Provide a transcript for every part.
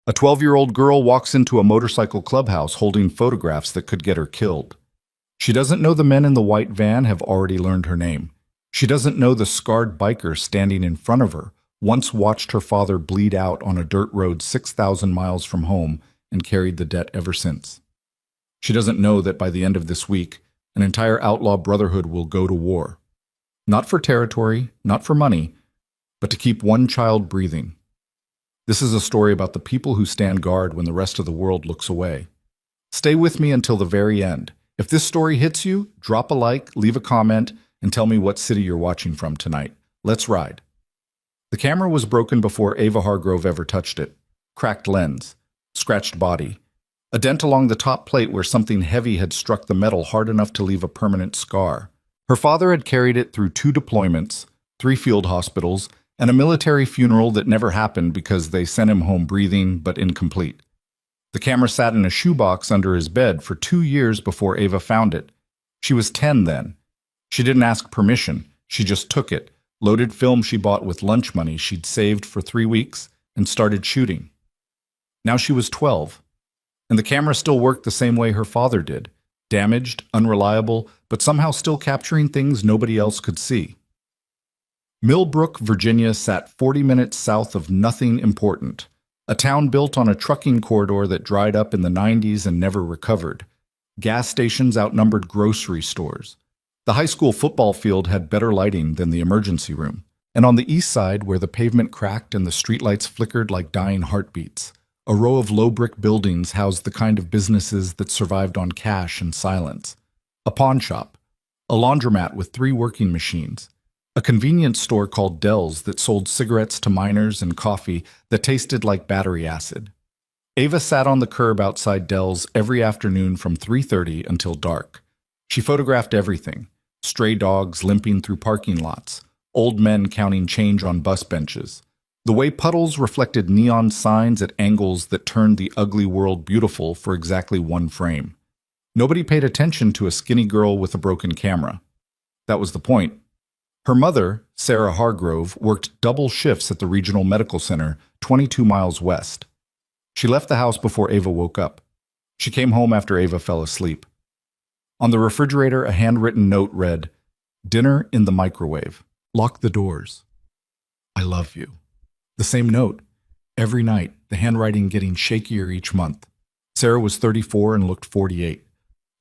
A 12-year-old girl walks into a motorcycle clubhouse holding photographs that could get her killed. She doesn't know the men in the white van have already learned her name. She doesn't know the scarred biker standing in front of her once watched her father bleed out on a dirt road 6,000 miles from home and carried the debt ever since. She doesn't know that by the end of this week, an entire outlaw brotherhood will go to war. Not for territory, not for money, but to keep one child breathing. This is a story about the people who stand guard when the rest of the world looks away. Stay with me until the very end. If this story hits you, drop a like, leave a comment, and tell me what city you're watching from tonight. Let's ride. The camera was broken before Ava Hargrove ever touched it. Cracked lens, scratched body, a dent along the top plate where something heavy had struck the metal hard enough to leave a permanent scar. Her father had carried it through 2 deployments, 3 field hospitals, and a military funeral that never happened because they sent him home breathing but incomplete. The camera sat in a shoebox under his bed for 2 years before Ava found it. She was 10 then. She didn't ask permission. She just took it, loaded film she bought with lunch money she'd saved for 3 weeks, and started shooting. Now she was 12, and the camera still worked the same way her father did, damaged, unreliable, but somehow still capturing things nobody else could see. Millbrook, Virginia sat 40 minutes south of nothing important, a town built on a trucking corridor that dried up in the 90s and never recovered. Gas stations outnumbered grocery stores. The high school football field had better lighting than the emergency room. And on the east side, where the pavement cracked and the streetlights flickered like dying heartbeats, a row of low brick buildings housed the kind of businesses that survived on cash and silence. A pawn shop, a laundromat with 3 working machines, a convenience store called Dell's that sold cigarettes to minors and coffee that tasted like battery acid. Ava sat on the curb outside Dell's every afternoon from 3:30 until dark. She photographed everything: stray dogs limping through parking lots, old men counting change on bus benches, the way puddles reflected neon signs at angles that turned the ugly world beautiful for exactly 1 frame. Nobody paid attention to a skinny girl with a broken camera. That was the point. Her mother, Sarah Hargrove, worked double shifts at the regional medical center 22 miles west. She left the house before Ava woke up. She came home after Ava fell asleep. On the refrigerator, a handwritten note read, "Dinner in the microwave. Lock the doors. I love you." The same note. Every night, the handwriting getting shakier each month. Sarah was 34 and looked 48.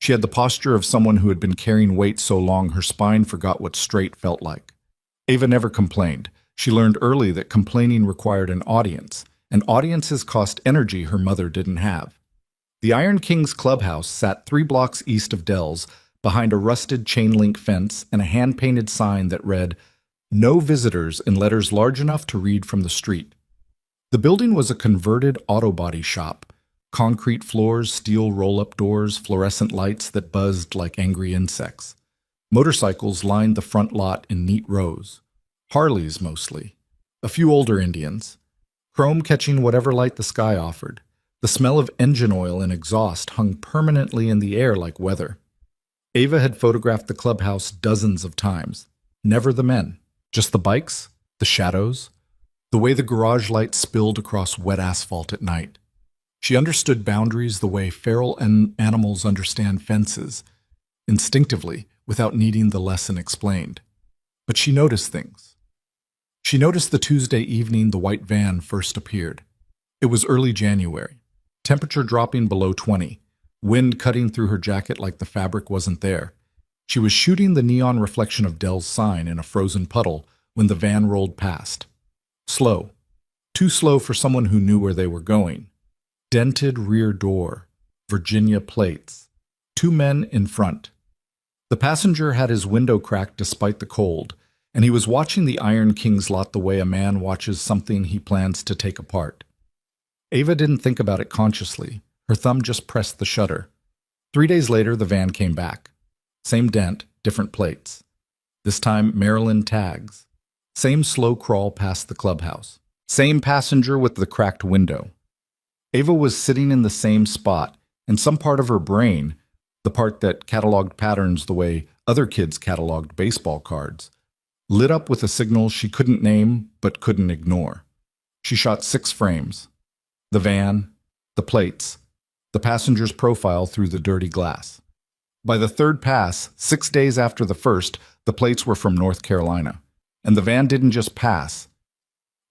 She had the posture of someone who had been carrying weight so long her spine forgot what straight felt like. Ava never complained. She learned early that complaining required an audience, and audiences cost energy her mother didn't have. The Iron King's clubhouse sat 3 blocks east of Dell's, behind a rusted chain-link fence and a hand-painted sign that read, "No visitors," in letters large enough to read from the street. The building was a converted auto body shop. Concrete floors, steel roll-up doors, fluorescent lights that buzzed like angry insects. Motorcycles lined the front lot in neat rows. Harleys, mostly. A few older Indians. Chrome catching whatever light the sky offered. The smell of engine oil and exhaust hung permanently in the air like weather. Ava had photographed the clubhouse dozens of times. Never the men. Just the bikes, the shadows, the way the garage lights spilled across wet asphalt at night. She understood boundaries the way feral animals understand fences, instinctively, without needing the lesson explained. But she noticed things. She noticed the Tuesday evening the white van first appeared. It was early January, temperature dropping below 20, wind cutting through her jacket like the fabric wasn't there. She was shooting the neon reflection of Dell's sign in a frozen puddle when the van rolled past. Slow. Too slow for someone who knew where they were going. Dented rear door, Virginia plates, 2 men in front. The passenger had his window cracked despite the cold, and he was watching the Iron King's lot the way a man watches something he plans to take apart. Ava didn't think about it consciously. Her thumb just pressed the shutter. 3 days later, the van came back. Same dent, different plates. This time, Maryland tags. Same slow crawl past the clubhouse. Same passenger with the cracked window. Ava was sitting in the same spot, and some part of her brain, the part that cataloged patterns the way other kids cataloged baseball cards, lit up with a signal she couldn't name but couldn't ignore. She shot 6 frames. The van, the plates, the passenger's profile through the dirty glass. By the third pass, 6 days after the first, the plates were from North Carolina. And the van didn't just pass,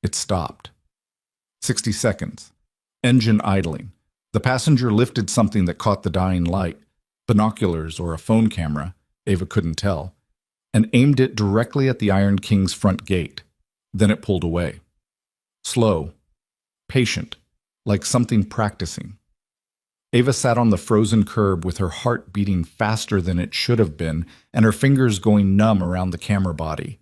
it stopped. 60 seconds. Engine idling. The passenger lifted something that caught the dying light, binoculars or a phone camera, Ava couldn't tell, and aimed it directly at the Iron King's front gate. Then it pulled away. Slow, patient, like something practicing. Ava sat on the frozen curb with her heart beating faster than it should have been and her fingers going numb around the camera body.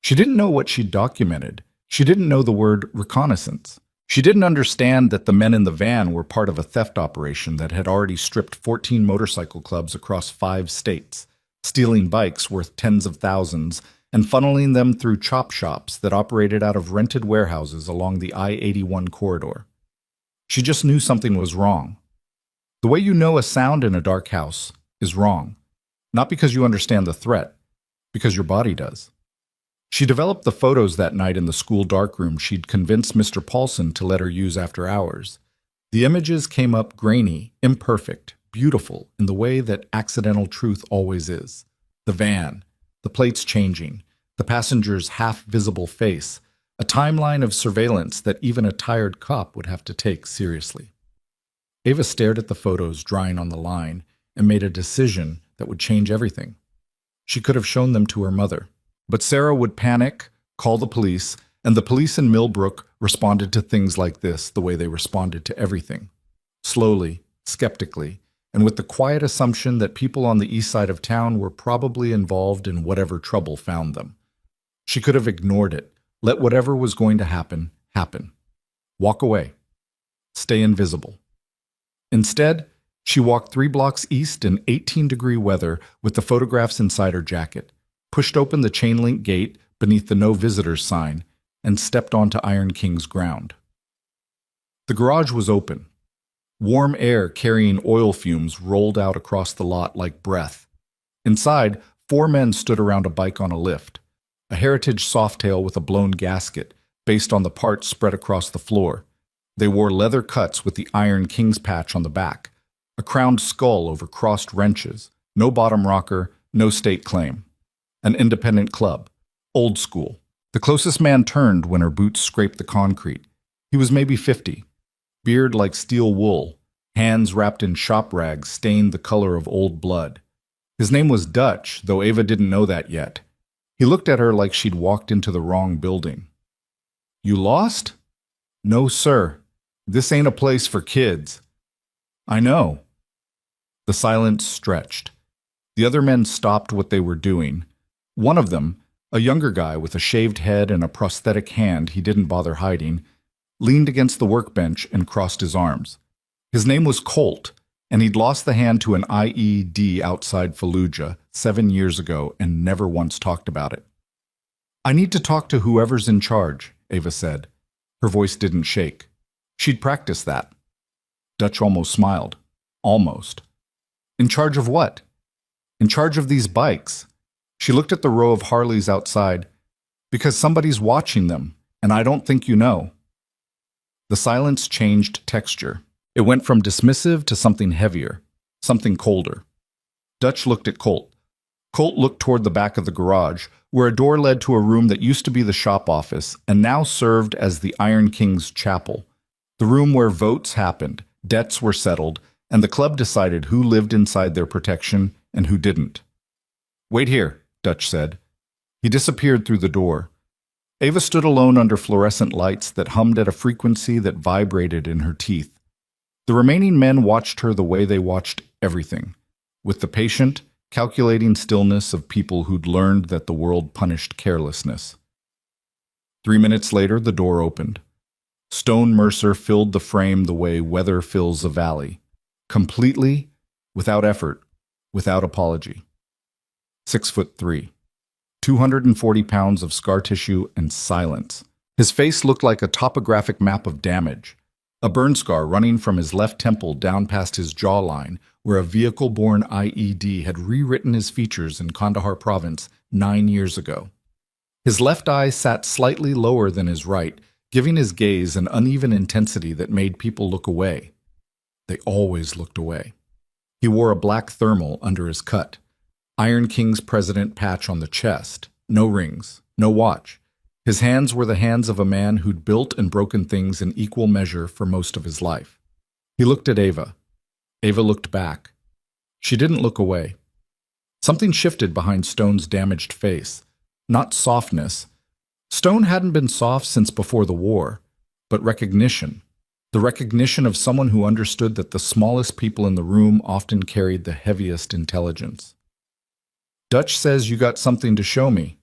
She didn't know what she'd documented. She didn't know the word reconnaissance. She didn't understand that the men in the van were part of a theft operation that had already stripped 14 motorcycle clubs across 5 states, stealing bikes worth tens of thousands and funneling them through chop shops that operated out of rented warehouses along the I-81 corridor. She just knew something was wrong. The way you know a sound in a dark house is wrong, not because you understand the threat, because your body does. She developed the photos that night in the school darkroom she'd convinced Mr. Paulson to let her use after hours. The images came up grainy, imperfect, beautiful in the way that accidental truth always is. The van, the plates changing, the passenger's half-visible face, a timeline of surveillance that even a tired cop would have to take seriously. Ava stared at the photos drying on the line and made a decision that would change everything. She could have shown them to her mother. But Sarah would panic, call the police, and the police in Millbrook responded to things like this the way they responded to everything. Slowly, skeptically, and with the quiet assumption that people on the east side of town were probably involved in whatever trouble found them. She could have ignored it, let whatever was going to happen, happen. Walk away. Stay invisible. Instead, she walked 3 blocks east in 18-degree weather with the photographs inside her jacket, pushed open the chain-link gate beneath the no visitors sign, and stepped onto Iron King's ground. The garage was open. Warm air carrying oil fumes rolled out across the lot like breath. Inside, 4 men stood around a bike on a lift, a heritage Softail with a blown gasket, based on the parts spread across the floor. They wore leather cuts with the Iron King's patch on the back, a crowned skull over crossed wrenches, no bottom rocker, no state claim. An independent club. Old school. The closest man turned when her boots scraped the concrete. He was maybe 50. Beard like steel wool. Hands wrapped in shop rags stained the color of old blood. His name was Dutch, though Ava didn't know that yet. He looked at her like she'd walked into the wrong building. "You lost?" "No, sir. This ain't a place for kids." "I know." The silence stretched. The other men stopped what they were doing. One of them, a younger guy with a shaved head and a prosthetic hand he didn't bother hiding, leaned against the workbench and crossed his arms. His name was Colt, and he'd lost the hand to an IED outside Fallujah 7 years ago and never once talked about it. "I need to talk to whoever's in charge," Ava said. Her voice didn't shake. She'd practiced that. Dutch almost smiled. Almost. "In charge of what?" "In charge of these bikes." She looked at the row of Harleys outside. "Because somebody's watching them, and I don't think you know." The silence changed texture. It went from dismissive to something heavier, something colder. Dutch looked at Colt. Colt looked toward the back of the garage, where a door led to a room that used to be the shop office and now served as the Iron King's chapel, the room where votes happened, debts were settled, and the club decided who lived inside their protection and who didn't. "Wait here," Dutch said. He disappeared through the door. Ava stood alone under fluorescent lights that hummed at a frequency that vibrated in her teeth. The remaining men watched her the way they watched everything, with the patient, calculating stillness of people who'd learned that the world punished carelessness. 3 minutes later, the door opened. Stone Mercer filled the frame the way weather fills a valley, completely, without effort, without apology. 6'3", 240 pounds of scar tissue and silence. His face looked like a topographic map of damage, a burn scar running from his left temple down past his jawline, where a vehicle-borne IED had rewritten his features in Kandahar province 9 years ago. His left eye sat slightly lower than his right, giving his gaze an uneven intensity that made people look away. They always looked away. He wore a black thermal under his cut, Iron King's president patch on the chest, no rings, no watch. His hands were the hands of a man who'd built and broken things in equal measure for most of his life. He looked at Ava. Ava looked back. She didn't look away. Something shifted behind Stone's damaged face. Not softness. Stone hadn't been soft since before the war, but recognition. The recognition of someone who understood that the smallest people in the room often carried the heaviest intelligence. Dutch says you got something to show me.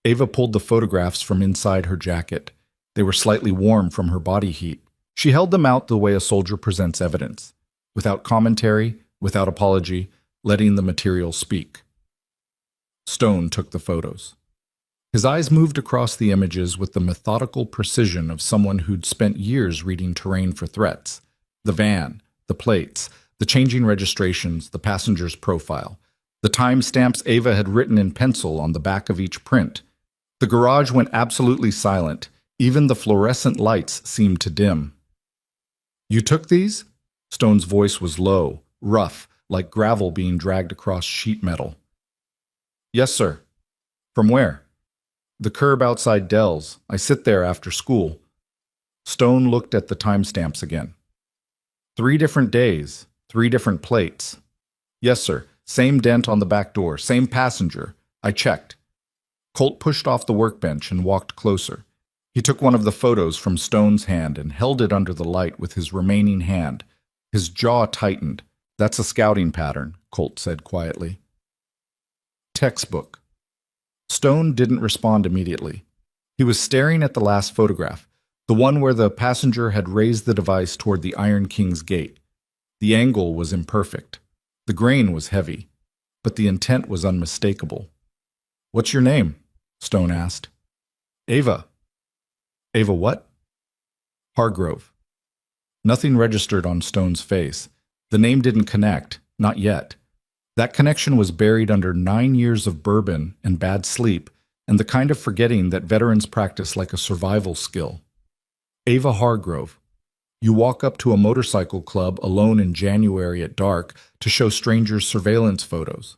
Ava pulled the photographs from inside her jacket. They were slightly warm from her body heat. She held them out the way a soldier presents evidence, without commentary, without apology, letting the material speak. Stone took the photos. His eyes moved across the images with the methodical precision of someone who'd spent years reading terrain for threats. The van, the plates, the changing registrations, the passenger's profile, the timestamps Ava had written in pencil on the back of each print. The garage went absolutely silent. Even the fluorescent lights seemed to dim. "You took these?" Stone's voice was low, rough, like gravel being dragged across sheet metal. "Yes, sir." "From where?" "The curb outside Dell's. I sit there after school." Stone looked at the timestamps again. 3 different days, 3 different plates. "Yes, sir. Same dent on the back door, same passenger. I checked." Colt pushed off the workbench and walked closer. He took one of the photos from Stone's hand and held it under the light with his remaining hand. His jaw tightened. "That's a scouting pattern," Colt said quietly. "Textbook." Stone didn't respond immediately. He was staring at the last photograph, the one where the passenger had raised the device toward the Iron King's gate. The angle was imperfect. The grain was heavy, but the intent was unmistakable. "What's your name?" Stone asked. "Ava." "Ava what?" "Hargrove." Nothing registered on Stone's face. The name didn't connect, not yet. That connection was buried under 9 years of bourbon and bad sleep, and the kind of forgetting that veterans practice like a survival skill. "Ava Hargrove. You walk up to a motorcycle club alone in January at dark to show strangers surveillance photos."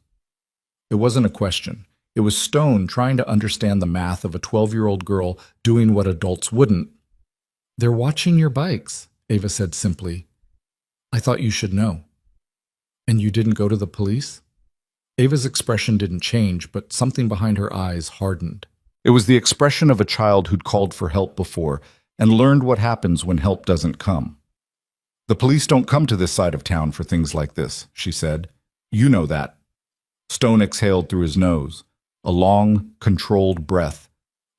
It wasn't a question. It was Stone trying to understand the math of a 12-year-old girl doing what adults wouldn't. "They're watching your bikes," Ava said simply. "I thought you should know." "And you didn't go to the police?" Ava's expression didn't change, but something behind her eyes hardened. It was the expression of a child who'd called for help before and learned what happens when help doesn't come. "The police don't come to this side of town for things like this," she said. "You know that." Stone exhaled through his nose, a long, controlled breath,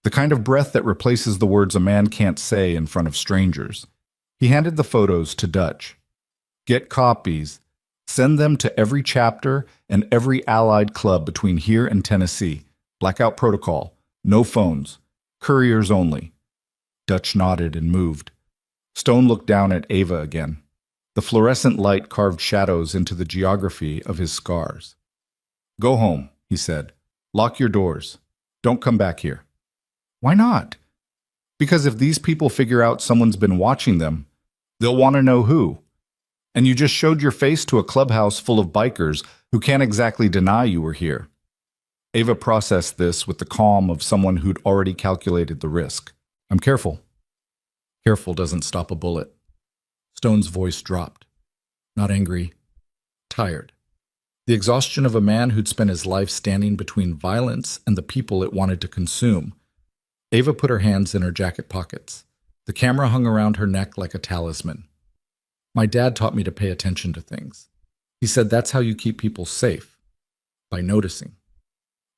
the kind of breath that replaces the words a man can't say in front of strangers. He handed the photos to Dutch. "Get copies. Send them to every chapter and every allied club between here and Tennessee. Blackout protocol. No phones. Couriers only." Dutch nodded and moved. Stone looked down at Ava again. The fluorescent light carved shadows into the geography of his scars. "Go home," he said. "Lock your doors. Don't come back here." "Why not?" "Because if these people figure out someone's been watching them, they'll want to know who. And you just showed your face to a clubhouse full of bikers who can't exactly deny you were here." Ava processed this with the calm of someone who'd already calculated the risk. "I'm careful." "Careful doesn't stop a bullet." Stone's voice dropped. Not angry, tired. The exhaustion of a man who'd spent his life standing between violence and the people it wanted to consume. Ava put her hands in her jacket pockets. The camera hung around her neck like a talisman. "My dad taught me to pay attention to things. He said that's how you keep people safe, by noticing."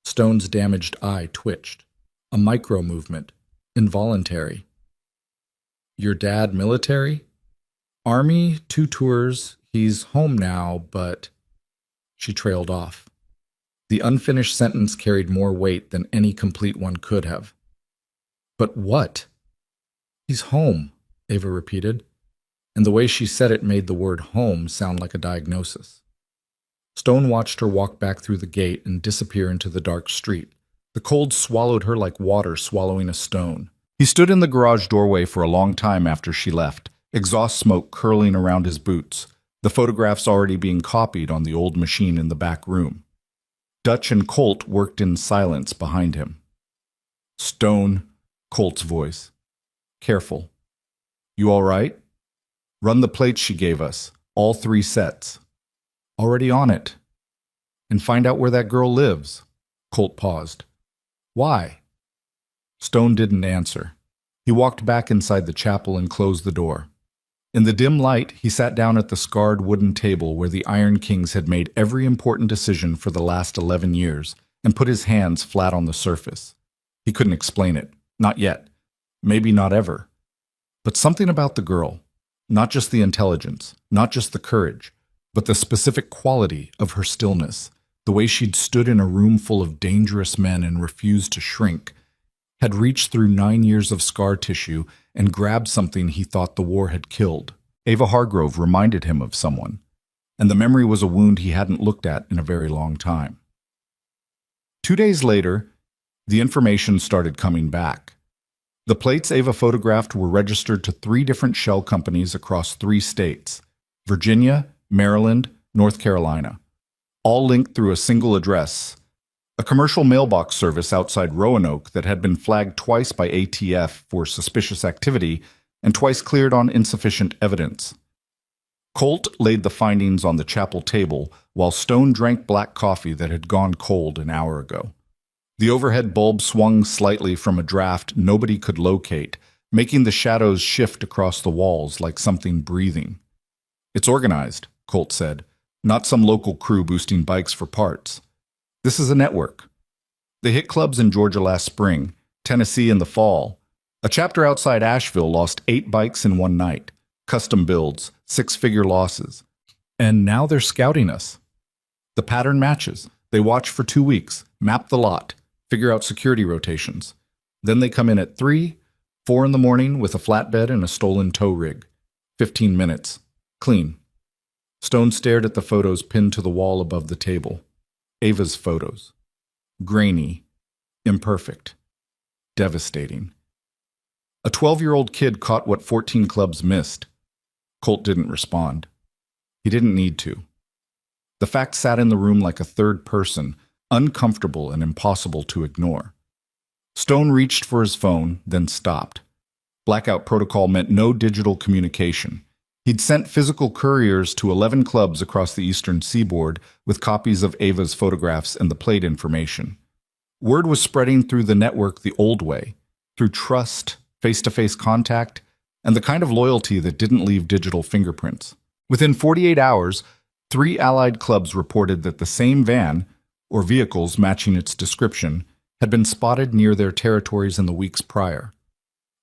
Stone's damaged eye twitched. A micro movement, involuntary. "Your dad military?" "Army, 2 tours. He's home now, but..." She trailed off. The unfinished sentence carried more weight than any complete one could have. "But what?" "He's home," Ava repeated, and the way she said it made the word home sound like a diagnosis. Stone watched her walk back through the gate and disappear into the dark street. The cold swallowed her like water swallowing a stone. He stood in the garage doorway for a long time after she left, exhaust smoke curling around his boots, the photographs already being copied on the old machine in the back room. Dutch and Colt worked in silence behind him. "Stone," Colt's voice. "Careful. You all right? Run the plates she gave us, all 3 sets." "Already on it." "And find out where that girl lives." Colt paused. "Why?" Stone didn't answer. He walked back inside the chapel and closed the door. In the dim light, he sat down at the scarred wooden table where the Iron Kings had made every important decision for the last 11 years and put his hands flat on the surface. He couldn't explain it. Not yet. Maybe not ever. But something about the girl, not just the intelligence, not just the courage, but the specific quality of her stillness, the way she'd stood in a room full of dangerous men and refused to shrink, had reached through 9 years of scar tissue and grabbed something he thought the war had killed. Ava Hargrove reminded him of someone, and the memory was a wound he hadn't looked at in a very long time. 2 days later, the information started coming back. The plates Ava photographed were registered to 3 different shell companies across 3 states: Virginia, Maryland, North Carolina, all linked through a single address, a commercial mailbox service outside Roanoke that had been flagged twice by ATF for suspicious activity and twice cleared on insufficient evidence. Colt laid the findings on the chapel table while Stone drank black coffee that had gone cold an hour ago. The overhead bulb swung slightly from a draft nobody could locate, making the shadows shift across the walls like something breathing. "It's organized," Colt said, "not some local crew boosting bikes for parts. This is a network. They hit clubs in Georgia last spring, Tennessee in the fall. A chapter outside Asheville lost 8 bikes in one night, custom builds, 6-figure losses. And now they're scouting us. The pattern matches. They watch for 2 weeks, map the lot, figure out security rotations. Then they come in at 3, 4 in the morning with a flatbed and a stolen tow rig. 15 minutes. Clean." Stone stared at the photos pinned to the wall above the table. Ava's photos. Grainy, imperfect, devastating. A 12-year-old kid caught what 14 clubs missed. Colt didn't respond. He didn't need to. The fact sat in the room like a third person, uncomfortable and impossible to ignore. Stone reached for his phone, then stopped. Blackout protocol meant no digital communication. He'd sent physical couriers to 11 clubs across the eastern seaboard with copies of Ava's photographs and the plate information. Word was spreading through the network the old way, through trust, face-to-face contact, and the kind of loyalty that didn't leave digital fingerprints. Within 48 hours, 3 allied clubs reported that the same van, or vehicles matching its description, had been spotted near their territories in the weeks prior.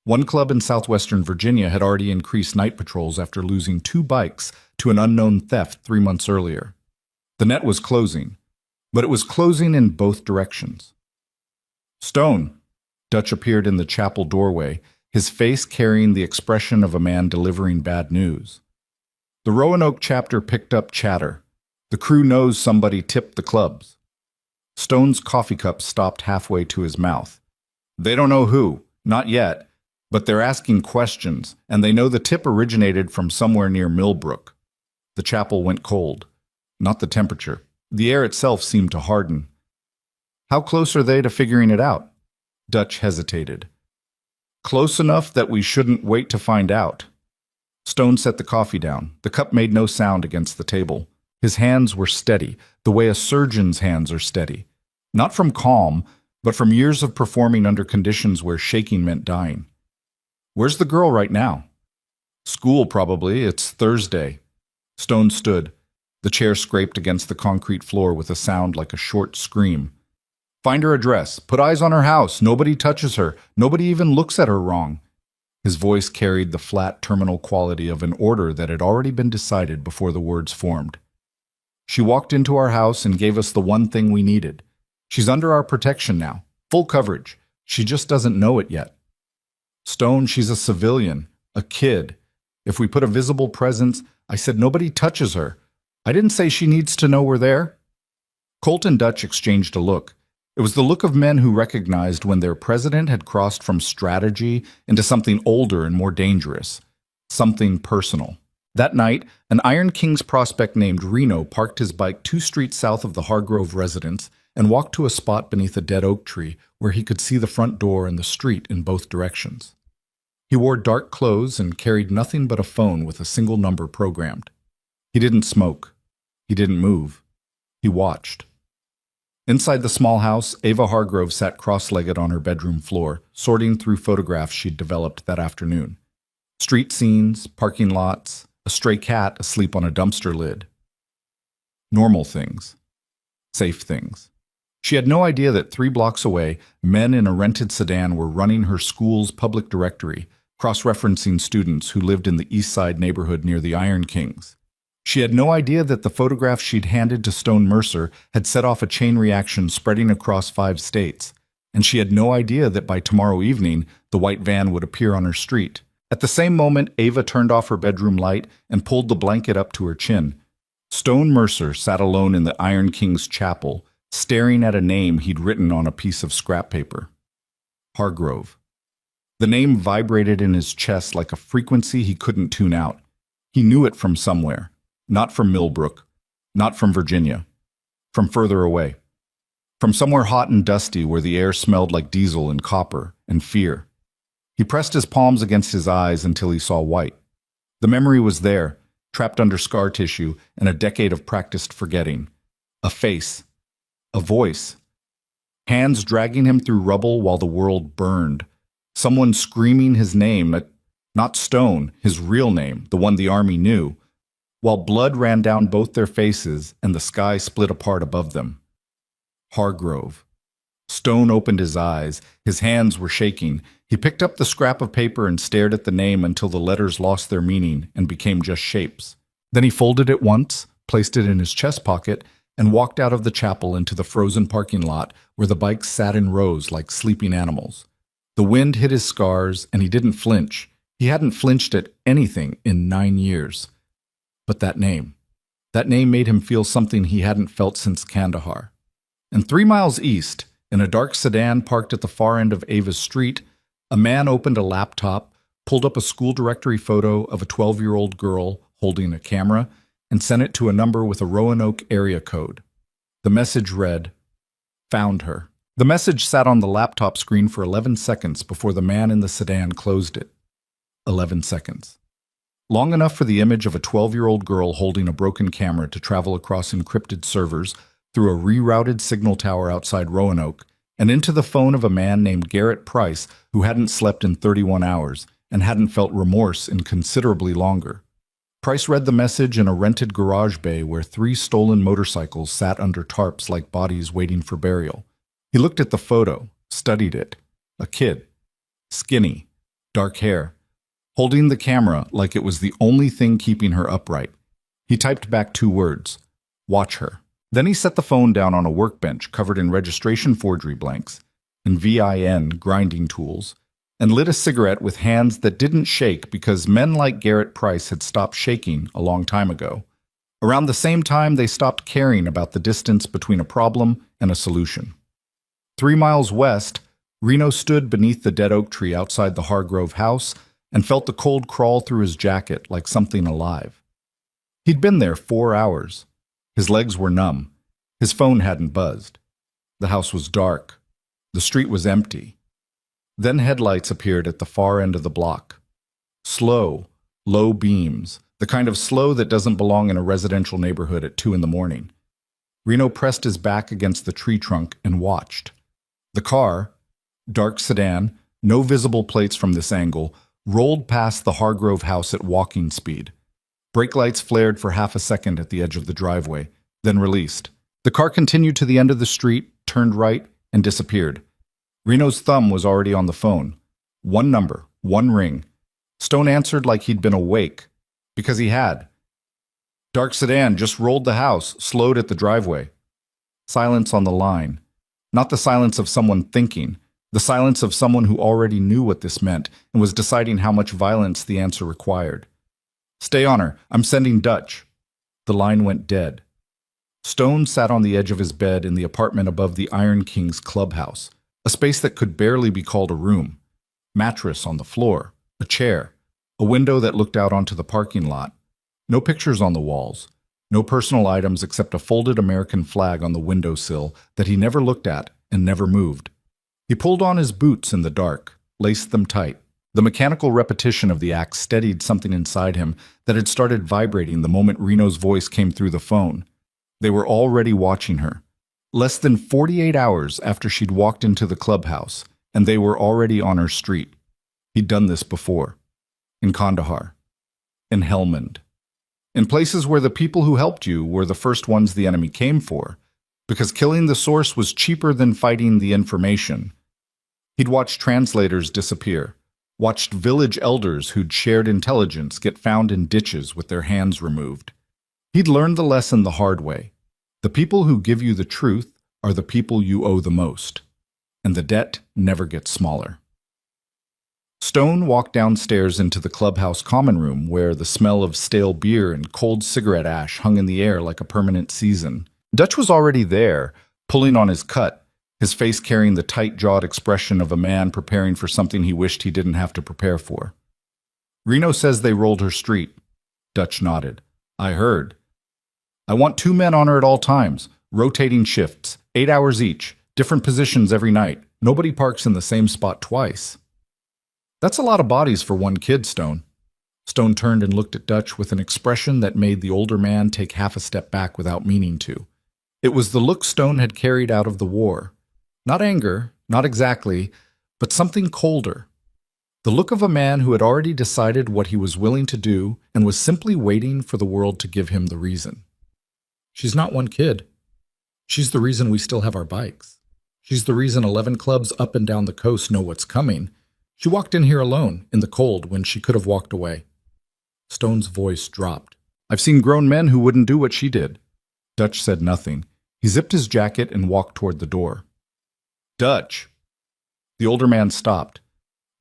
One club in southwestern Virginia had already increased night patrols after losing 2 bikes to an unknown theft 3 months earlier. The net was closing, but it was closing in both directions. "Stone," Dutch appeared in the chapel doorway, his face carrying the expression of a man delivering bad news. The Roanoke chapter picked up chatter. The crew knows somebody tipped the clubs. Stone's coffee cup stopped halfway to his mouth. "They don't know who, not yet. But they're asking questions, and they know the tip originated from somewhere near Millbrook." The chapel went cold. Not the temperature. The air itself seemed to harden. "How close are they to figuring it out?" Dutch hesitated. "Close enough that we shouldn't wait to find out." Stone set the coffee down. The cup made no sound against the table. His hands were steady, the way a surgeon's hands are steady. Not from calm, but from years of performing under conditions where shaking meant dying. "Where's the girl right now?" "School, probably. It's Thursday." Stone stood. The chair scraped against the concrete floor with a sound like a short scream. "Find her address. Put eyes on her house. Nobody touches her. Nobody even looks at her wrong." His voice carried the flat terminal quality of an order that had already been decided before the words formed. "She walked into our house and gave us the one thing we needed. She's under our protection now. Full coverage. She just doesn't know it yet." "Stone, she's a civilian, a kid. If we put a visible presence," I said, "nobody touches her. I didn't say she needs to know we're there." Colt and Dutch exchanged a look. It was the look of men who recognized when their president had crossed from strategy into something older and more dangerous, something personal. That night, an Iron Kings prospect named Reno parked his bike 2 streets south of the Hargrove residence and walked to a spot beneath a dead oak tree where he could see the front door and the street in both directions. He wore dark clothes and carried nothing but a phone with a single number programmed. He didn't smoke. He didn't move. He watched. Inside the small house, Ava Hargrove sat cross-legged on her bedroom floor, sorting through photographs she'd developed that afternoon. Street scenes, parking lots, a stray cat asleep on a dumpster lid. Normal things. Safe things. She had no idea that 3 blocks away, men in a rented sedan were running her school's public directory, cross-referencing students who lived in the East Side neighborhood near the Iron Kings. She had no idea that the photograph she'd handed to Stone Mercer had set off a chain reaction spreading across 5 states, and she had no idea that by tomorrow evening, the white van would appear on her street. At the same moment, Ava turned off her bedroom light and pulled the blanket up to her chin. Stone Mercer sat alone in the Iron King's chapel, staring at a name he'd written on a piece of scrap paper. Hargrove. The name vibrated in his chest like a frequency he couldn't tune out. He knew it from somewhere. Not from Millbrook, not from Virginia, from further away. From somewhere hot and dusty where the air smelled like diesel and copper and fear. He pressed his palms against his eyes until he saw white. The memory was there, trapped under scar tissue and a decade of practiced forgetting. A face. A voice. Hands dragging him through rubble while the world burned. Someone screaming his name, not Stone, his real name, the one the army knew, while blood ran down both their faces and the sky split apart above them. Hargrove. Stone opened his eyes. His hands were shaking. He picked up the scrap of paper and stared at the name until the letters lost their meaning and became just shapes. Then he folded it once, placed it in his chest pocket, and walked out of the chapel into the frozen parking lot where the bikes sat in rows like sleeping animals. The wind hit his scars, and he didn't flinch. He hadn't flinched at anything in 9 years. But that name made him feel something he hadn't felt since Kandahar. And 3 miles east, in a dark sedan parked at the far end of Ava's street, a man opened a laptop, pulled up a school directory photo of a 12-year-old girl holding a camera, and sent it to a number with a Roanoke area code. The message read, "Found her." The message sat on the laptop screen for 11 seconds before the man in the sedan closed it. 11 seconds. Long enough for the image of a 12-year-old girl holding a broken camera to travel across encrypted servers through a rerouted signal tower outside Roanoke and into the phone of a man named Garrett Price who hadn't slept in 31 hours and hadn't felt remorse in considerably longer. Price read the message in a rented garage bay where 3 stolen motorcycles sat under tarps like bodies waiting for burial. He looked at the photo, studied it. A kid. Skinny. Dark hair. Holding the camera like it was the only thing keeping her upright. He typed back 2 words. Watch her. Then he set the phone down on a workbench covered in registration forgery blanks and VIN grinding tools, and lit a cigarette with hands that didn't shake because men like Garrett Price had stopped shaking a long time ago. Around the same time, they stopped caring about the distance between a problem and a solution. 3 miles west, Reno stood beneath the dead oak tree outside the Hargrove house and felt the cold crawl through his jacket like something alive. He'd been there 4 hours. His legs were numb. His phone hadn't buzzed. The house was dark. The street was empty. Then headlights appeared at the far end of the block. Slow, low beams, the kind of slow that doesn't belong in a residential neighborhood at 2 in the morning. Reno pressed his back against the tree trunk and watched. The car, dark sedan, no visible plates from this angle, rolled past the Hargrove house at walking speed. Brake lights flared for half a second at the edge of the driveway, then released. The car continued to the end of the street, turned right, and disappeared. Reno's thumb was already on the phone. 1 number, 1 ring. Stone answered like he'd been awake, because he had. Dark sedan just rolled the house, slowed at the driveway. Silence on the line. Not the silence of someone thinking, the silence of someone who already knew what this meant and was deciding how much violence the answer required. Stay on her. I'm sending Dutch. The line went dead. Stone sat on the edge of his bed in the apartment above the Iron King's clubhouse, a space that could barely be called a room. Mattress on the floor, a chair, a window that looked out onto the parking lot. No pictures on the walls, no personal items except a folded American flag on the windowsill that he never looked at and never moved. He pulled on his boots in the dark, laced them tight. The mechanical repetition of the act steadied something inside him that had started vibrating the moment Reno's voice came through the phone. They were already watching her. Less than 48 hours after she'd walked into the clubhouse, and they were already on her street. He'd done this before. In Kandahar. In Helmand. In places where the people who helped you were the first ones the enemy came for, because killing the source was cheaper than fighting the information. He'd watched translators disappear, watched village elders who'd shared intelligence get found in ditches with their hands removed. He'd learned the lesson the hard way. The people who give you the truth are the people you owe the most, and the debt never gets smaller. Stone walked downstairs into the clubhouse common room where the smell of stale beer and cold cigarette ash hung in the air like a permanent season. Dutch was already there, pulling on his cut, his face carrying the tight-jawed expression of a man preparing for something he wished he didn't have to prepare for. Reno says they rolled her street. Dutch nodded. I heard. I want 2 men on her at all times, rotating shifts, 8 hours each, different positions every night. Nobody parks in the same spot twice. That's a lot of bodies for one kid, Stone. Stone turned and looked at Dutch with an expression that made the older man take half a step back without meaning to. It was the look Stone had carried out of the war. Not anger, not exactly, but something colder. The look of a man who had already decided what he was willing to do and was simply waiting for the world to give him the reason. She's not one kid. She's the reason we still have our bikes. She's the reason 11 clubs up and down the coast know what's coming. She walked in here alone, in the cold, when she could have walked away. Stone's voice dropped. I've seen grown men who wouldn't do what she did. Dutch said nothing. He zipped his jacket and walked toward the door. Dutch. The older man stopped.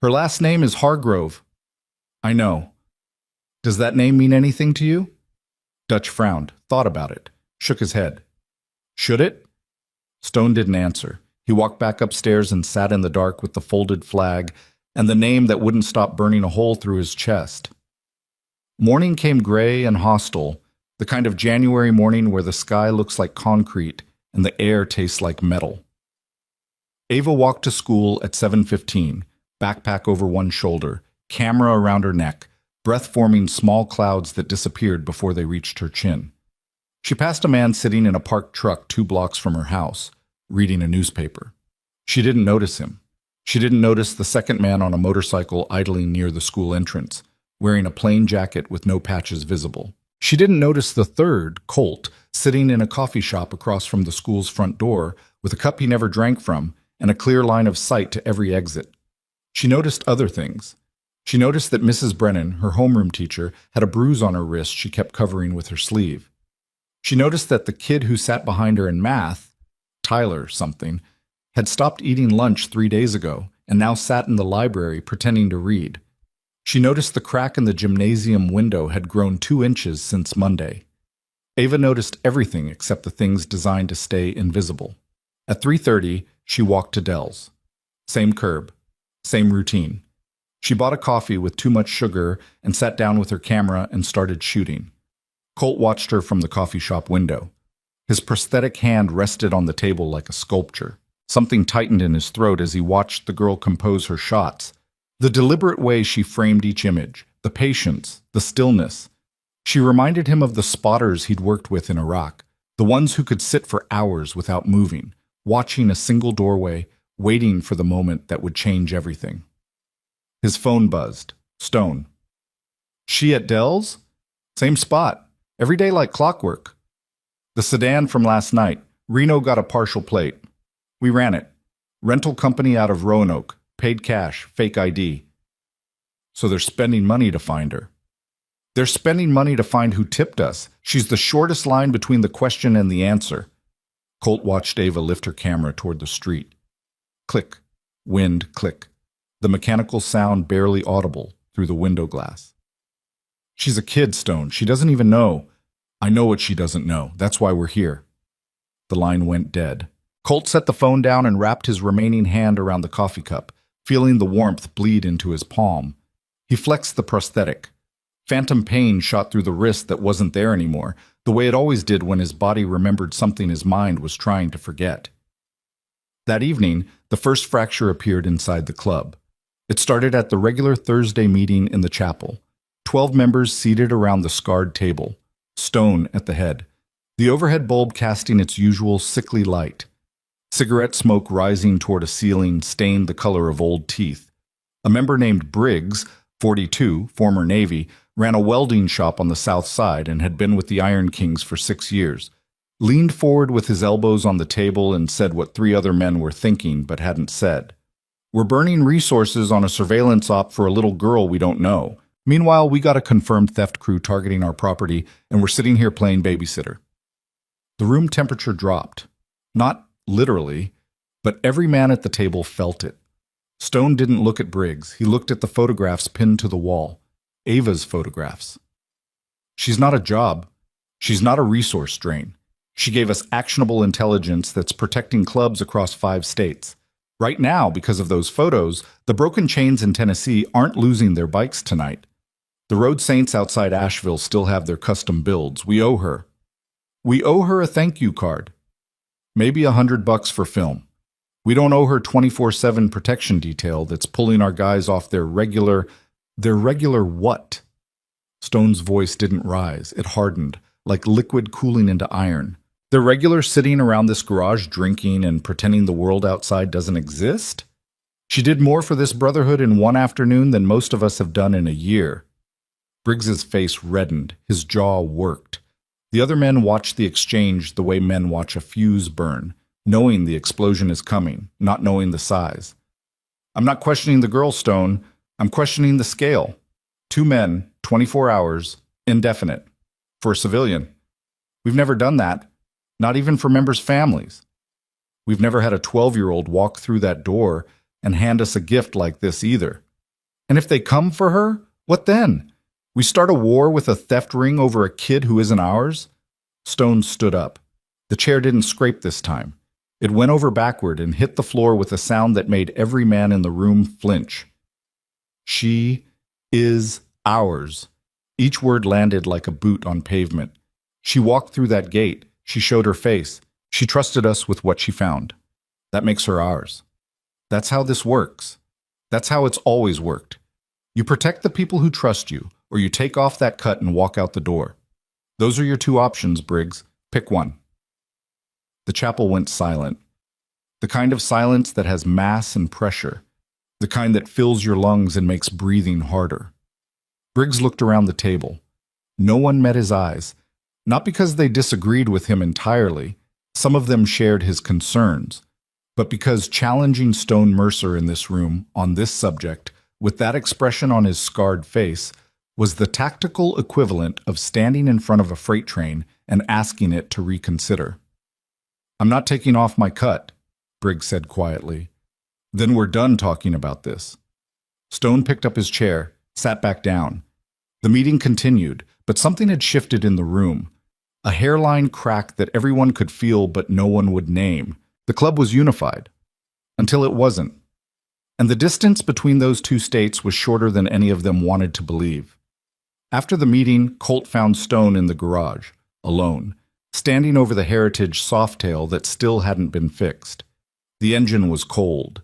Her last name is Hargrove. I know. Does that name mean anything to you? Dutch frowned, thought about it, shook his head. Should it? Stone didn't answer. He walked back upstairs and sat in the dark with the folded flag and the name that wouldn't stop burning a hole through his chest. Morning came gray and hostile, the kind of January morning where the sky looks like concrete and the air tastes like metal. Ava walked to school at 7:15, backpack over one shoulder, camera around her neck, breath forming small clouds that disappeared before they reached her chin. She passed a man sitting in a parked truck 2 blocks from her house, reading a newspaper. She didn't notice him. She didn't notice the second man on a motorcycle idling near the school entrance, wearing a plain jacket with no patches visible. She didn't notice the third, Colt, sitting in a coffee shop across from the school's front door with a cup he never drank from and a clear line of sight to every exit. She noticed other things. She noticed that Mrs. Brennan, her homeroom teacher, had a bruise on her wrist she kept covering with her sleeve. She noticed that the kid who sat behind her in math, Tyler something, had stopped eating lunch 3 days ago and now sat in the library pretending to read. She noticed the crack in the gymnasium window had grown 2 inches since Monday. Ava noticed everything except the things designed to stay invisible. At 3:30, she walked to Dell's. Same curb, same routine. She bought a coffee with too much sugar and sat down with her camera and started shooting. Colt watched her from the coffee shop window. His prosthetic hand rested on the table like a sculpture. Something tightened in his throat as he watched the girl compose her shots. The deliberate way she framed each image, the patience, the stillness. She reminded him of the spotters he'd worked with in Iraq, the ones who could sit for hours without moving, watching a single doorway, waiting for the moment that would change everything. His phone buzzed. Stone. She at Dell's? Same spot. Every day like clockwork. The sedan from last night. Reno got a partial plate. We ran it. Rental company out of Roanoke. Paid cash. Fake ID. So they're spending money to find her. They're spending money to find who tipped us. She's the shortest line between the question and the answer. Colt watched Ava lift her camera toward the street. Click. Wind click. The mechanical sound barely audible through the window glass. She's a kid, Stone. She doesn't even know. I know what she doesn't know. That's why we're here. The line went dead. Colt set the phone down and wrapped his remaining hand around the coffee cup, feeling the warmth bleed into his palm. He flexed the prosthetic. Phantom pain shot through the wrist that wasn't there anymore, the way it always did when his body remembered something his mind was trying to forget. That evening, the first fracture appeared inside the club. It started at the regular Thursday meeting in the chapel. 12 members seated around the scarred table, Stone at the head, the overhead bulb casting its usual sickly light. Cigarette smoke rising toward a ceiling stained the color of old teeth. A member named Briggs, 42, former Navy, ran a welding shop on the south side and had been with the Iron Kings for 6 years. Leaned forward with his elbows on the table and said what 3 other men were thinking but hadn't said. "We're burning resources on a surveillance op for a little girl we don't know. Meanwhile, we got a confirmed theft crew targeting our property, and we're sitting here playing babysitter." The room temperature dropped. Not literally, but every man at the table felt it. Stone didn't look at Briggs. He looked at the photographs pinned to the wall. Ava's photographs. She's not a job. She's not a resource drain. She gave us actionable intelligence that's protecting clubs across 5 states. Right now, because of those photos, the broken chains in Tennessee aren't losing their bikes tonight. The Road Saints outside Asheville still have their custom builds. We owe her. We owe her a thank you card. Maybe $100 for film. We don't owe her 24/7 protection detail that's pulling our guys off their regular what? Stone's voice didn't rise. It hardened, like liquid cooling into iron. Their regular sitting around this garage drinking and pretending the world outside doesn't exist? She did more for this brotherhood in one afternoon than most of us have done in a year. Briggs's face reddened. His jaw worked. The other men watched the exchange the way men watch a fuse burn, knowing the explosion is coming, not knowing the size. "I'm not questioning the girl, Stone. I'm questioning the scale. 2 men, 24 hours, indefinite. For a civilian. We've never done that, not even for members' families. We've never had a 12-year-old walk through that door and hand us a gift like this either. And if they come for her, what then? We start a war with a theft ring over a kid who isn't ours?" Stone stood up. The chair didn't scrape this time. It went over backward and hit the floor with a sound that made every man in the room flinch. "She is ours." Each word landed like a boot on pavement. She walked through that gate. She showed her face. She trusted us with what she found. That makes her ours. That's how this works. That's how it's always worked. You protect the people who trust you, or you take off that cut and walk out the door. Those are your 2 options, Briggs. Pick one. The chapel went silent. The kind of silence that has mass and pressure. The kind that fills your lungs and makes breathing harder. Briggs looked around the table. No one met his eyes. Not because they disagreed with him entirely. Some of them shared his concerns. But because challenging Stone Mercer in this room on this subject, with that expression on his scarred face, was the tactical equivalent of standing in front of a freight train and asking it to reconsider. "I'm not taking off my cut," Briggs said quietly. "Then we're done talking about this." Stone picked up his chair, sat back down. The meeting continued, but something had shifted in the room. A hairline crack that everyone could feel but no one would name. The club was unified. Until it wasn't. And the distance between those 2 states was shorter than any of them wanted to believe. After the meeting, Colt found Stone in the garage, alone, standing over the Heritage Softail that still hadn't been fixed. The engine was cold.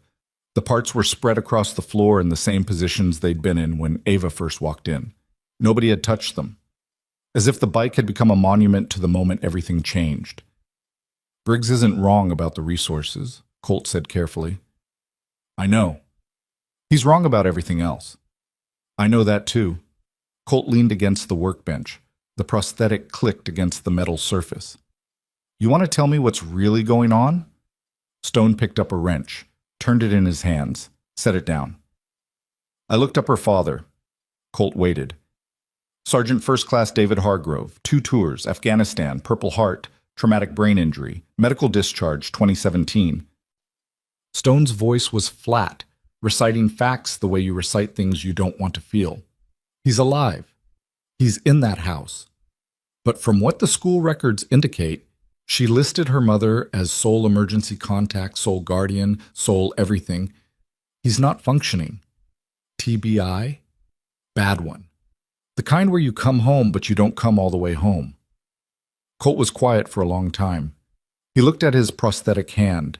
The parts were spread across the floor in the same positions they'd been in when Ava first walked in. Nobody had touched them. As if the bike had become a monument to the moment everything changed. "Briggs isn't wrong about the resources," Colt said carefully. "I know. He's wrong about everything else. I know that too." Colt leaned against the workbench. The prosthetic clicked against the metal surface. "You want to tell me what's really going on?" Stone picked up a wrench, turned it in his hands, set it down. "I looked up her father." Colt waited. "Sergeant First Class David Hargrove, 2 tours, Afghanistan, Purple Heart, traumatic brain injury, medical discharge, 2017. Stone's voice was flat, reciting facts the way you recite things you don't want to feel. "He's alive. He's in that house. But from what the school records indicate, She listed her mother as sole emergency contact, sole guardian, sole everything. He's not functioning. TBI? Bad one. The kind where you come home but you don't come all the way home. Colt was quiet for a long time. He looked at his prosthetic hand,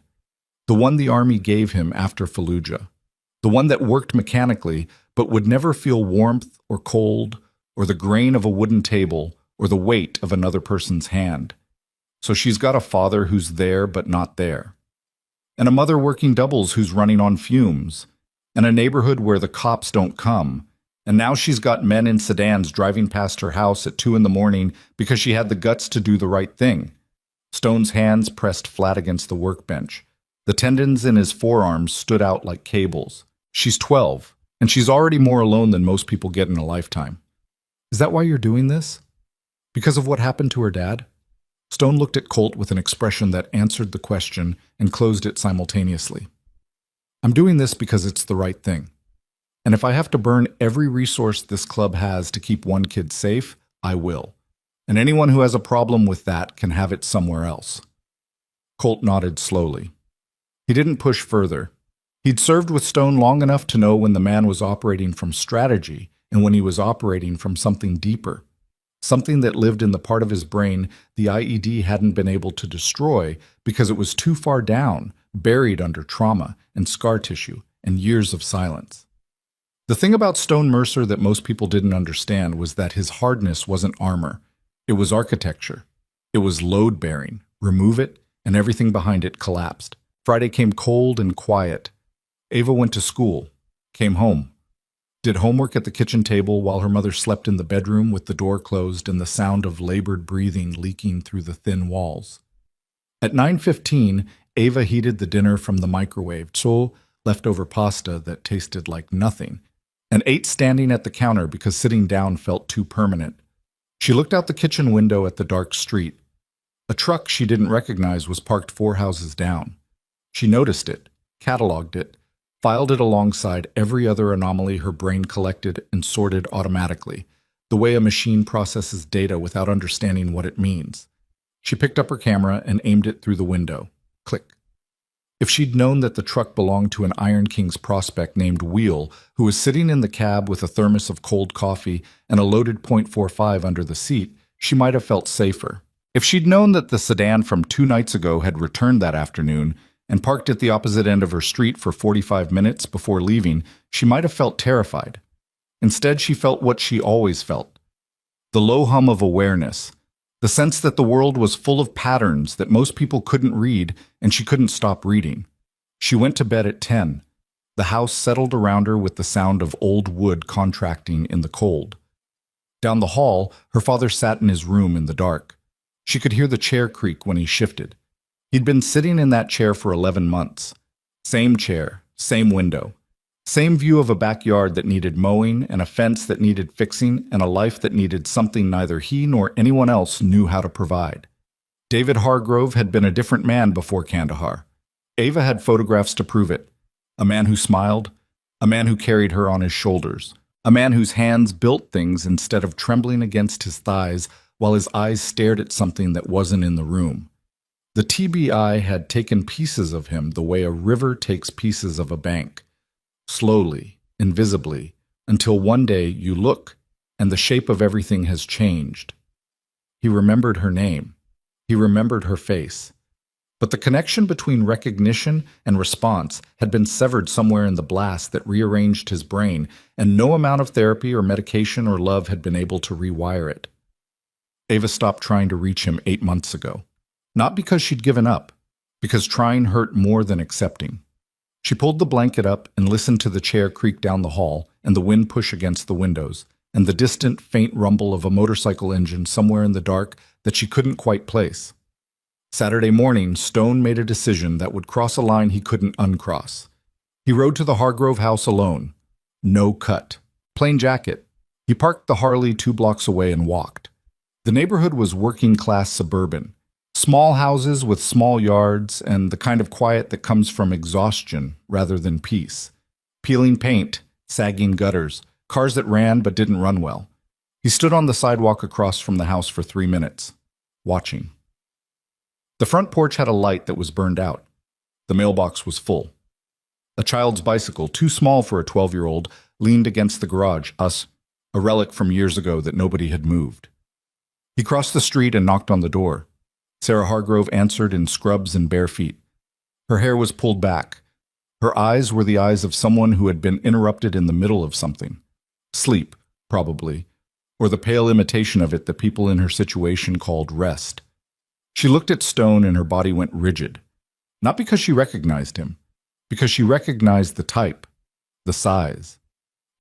the one the army gave him after Fallujah, the one that worked mechanically but would never feel warmth or cold or the grain of a wooden table or the weight of another person's hand. So she's got a father who's there but not there, and a mother working doubles who's running on fumes, and a neighborhood where the cops don't come, and now she's got men in sedans driving past her house at 2 in the morning because she had the guts to do the right thing. Stone's hands pressed flat against the workbench. The tendons in his forearms stood out like cables. She's 12, and she's already more alone than most people get in a lifetime. Is that why you're doing this? Because of what happened to her dad? Stone looked at Colt with an expression that answered the question and closed it simultaneously. I'm doing this because it's the right thing. And if I have to burn every resource this club has to keep one kid safe, I will. And anyone who has a problem with that can have it somewhere else. Colt nodded slowly. He didn't push further. He'd served with Stone long enough to know when the man was operating from strategy and when he was operating from something deeper. Something that lived in the part of his brain the IED hadn't been able to destroy because it was too far down, buried under trauma and scar tissue and years of silence. The thing about Stone Mercer that most people didn't understand was that his hardness wasn't armor. It was architecture. It was load-bearing. Remove it, and everything behind it collapsed. Friday came cold and quiet. Ava went to school, came home, did homework at the kitchen table while her mother slept in the bedroom with the door closed and the sound of labored breathing leaking through the thin walls. At 9:15, Ava heated the dinner from the microwave, leftover pasta that tasted like nothing, and ate standing at the counter because sitting down felt too permanent. She looked out the kitchen window at the dark street. A truck she didn't recognize was parked 4 houses down. She noticed it, cataloged it, filed it alongside every other anomaly her brain collected and sorted automatically, the way a machine processes data without understanding what it means. She picked up her camera and aimed it through the window. Click. If she'd known that the truck belonged to an Iron Kings prospect named Wheel, who was sitting in the cab with a thermos of cold coffee and a loaded .45 under the seat, she might have felt safer. If she'd known that the sedan from 2 nights ago had returned that afternoon and parked at the opposite end of her street for 45 minutes before leaving, she might have felt terrified. Instead, she felt what she always felt. The low hum of awareness, the sense that the world was full of patterns that most people couldn't read and she couldn't stop reading. She went to bed at 10. The house settled around her with the sound of old wood contracting in the cold. Down the hall, her father sat in his room in the dark. She could hear the chair creak when he shifted. He'd been sitting in that chair for 11 months. Same chair, same window. Same view of a backyard that needed mowing and a fence that needed fixing and a life that needed something neither he nor anyone else knew how to provide. David Hargrove had been a different man before Kandahar. Ava had photographs to prove it. A man who smiled, a man who carried her on his shoulders, a man whose hands built things instead of trembling against his thighs while his eyes stared at something that wasn't in the room. The TBI had taken pieces of him the way a river takes pieces of a bank. Slowly, invisibly, until one day you look and the shape of everything has changed. He remembered her name. He remembered her face. But the connection between recognition and response had been severed somewhere in the blast that rearranged his brain, and no amount of therapy or medication or love had been able to rewire it. Ava stopped trying to reach him 8 months ago. Not because she'd given up, because trying hurt more than accepting. She pulled the blanket up and listened to the chair creak down the hall and the wind push against the windows and the distant, faint rumble of a motorcycle engine somewhere in the dark that she couldn't quite place. Saturday morning, Stone made a decision that would cross a line he couldn't uncross. He rode to the Hargrove house alone. No cut. Plain jacket. He parked the Harley 2 blocks away and walked. The neighborhood was working-class suburban. Small houses with small yards and the kind of quiet that comes from exhaustion rather than peace. Peeling paint, sagging gutters, cars that ran but didn't run well. He stood on the sidewalk across from the house for 3 minutes, watching. The front porch had a light that was burned out. The mailbox was full. A child's bicycle, too small for a 12-year-old, leaned against the garage, a relic from years ago that nobody had moved. He crossed the street and knocked on the door. Sarah Hargrove answered in scrubs and bare feet. Her hair was pulled back. Her eyes were the eyes of someone who had been interrupted in the middle of something. Sleep, probably, or the pale imitation of it that people in her situation called rest. She looked at Stone and her body went rigid. Not because she recognized him, because she recognized the type, the size,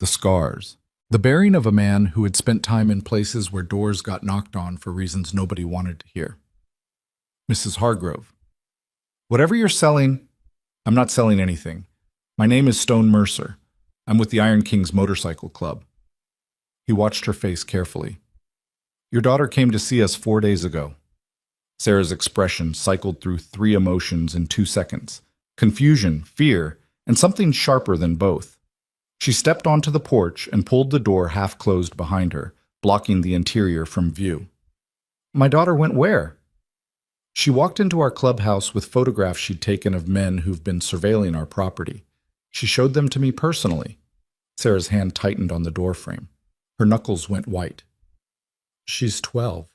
the scars, the bearing of a man who had spent time in places where doors got knocked on for reasons nobody wanted to hear. Mrs. Hargrove. Whatever you're selling, I'm not selling anything. My name is Stone Mercer. I'm with the Iron Kings Motorcycle Club. He watched her face carefully. Your daughter came to see us 4 days ago. Sarah's expression cycled through 3 emotions in 2 seconds. Confusion, fear, and something sharper than both. She stepped onto the porch and pulled the door half closed behind her, blocking the interior from view. My daughter went where? She walked into our clubhouse with photographs she'd taken of men who've been surveilling our property. She showed them to me personally. Sarah's hand tightened on the doorframe. Her knuckles went white. She's 12.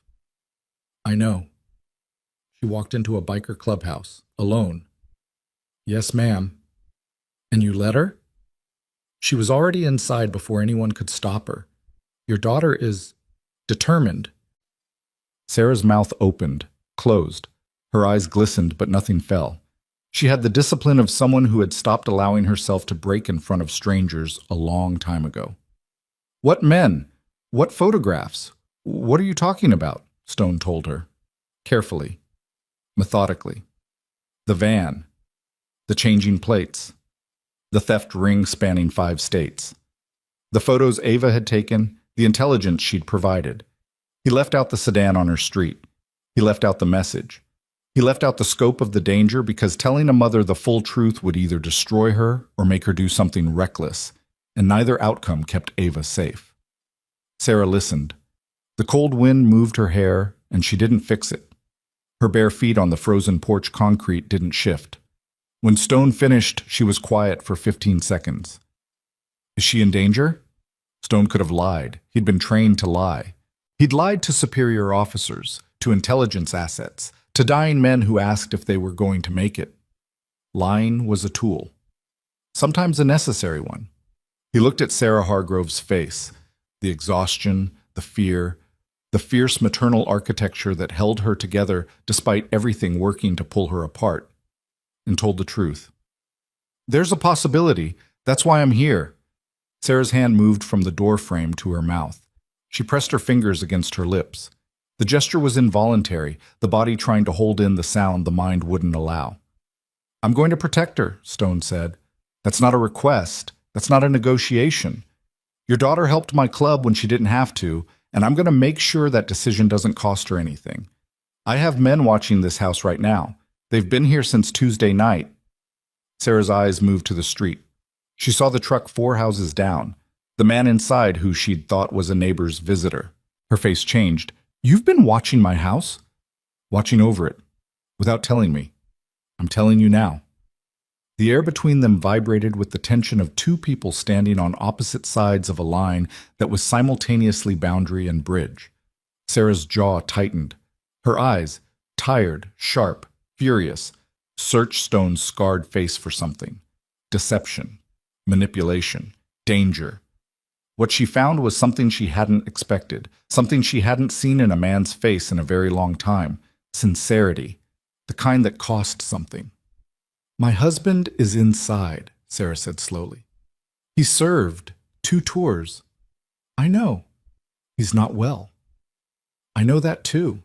I know. She walked into a biker clubhouse, alone. Yes, ma'am. And you let her? She was already inside before anyone could stop her. Your daughter is determined. Sarah's mouth opened, closed. Her eyes glistened, but nothing fell. She had the discipline of someone who had stopped allowing herself to break in front of strangers a long time ago. What men? What photographs? What are you talking about? Stone told her. Carefully. Methodically. The van. The changing plates. The theft ring spanning 5 states. The photos Ava had taken, the intelligence she'd provided. He left out the sedan on her street. He left out the message. He left out the scope of the danger because telling a mother the full truth would either destroy her or make her do something reckless, and neither outcome kept Ava safe. Sarah listened. The cold wind moved her hair, and she didn't fix it. Her bare feet on the frozen porch concrete didn't shift. When Stone finished, she was quiet for 15 seconds. Is she in danger? Stone could have lied. He'd been trained to lie. He'd lied to superior officers, to intelligence assets, to dying men who asked if they were going to make it. Lying was a tool. Sometimes a necessary one. He looked at Sarah Hargrove's face, the exhaustion, the fear, the fierce maternal architecture that held her together despite everything working to pull her apart, and told the truth. There's a possibility. That's why I'm here. Sarah's hand moved from the door frame to her mouth. She pressed her fingers against her lips. The gesture was involuntary, the body trying to hold in the sound the mind wouldn't allow. I'm going to protect her, Stone said. That's not a request. That's not a negotiation. Your daughter helped my club when she didn't have to, and I'm going to make sure that decision doesn't cost her anything. I have men watching this house right now. They've been here since Tuesday night. Sarah's eyes moved to the street. She saw the truck 4 houses down, the man inside who she'd thought was a neighbor's visitor. Her face changed. You've been watching my house? Watching over it, without telling me. I'm telling you now. The air between them vibrated with the tension of 2 people standing on opposite sides of a line that was simultaneously boundary and bridge. Sarah's jaw tightened. Her eyes, tired, sharp, furious, searched Stone's scarred face for something. Deception, manipulation, danger. What she found was something she hadn't expected, something she hadn't seen in a man's face in a very long time. Sincerity, the kind that cost something. My husband is inside, Sarah said slowly. He served 2 tours. I know. He's not well. I know that too.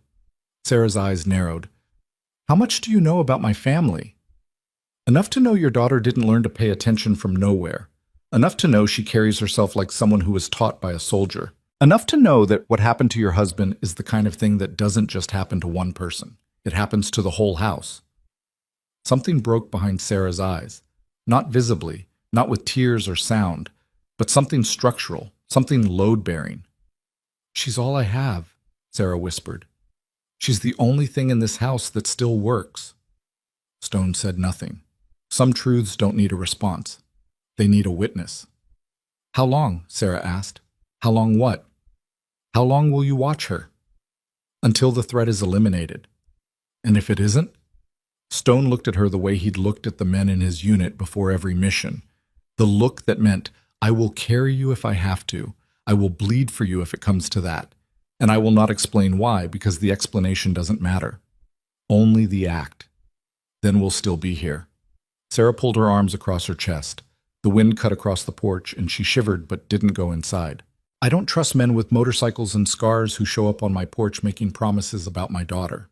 Sarah's eyes narrowed. How much do you know about my family? Enough to know your daughter didn't learn to pay attention from nowhere. Enough to know she carries herself like someone who was taught by a soldier. Enough to know that what happened to your husband is the kind of thing that doesn't just happen to one person. It happens to the whole house. Something broke behind Sarah's eyes. Not visibly, not with tears or sound, but something structural, something load-bearing. She's all I have, Sarah whispered. She's the only thing in this house that still works. Stone said nothing. Some truths don't need a response. They need a witness. How long? Sarah asked. How long what? How long will you watch her? Until the threat is eliminated. And if it isn't? Stone looked at her the way he'd looked at the men in his unit before every mission. The look that meant, I will carry you if I have to. I will bleed for you if it comes to that. And I will not explain why, because the explanation doesn't matter. Only the act. Then we'll still be here. Sarah pulled her arms across her chest. The wind cut across the porch, and she shivered but didn't go inside. I don't trust men with motorcycles and scars who show up on my porch making promises about my daughter.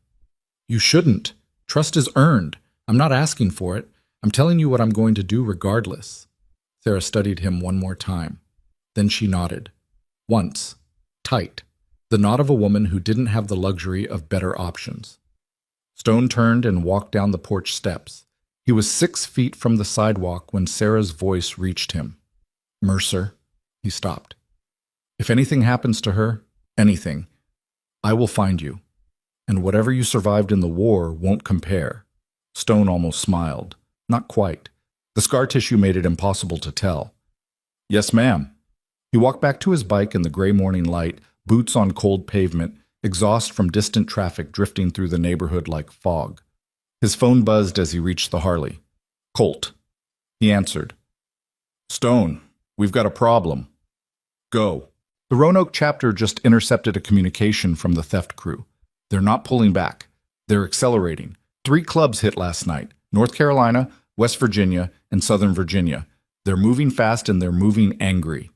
You shouldn't. Trust is earned. I'm not asking for it. I'm telling you what I'm going to do regardless. Sarah studied him one more time. Then she nodded. Once. Tight. The nod of a woman who didn't have the luxury of better options. Stone turned and walked down the porch steps. He was 6 feet from the sidewalk when Sarah's voice reached him. Mercer. He stopped. If anything happens to her, anything, I will find you. And whatever you survived in the war won't compare. Stone almost smiled. Not quite. The scar tissue made it impossible to tell. Yes, ma'am. He walked back to his bike in the gray morning light, boots on cold pavement, exhaust from distant traffic drifting through the neighborhood like fog. His phone buzzed as he reached the Harley. Colt. He answered. Stone, we've got a problem. Go. The Roanoke chapter just intercepted a communication from the theft crew. They're not pulling back. They're accelerating. 3 clubs hit last night. North Carolina, West Virginia, and Southern Virginia. They're moving fast and they're moving angry.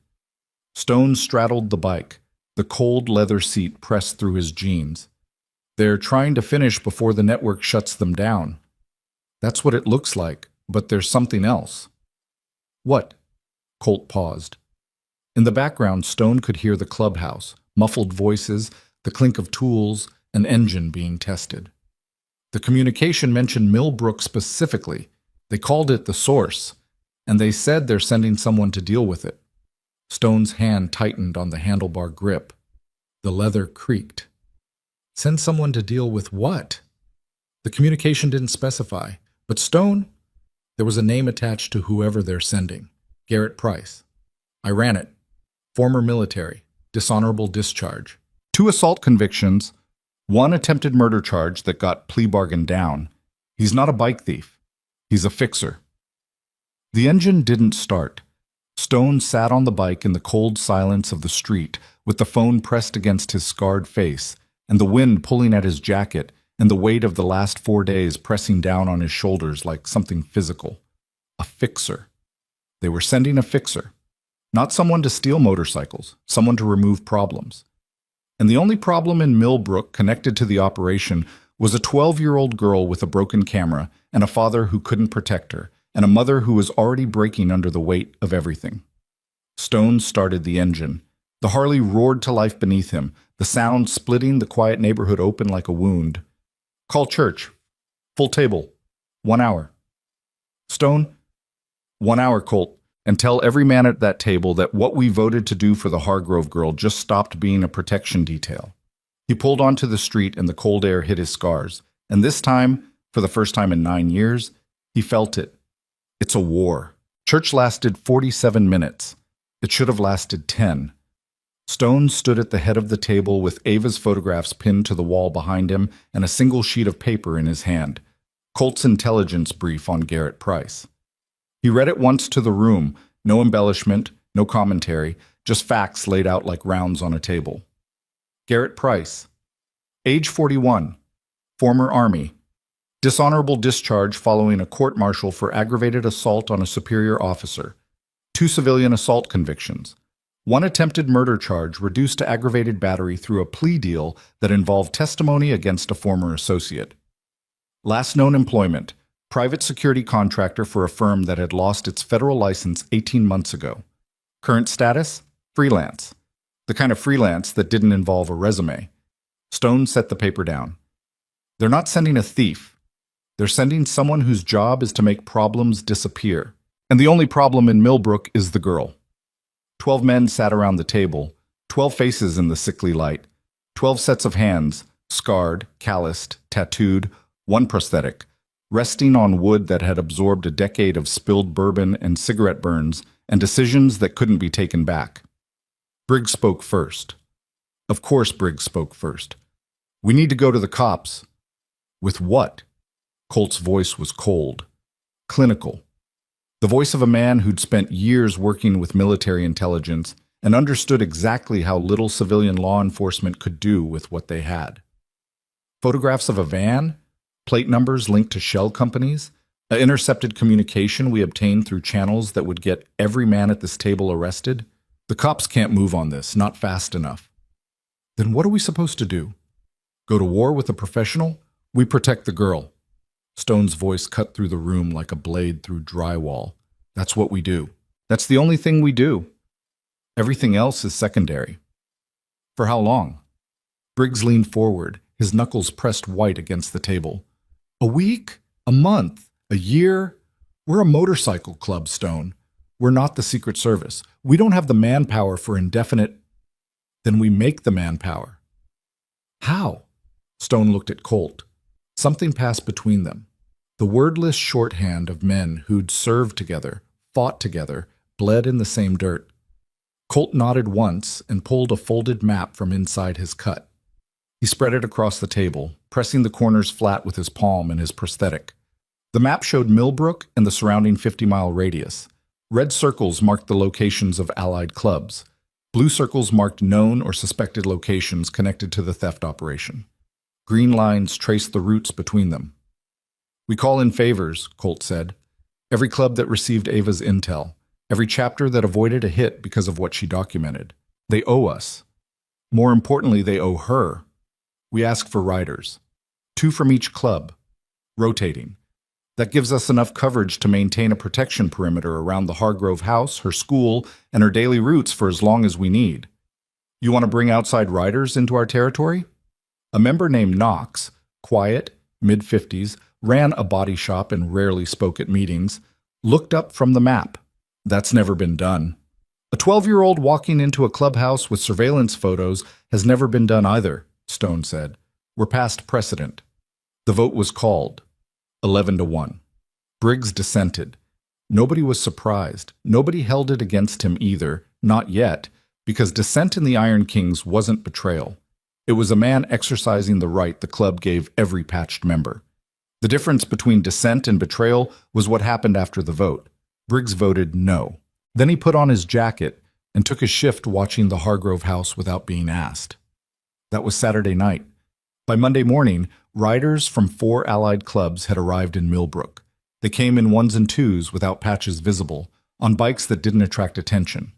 Stone straddled the bike. The cold leather seat pressed through his jeans. They're trying to finish before the network shuts them down. That's what it looks like, but there's something else. What? Colt paused. In the background, Stone could hear the clubhouse, muffled voices, the clink of tools, an engine being tested. The communication mentioned Millbrook specifically. They called it the source, and they said they're sending someone to deal with it. Stone's hand tightened on the handlebar grip. The leather creaked. Send someone to deal with what? The communication didn't specify, but Stone, there was a name attached to whoever they're sending. Garrett Price. I ran it. Former military. Dishonorable discharge. 2 assault convictions. 1 attempted murder charge that got plea bargain down. He's not a bike thief. He's a fixer. The engine didn't start. Stone sat on the bike in the cold silence of the street, with the phone pressed against his scarred face, and the wind pulling at his jacket, and the weight of the last 4 days pressing down on his shoulders like something physical. A fixer. They were sending a fixer. Not someone to steal motorcycles, someone to remove problems. And the only problem in Millbrook connected to the operation was a 12-year-old girl with a broken camera and a father who couldn't protect her, and a mother who was already breaking under the weight of everything. Stone started the engine. The Harley roared to life beneath him, the sound splitting the quiet neighborhood open like a wound. Call church. Full table. 1 hour. Stone, 1 hour, Colt, and tell every man at that table that what we voted to do for the Hargrove girl just stopped being a protection detail. He pulled onto the street and the cold air hit his scars, and this time, for the first time in 9 years, he felt it. It's a war. Church lasted 47 minutes. It should have lasted 10. Stone stood at the head of the table with Ava's photographs pinned to the wall behind him and a single sheet of paper in his hand. Colt's intelligence brief on Garrett Price. He read it once to the room, no embellishment, no commentary, just facts laid out like rounds on a table. Garrett Price. Age 41. Former Army. Dishonorable discharge following a court-martial for aggravated assault on a superior officer. 2 civilian assault convictions. 1 attempted murder charge reduced to aggravated battery through a plea deal that involved testimony against a former associate. Last known employment. Private security contractor for a firm that had lost its federal license 18 months ago. Current status? Freelance. The kind of freelance that didn't involve a resume. Stone set the paper down. They're not sending a thief. They're sending someone whose job is to make problems disappear. And the only problem in Millbrook is the girl. 12 men sat around the table, 12 faces in the sickly light, 12 sets of hands, scarred, calloused, tattooed, one prosthetic, resting on wood that had absorbed a decade of spilled bourbon and cigarette burns and decisions that couldn't be taken back. Briggs spoke first. Of course Briggs spoke first. "We need to go to the cops." "With what?" Colt's voice was cold, clinical. The voice of a man who'd spent years working with military intelligence and understood exactly how little civilian law enforcement could do with what they had. Photographs of a van, plate numbers linked to shell companies, an intercepted communication we obtained through channels that would get every man at this table arrested. The cops can't move on this, not fast enough. Then what are we supposed to do? Go to war with a professional? We protect the girl. Stone's voice cut through the room like a blade through drywall. That's what we do. That's the only thing we do. Everything else is secondary. For how long? Briggs leaned forward, his knuckles pressed white against the table. A week? A month? A year? We're a motorcycle club, Stone. We're not the Secret Service. We don't have the manpower for indefinite... Then we make the manpower. How? Stone looked at Colt. Something passed between them. The wordless shorthand of men who'd served together, fought together, bled in the same dirt. Colt nodded once and pulled a folded map from inside his cut. He spread it across the table, pressing the corners flat with his palm and his prosthetic. The map showed Millbrook and the surrounding 50-mile radius. Red circles marked the locations of allied clubs. Blue circles marked known or suspected locations connected to the theft operation. Green lines traced the routes between them. "We call in favors," Colt said. "Every club that received Ava's intel. Every chapter that avoided a hit because of what she documented. They owe us. More importantly, they owe her. We ask for riders. 2 from each club. Rotating. That gives us enough coverage to maintain a protection perimeter around the Hargrove house, her school, and her daily routes for as long as we need. You want to bring outside riders into our territory?" A member named Knox, quiet, mid-50s, ran a body shop and rarely spoke at meetings, looked up from the map. "That's never been done. A 12-year-old walking into a clubhouse with surveillance photos has never been done either," Stone said. "We're past precedent." The vote was called. 11-1. Briggs dissented. Nobody was surprised. Nobody held it against him either, not yet, because dissent in the Iron Kings wasn't betrayal. It was a man exercising the right the club gave every patched member. The difference between dissent and betrayal was what happened after the vote. Briggs voted no. Then he put on his jacket and took his shift watching the Hargrove house without being asked. That was Saturday night. By Monday morning, riders from 4 allied clubs had arrived in Millbrook. They came in 1s and 2s without patches visible, on bikes that didn't attract attention.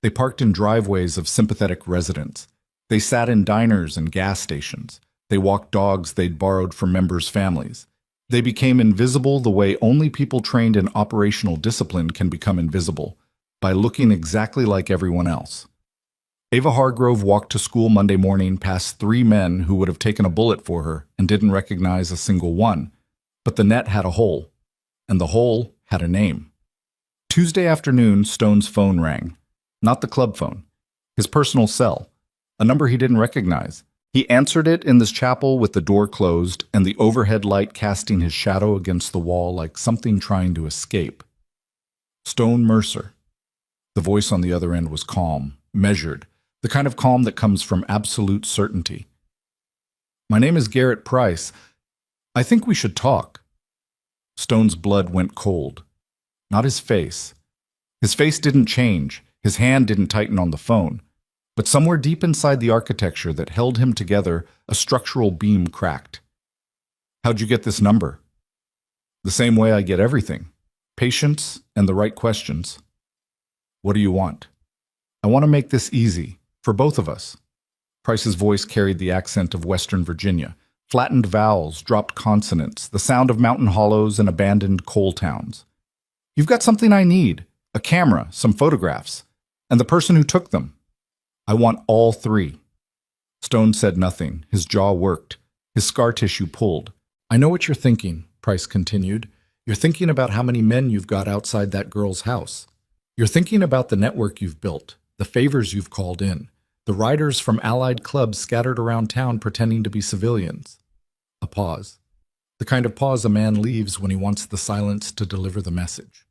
They parked in driveways of sympathetic residents. They sat in diners and gas stations. They walked dogs they'd borrowed from members' families. They became invisible the way only people trained in operational discipline can become invisible, by looking exactly like everyone else. Ava Hargrove walked to school Monday morning past 3 men who would have taken a bullet for her and didn't recognize a single one. But the net had a hole, and the hole had a name. Tuesday afternoon, Stone's phone rang. Not the club phone. His personal cell. A number he didn't recognize. He answered it in this chapel with the door closed and the overhead light casting his shadow against the wall like something trying to escape. Stone Mercer. The voice on the other end was calm, measured, the kind of calm that comes from absolute certainty. "My name is Garrett Price. I think we should talk." Stone's blood went cold. Not his face. His face didn't change. His hand didn't tighten on the phone. But somewhere deep inside the architecture that held him together, a structural beam cracked. "How'd you get this number?" "The same way I get everything. Patience and the right questions." "What do you want?" "I want to make this easy, for both of us." Price's voice carried the accent of Western Virginia. Flattened vowels, dropped consonants, the sound of mountain hollows and abandoned coal towns. "You've got something I need. A camera, some photographs, and the person who took them. I want all 3. Stone said nothing. His jaw worked. His scar tissue pulled. "I know what you're thinking," Price continued. "You're thinking about how many men you've got outside that girl's house. You're thinking about the network you've built, the favors you've called in, The riders from allied clubs scattered around town pretending to be civilians. A pause. The kind of pause a man leaves when he wants the silence to deliver the message.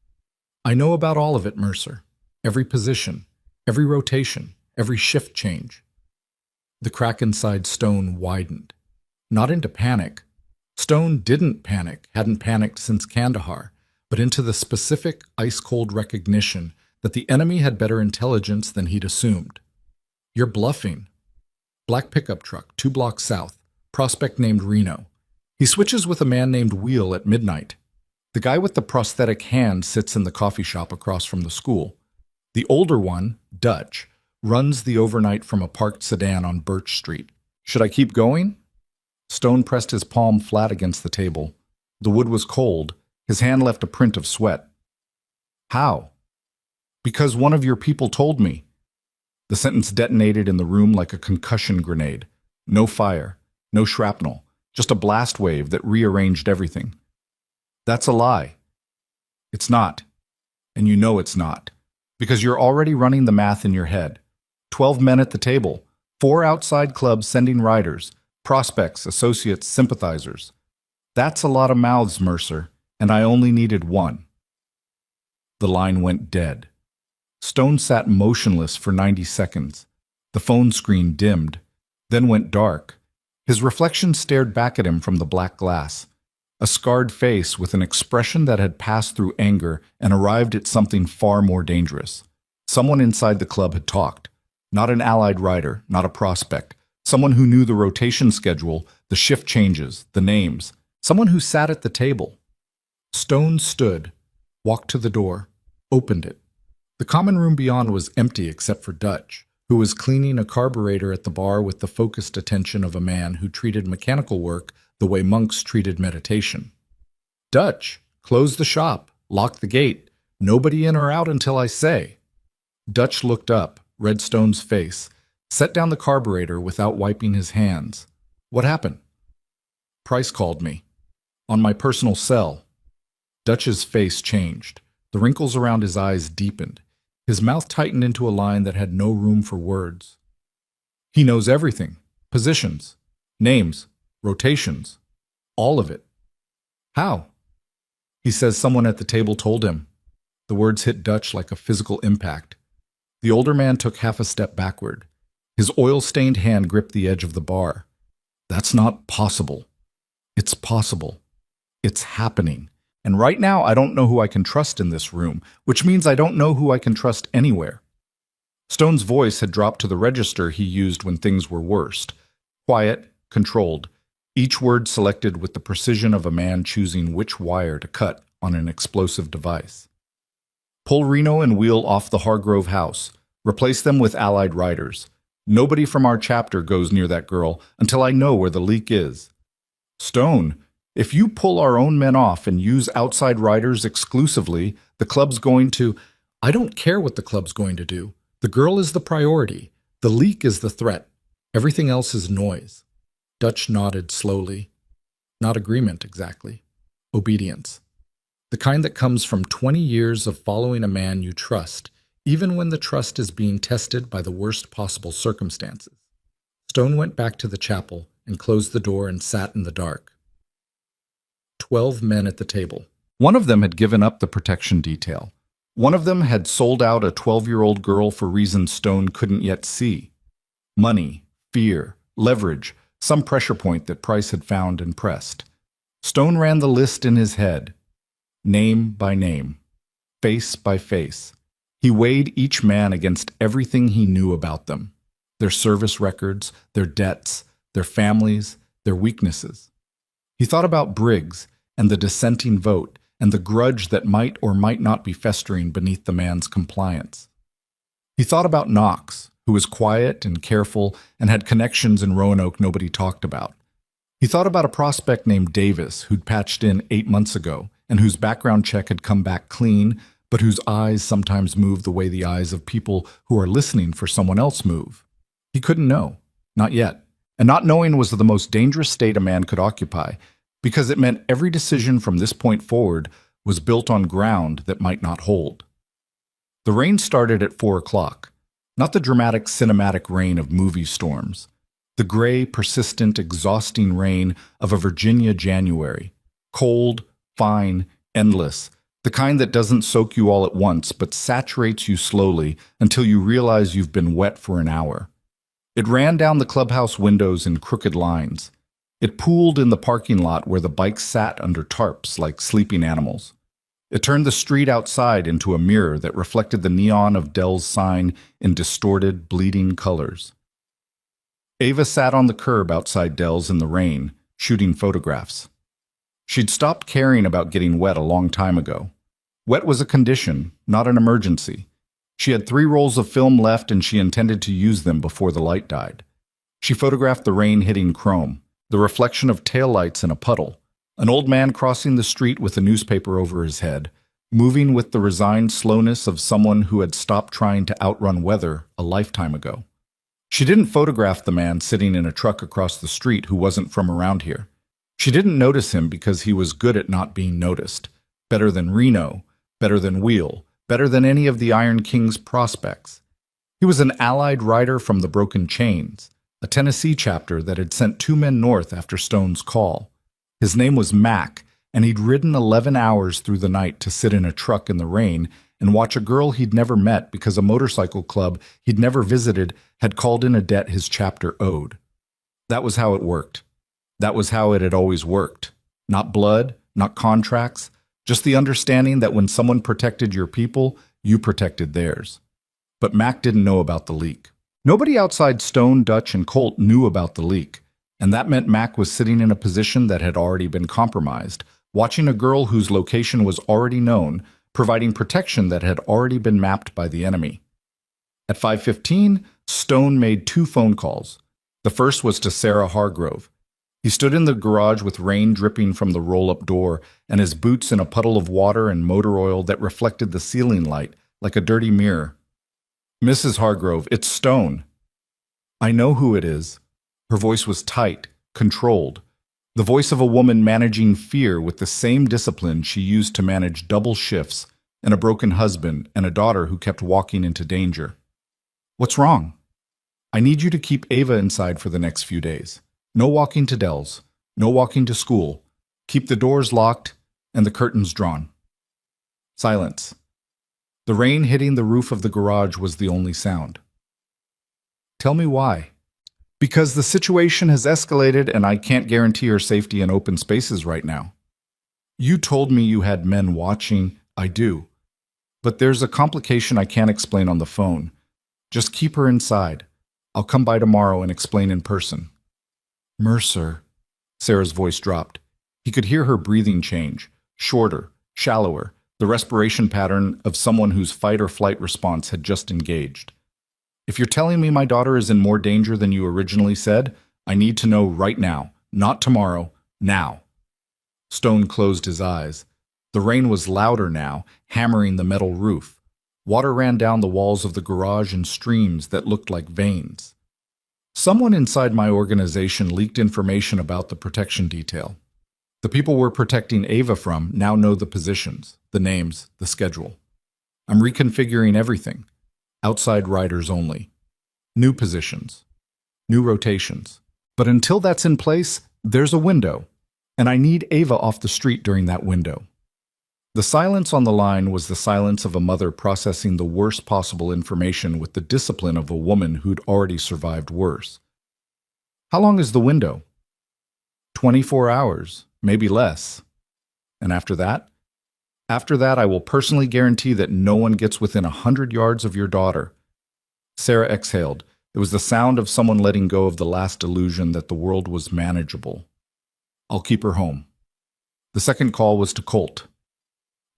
I know about all of it, Mercer. Every position, every rotation, every shift change. The crack inside Stone widened. Not into panic. Stone didn't panic, hadn't panicked since Kandahar, but into the specific, ice-cold recognition that the enemy had better intelligence than he'd assumed. You're bluffing. Black pickup truck, 2 blocks south. Prospect named Reno. He switches with a man named Wheel at midnight. The guy with the prosthetic hand sits in the coffee shop across from the school. The older one, Dutch, runs the overnight from a parked sedan on Birch Street. Should I keep going? Stone pressed his palm flat against the table. The wood was cold. His hand left a print of sweat. How? Because one of your people told me. The sentence detonated in the room like a concussion grenade. No fire, no shrapnel, just a blast wave that rearranged everything. That's a lie. It's not. And you know it's not. Because you're already running the math in your head. 12 men at the table, 4 outside clubs sending riders, prospects, associates, sympathizers. That's a lot of mouths, Mercer, and I only needed 1. The line went dead. Stone sat motionless for 90 seconds. The phone screen dimmed, then went dark. His reflection stared back at him from the black glass. A scarred face with an expression that had passed through anger and arrived at something far more dangerous. Someone inside the club had talked. Not an allied rider, not a prospect. Someone who knew the rotation schedule, the shift changes, the names. Someone who sat at the table. Stone stood, walked to the door, opened it. The common room beyond was empty except for Dutch, who was cleaning a carburetor at the bar with the focused attention of a man who treated mechanical work the way monks treated meditation. Dutch, close the shop, lock the gate. Nobody in or out until I say. Dutch looked up, read Stone's face, set down the carburetor without wiping his hands. What happened? Price called me. On my personal cell. Dutch's face changed. The wrinkles around his eyes deepened. His mouth tightened into a line that had no room for words. He knows everything. Positions, names, rotations, all of it. How? He says someone at the table told him. The words hit Dutch like a physical impact. The older man took half a step backward. His oil-stained hand gripped the edge of the bar. That's not possible. It's possible. It's happening. And right now, I don't know who I can trust in this room, which means I don't know who I can trust anywhere. Stone's voice had dropped to the register he used when things were worst. Quiet, controlled, each word selected with the precision of a man choosing which wire to cut on an explosive device. Pull Reno and Wheel off the Hargrove house. Replace them with allied riders. Nobody from our chapter goes near that girl until I know where the leak is. Stone, if you pull our own men off and use outside riders exclusively, the club's going to... I don't care what the club's going to do. The girl is the priority. The leak is the threat. Everything else is noise. Dutch nodded slowly. Not agreement, exactly. Obedience. The kind that comes from 20 years of following a man you trust, even when the trust is being tested by the worst possible circumstances. Stone went back to the chapel and closed the door and sat in the dark. 12 men at the table. One of them had given up the protection detail. One of them had sold out a 12-year-old girl for reasons Stone couldn't yet see. Money, fear, leverage, some pressure point that Price had found and pressed. Stone ran the list in his head, name by name, face by face. He weighed each man against everything he knew about them, their service records, their debts, their families, their weaknesses. He thought about Briggs and the dissenting vote and the grudge that might or might not be festering beneath the man's compliance. He thought about Knox, who was quiet and careful and had connections in Roanoke nobody talked about. He thought about a prospect named Davis who'd patched in 8 months ago and whose background check had come back clean, but whose eyes sometimes move the way the eyes of people who are listening for someone else move. He couldn't know, not yet. And not knowing was the most dangerous state a man could occupy, because it meant every decision from this point forward was built on ground that might not hold. The rain started at 4 o'clock. Not the dramatic cinematic rain of movie storms. The gray, persistent, exhausting rain of a Virginia January. Cold, fine, endless. The kind that doesn't soak you all at once, but saturates you slowly until you realize you've been wet for an hour. It ran down the clubhouse windows in crooked lines. It pooled in the parking lot where the bikes sat under tarps like sleeping animals. It turned the street outside into a mirror that reflected the neon of Dell's sign in distorted, bleeding colors. Ava sat on the curb outside Dell's in the rain, shooting photographs. She'd stopped caring about getting wet a long time ago. Wet was a condition, not an emergency. She had 3 rolls of film left and she intended to use them before the light died. She photographed the rain hitting chrome, the reflection of taillights in a puddle, an old man crossing the street with a newspaper over his head, moving with the resigned slowness of someone who had stopped trying to outrun weather a lifetime ago. She didn't photograph the man sitting in a truck across the street who wasn't from around here. She didn't notice him because he was good at not being noticed. Better than Reno, better than Wheel, better than any of the Iron King's prospects. He was an allied rider from the Broken Chains, a Tennessee chapter that had sent 2 men north after Stone's call. His name was Mac, and he'd ridden 11 hours through the night to sit in a truck in the rain and watch a girl he'd never met because a motorcycle club he'd never visited had called in a debt his chapter owed. That was how it worked. That was how it had always worked. Not blood, not contracts, just the understanding that when someone protected your people, you protected theirs. But Mac didn't know about the leak. Nobody outside Stone, Dutch, and Colt knew about the leak, and that meant Mac was sitting in a position that had already been compromised, watching a girl whose location was already known, providing protection that had already been mapped by the enemy. At 5:15, Stone made 2 phone calls. The first was to Sarah Hargrove. He stood in the garage with rain dripping from the roll-up door and his boots in a puddle of water and motor oil that reflected the ceiling light like a dirty mirror. "Mrs. Hargrove, it's Stone." "I know who it is." Her voice was tight, controlled. The voice of a woman managing fear with the same discipline she used to manage double shifts and a broken husband and a daughter who kept walking into danger. "What's wrong?" "I need you to keep Ava inside for the next few days. No walking to Dell's. No walking to school. Keep the doors locked and the curtains drawn." Silence. The rain hitting the roof of the garage was the only sound. "Tell me why." "Because the situation has escalated and I can't guarantee her safety in open spaces right now." "You told me you had men watching." "I do. But there's a complication I can't explain on the phone. Just keep her inside. I'll come by tomorrow and explain in person." "Mercer." Sarah's voice dropped. He could hear her breathing change, shorter, shallower, the respiration pattern of someone whose fight or flight response had just engaged. "If you're telling me my daughter is in more danger than you originally said, I need to know right now, not tomorrow, now." Stone closed his eyes. The rain was louder now, hammering the metal roof. Water ran down the walls of the garage in streams that looked like veins. "Someone inside my organization leaked information about the protection detail. The people we're protecting Ava from now know the positions, the names, the schedule. I'm reconfiguring everything. Outside riders only. New positions. New rotations. But until that's in place, there's a window, and I need Ava off the street during that window." The silence on the line was the silence of a mother processing the worst possible information with the discipline of a woman who'd already survived worse. "How long is the window?" 24 hours, maybe less. "And after that?" "After that, I will personally guarantee that no one gets within 100 yards of your daughter." Sarah exhaled. It was the sound of someone letting go of the last illusion that the world was manageable. "I'll keep her home." The second call was to Colt.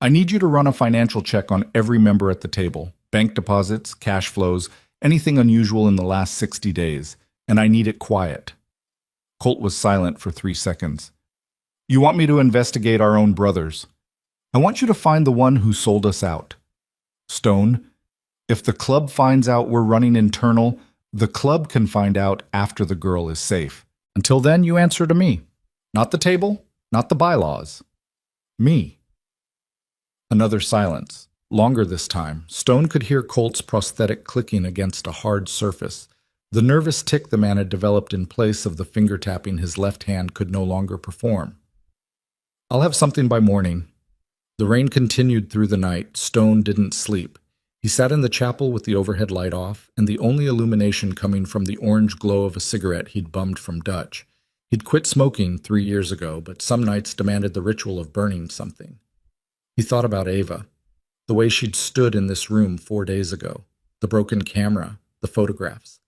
"I need you to run a financial check on every member at the table. Bank deposits, cash flows, anything unusual in the last 60 days. And I need it quiet." Colt was silent for 3 seconds. "You want me to investigate our own brothers. I want you to find the one who sold us out." "Stone, if the club finds out we're running internal, the club can find out after the girl is safe. Until then, you answer to me. Not the table, not the bylaws. Me." Another silence. Longer this time. Stone could hear Colt's prosthetic clicking against a hard surface. The nervous tic the man had developed in place of the finger tapping his left hand could no longer perform. "I'll have something by morning." The rain continued through the night. Stone didn't sleep. He sat in the chapel with the overhead light off, and the only illumination coming from the orange glow of a cigarette he'd bummed from Dutch. He'd quit smoking 3 years ago, but some nights demanded the ritual of burning something. He thought about Ava, the way she'd stood in this room 4 days ago, the broken camera, the photographs,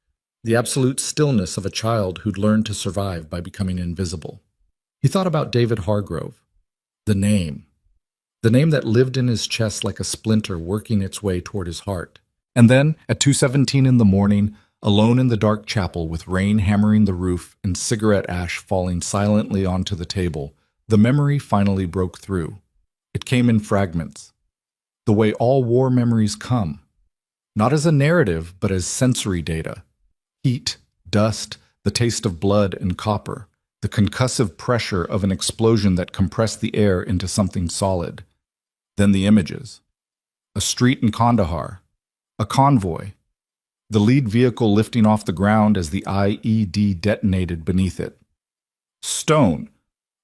the absolute stillness of a child who'd learned to survive by becoming invisible. He thought about David Hargrove, the name that lived in his chest like a splinter working its way toward his heart. And then, at 2:17 in the morning, alone in the dark chapel with rain hammering the roof and cigarette ash falling silently onto the table, the memory finally broke through. It came in fragments, the way all war memories come, not as a narrative, but as sensory data. Heat, dust, the taste of blood and copper, the concussive pressure of an explosion that compressed the air into something solid. Then the images. A street in Kandahar, a convoy, the lead vehicle lifting off the ground as the IED detonated beneath it. Stone,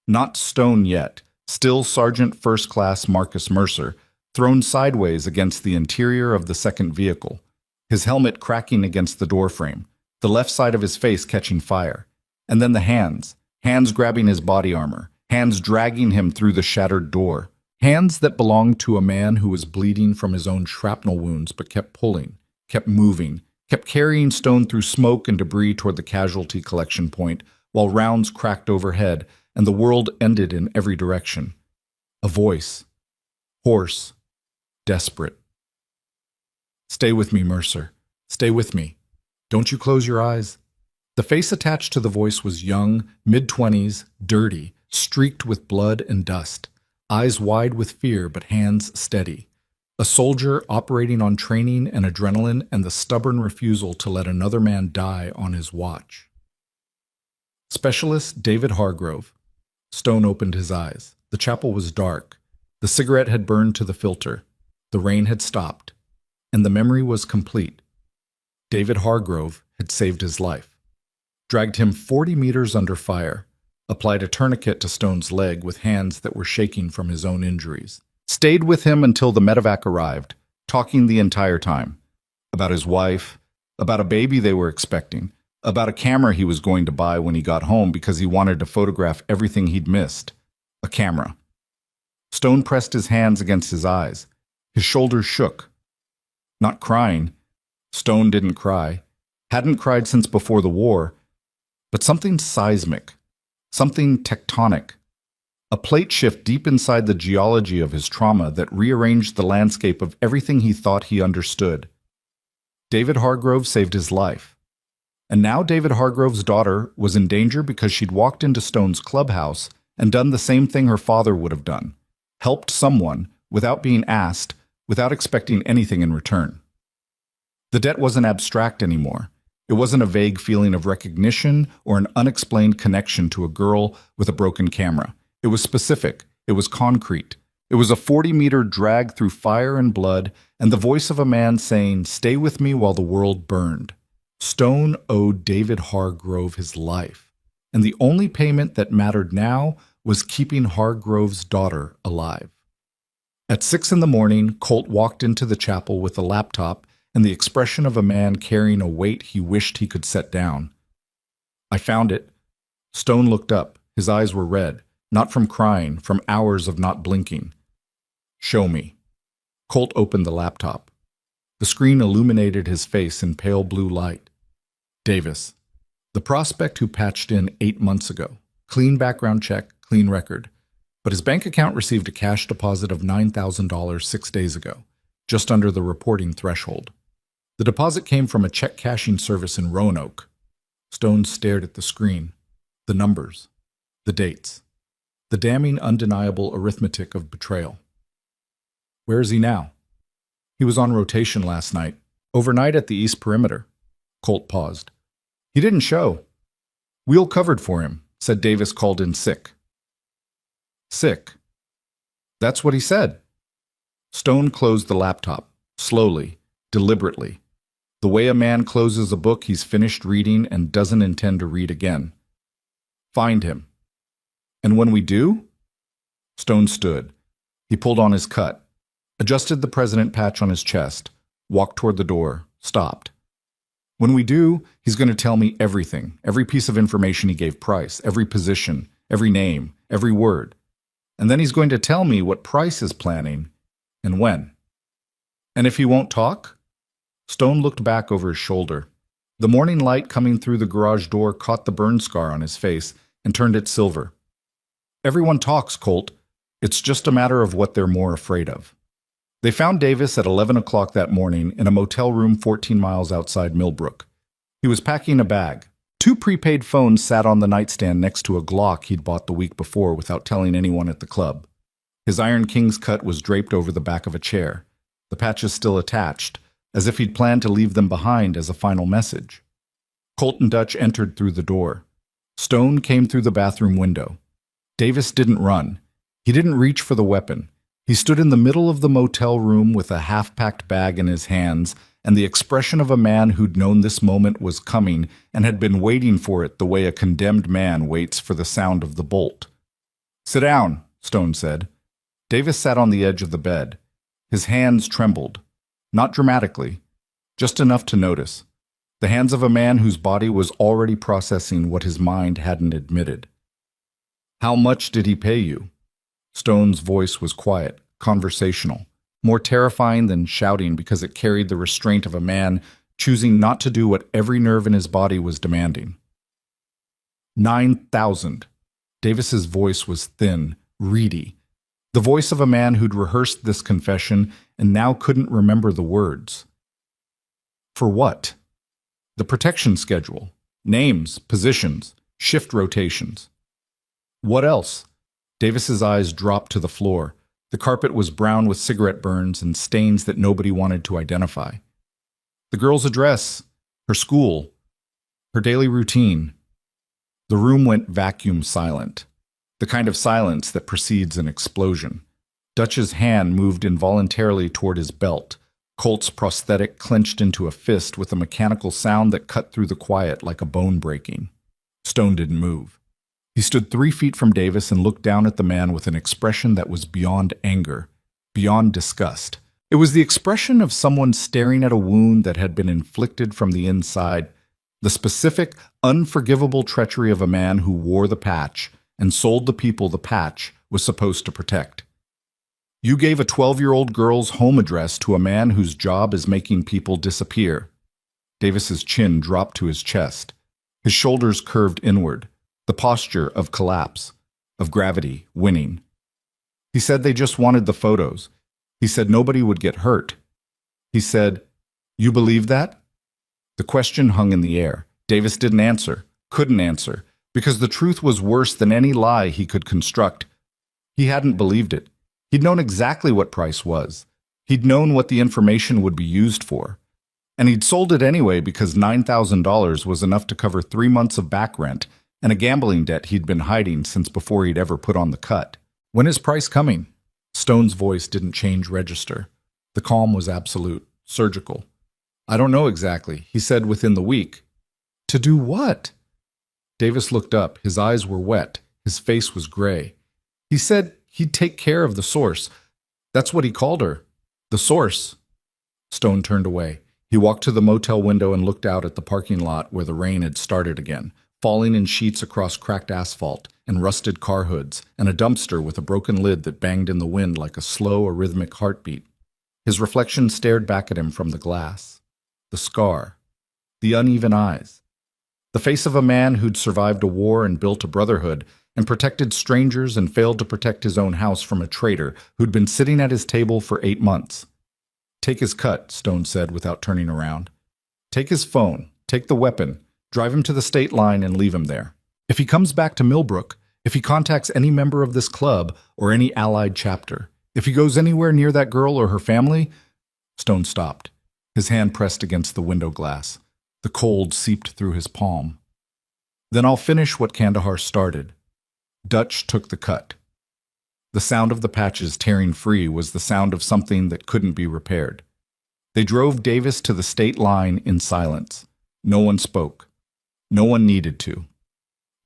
not Stone yet, still Sergeant First Class Marcus Mercer, thrown sideways against the interior of the second vehicle, his helmet cracking against the doorframe, the left side of his face catching fire. And then the hands grabbing his body armor, hands dragging him through the shattered door. Hands that belonged to a man who was bleeding from his own shrapnel wounds but kept pulling, kept moving, kept carrying Stone through smoke and debris toward the casualty collection point while rounds cracked overhead and the world ended in every direction. A voice, hoarse, desperate. "Stay with me, Mercer. Stay with me. Don't you close your eyes." The face attached to the voice was young, mid-20s, dirty, streaked with blood and dust. Eyes wide with fear but hands steady. A soldier operating on training and adrenaline and the stubborn refusal to let another man die on his watch. Specialist David Hargrove. Stone opened his eyes. The chapel was dark. The cigarette had burned to the filter. The rain had stopped. And the memory was complete. David Hargrove had saved his life. Dragged him 40 meters under fire. Applied a tourniquet to Stone's leg with hands that were shaking from his own injuries. Stayed with him until the medevac arrived, talking the entire time. About his wife, about a baby they were expecting, about a camera he was going to buy when he got home because he wanted to photograph everything he'd missed. A camera. Stone pressed his hands against his eyes. His shoulders shook. Not crying. Stone didn't cry. Hadn't cried since before the war. But something seismic. Something tectonic. A plate shift deep inside the geology of his trauma that rearranged the landscape of everything he thought he understood. David Hargrove saved his life. And now David Hargrove's daughter was in danger because she'd walked into Stone's clubhouse and done the same thing her father would have done. Helped someone, without being asked, without expecting anything in return. The debt wasn't abstract anymore. It wasn't a vague feeling of recognition or an unexplained connection to a girl with a broken camera. It was specific. It was concrete. It was a 40-meter drag through fire and blood, and the voice of a man saying, "Stay with me while the world burned." Stone owed David Hargrove his life, and the only payment that mattered now was keeping Hargrove's daughter alive. At 6 in the morning, Colt walked into the chapel with a laptop and the expression of a man carrying a weight he wished he could set down. "I found it." Stone looked up. His eyes were red, not from crying, from hours of not blinking. "Show me." Colt opened the laptop. The screen illuminated his face in pale blue light. Davis, the prospect who patched in 8 months ago. Clean background check, clean record. But his bank account received a cash deposit of $9,000 6 days ago, just under the reporting threshold. The deposit came from a check cashing service in Roanoke. Stone stared at the screen, the numbers, the dates, the damning, undeniable arithmetic of betrayal. Where is he now? He was on rotation last night, overnight at the East Perimeter. Colt paused. He didn't show. Wheel covered for him, said Davis, called in sick. Sick. That's what he said. Stone closed the laptop, slowly, deliberately. The way a man closes a book he's finished reading and doesn't intend to read again. Find him. And when we do? Stone stood. He pulled on his cut, adjusted the president patch on his chest, walked toward the door, stopped. When we do, he's going to tell me everything, every piece of information he gave Price, every position, every name, every word. And then he's going to tell me what Price is planning and when. And if he won't talk? Stone looked back over his shoulder. The morning light coming through the garage door caught the burn scar on his face and turned it silver. Everyone talks, Colt. It's just a matter of what they're more afraid of. They found Davis at 11 o'clock that morning in a motel room 14 miles outside Millbrook. He was packing a bag. 2 prepaid phones sat on the nightstand next to a Glock he'd bought the week before without telling anyone at the club. His Iron King's cut was draped over the back of a chair, the patches still attached, as if he'd planned to leave them behind as a final message. Colt and Dutch entered through the door. Stone came through the bathroom window. Davis didn't run. He didn't reach for the weapon. He stood in the middle of the motel room with a half-packed bag in his hands and the expression of a man who'd known this moment was coming and had been waiting for it the way a condemned man waits for the sound of the bolt. "Sit down," Stone said. Davis sat on the edge of the bed. His hands trembled. Not dramatically, just enough to notice. The hands of a man whose body was already processing what his mind hadn't admitted. "How much did he pay you?" Stone's voice was quiet, conversational, more terrifying than shouting because it carried the restraint of a man choosing not to do what every nerve in his body was demanding. 9,000. Davis's voice was thin, reedy. The voice of a man who'd rehearsed this confession and now couldn't remember the words. For what? The protection schedule. Names, positions, shift rotations. What else? Davis's eyes dropped to the floor. The carpet was brown with cigarette burns and stains that nobody wanted to identify. The girl's address, her school, her daily routine. The room went vacuum silent, the kind of silence that precedes an explosion. Dutch's hand moved involuntarily toward his belt. Colt's prosthetic clenched into a fist with a mechanical sound that cut through the quiet like a bone breaking. Stone didn't move. He stood 3 feet from Davis and looked down at the man with an expression that was beyond anger, beyond disgust. It was the expression of someone staring at a wound that had been inflicted from the inside, the specific, unforgivable treachery of a man who wore the patch and sold the people the patch was supposed to protect. You gave a 12-year-old girl's home address to a man whose job is making people disappear. Davis's chin dropped to his chest. His shoulders curved inward. The posture of collapse, of gravity, winning. He said they just wanted the photos. He said nobody would get hurt. He said, "You believe that?" The question hung in the air. Davis didn't answer, couldn't answer, because the truth was worse than any lie he could construct. He hadn't believed it. He'd known exactly what Price was. He'd known what the information would be used for. And he'd sold it anyway because $9,000 was enough to cover 3 months of back rent and a gambling debt he'd been hiding since before he'd ever put on the cut. "When is Price coming?" Stone's voice didn't change register. The calm was absolute, surgical. "I don't know exactly. He said within the week." "To do what?" Davis looked up. His eyes were wet. His face was gray. "He said he'd take care of the source. That's what he called her. The source." Stone turned away. He walked to the motel window and looked out at the parking lot where the rain had started again, falling in sheets across cracked asphalt and rusted car hoods, and a dumpster with a broken lid that banged in the wind like a slow, arrhythmic heartbeat. His reflection stared back at him from the glass. The scar. The uneven eyes. The face of a man who'd survived a war and built a brotherhood and protected strangers and failed to protect his own house from a traitor who'd been sitting at his table for 8 months. "Take his cut," Stone said without turning around. "Take his phone. Take the weapon. Drive him to the state line and leave him there. If he comes back to Millbrook, if he contacts any member of this club or any allied chapter, if he goes anywhere near that girl or her family..." Stone stopped. His hand pressed against the window glass. The cold seeped through his palm. "Then I'll finish what Kandahar started." Dutch took the cut. The sound of the patches tearing free was the sound of something that couldn't be repaired. They drove Davis to the state line in silence. No one spoke. No one needed to.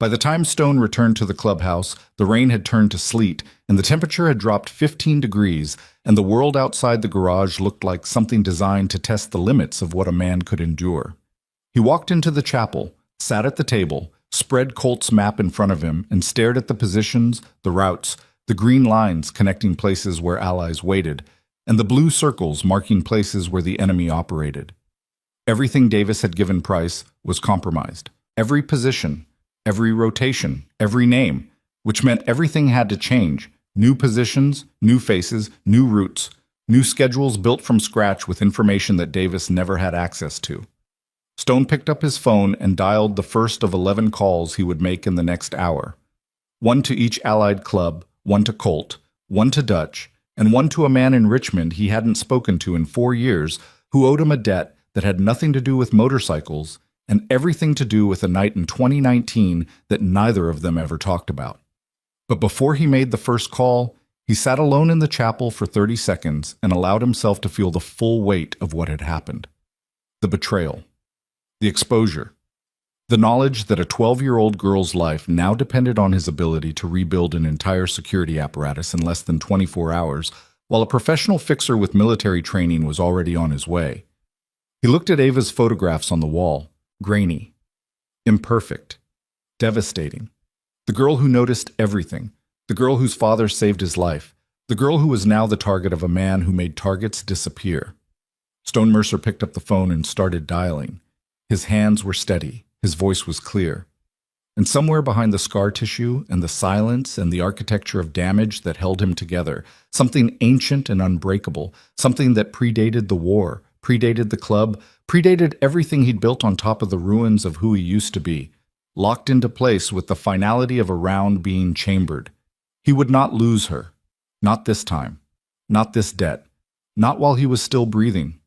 By the time Stone returned to the clubhouse, the rain had turned to sleet, and the temperature had dropped 15 degrees, and the world outside the garage looked like something designed to test the limits of what a man could endure. He walked into the chapel, sat at the table, spread Colt's map in front of him, and stared at the positions, the routes, the green lines connecting places where allies waited, and the blue circles marking places where the enemy operated. Everything Davis had given Price was compromised. Every position, every rotation, every name, which meant everything had to change. New positions, new faces, new routes, new schedules built from scratch with information that Davis never had access to. Stone picked up his phone and dialed the first of 11 calls he would make in the next hour. One to each Allied club, one to Colt, one to Dutch, and one to a man in Richmond he hadn't spoken to in 4 years who owed him a debt that had nothing to do with motorcycles and everything to do with a night in 2019 that neither of them ever talked about. But before he made the first call, he sat alone in the chapel for 30 seconds and allowed himself to feel the full weight of what had happened. The betrayal. The exposure. The knowledge that a 12-year-old girl's life now depended on his ability to rebuild an entire security apparatus in less than 24 hours, while a professional fixer with military training was already on his way. He looked at Ava's photographs on the wall, grainy, imperfect, devastating. The girl who noticed everything, the girl whose father saved his life, the girl who was now the target of a man who made targets disappear. Stone Mercer picked up the phone and started dialing. His hands were steady. His voice was clear. And somewhere behind the scar tissue and the silence and the architecture of damage that held him together, something ancient and unbreakable, something that predated the war, predated the club, predated everything he'd built on top of the ruins of who he used to be, locked into place with the finality of a round being chambered. He would not lose her. Not this time. Not this debt. Not while he was still breathing.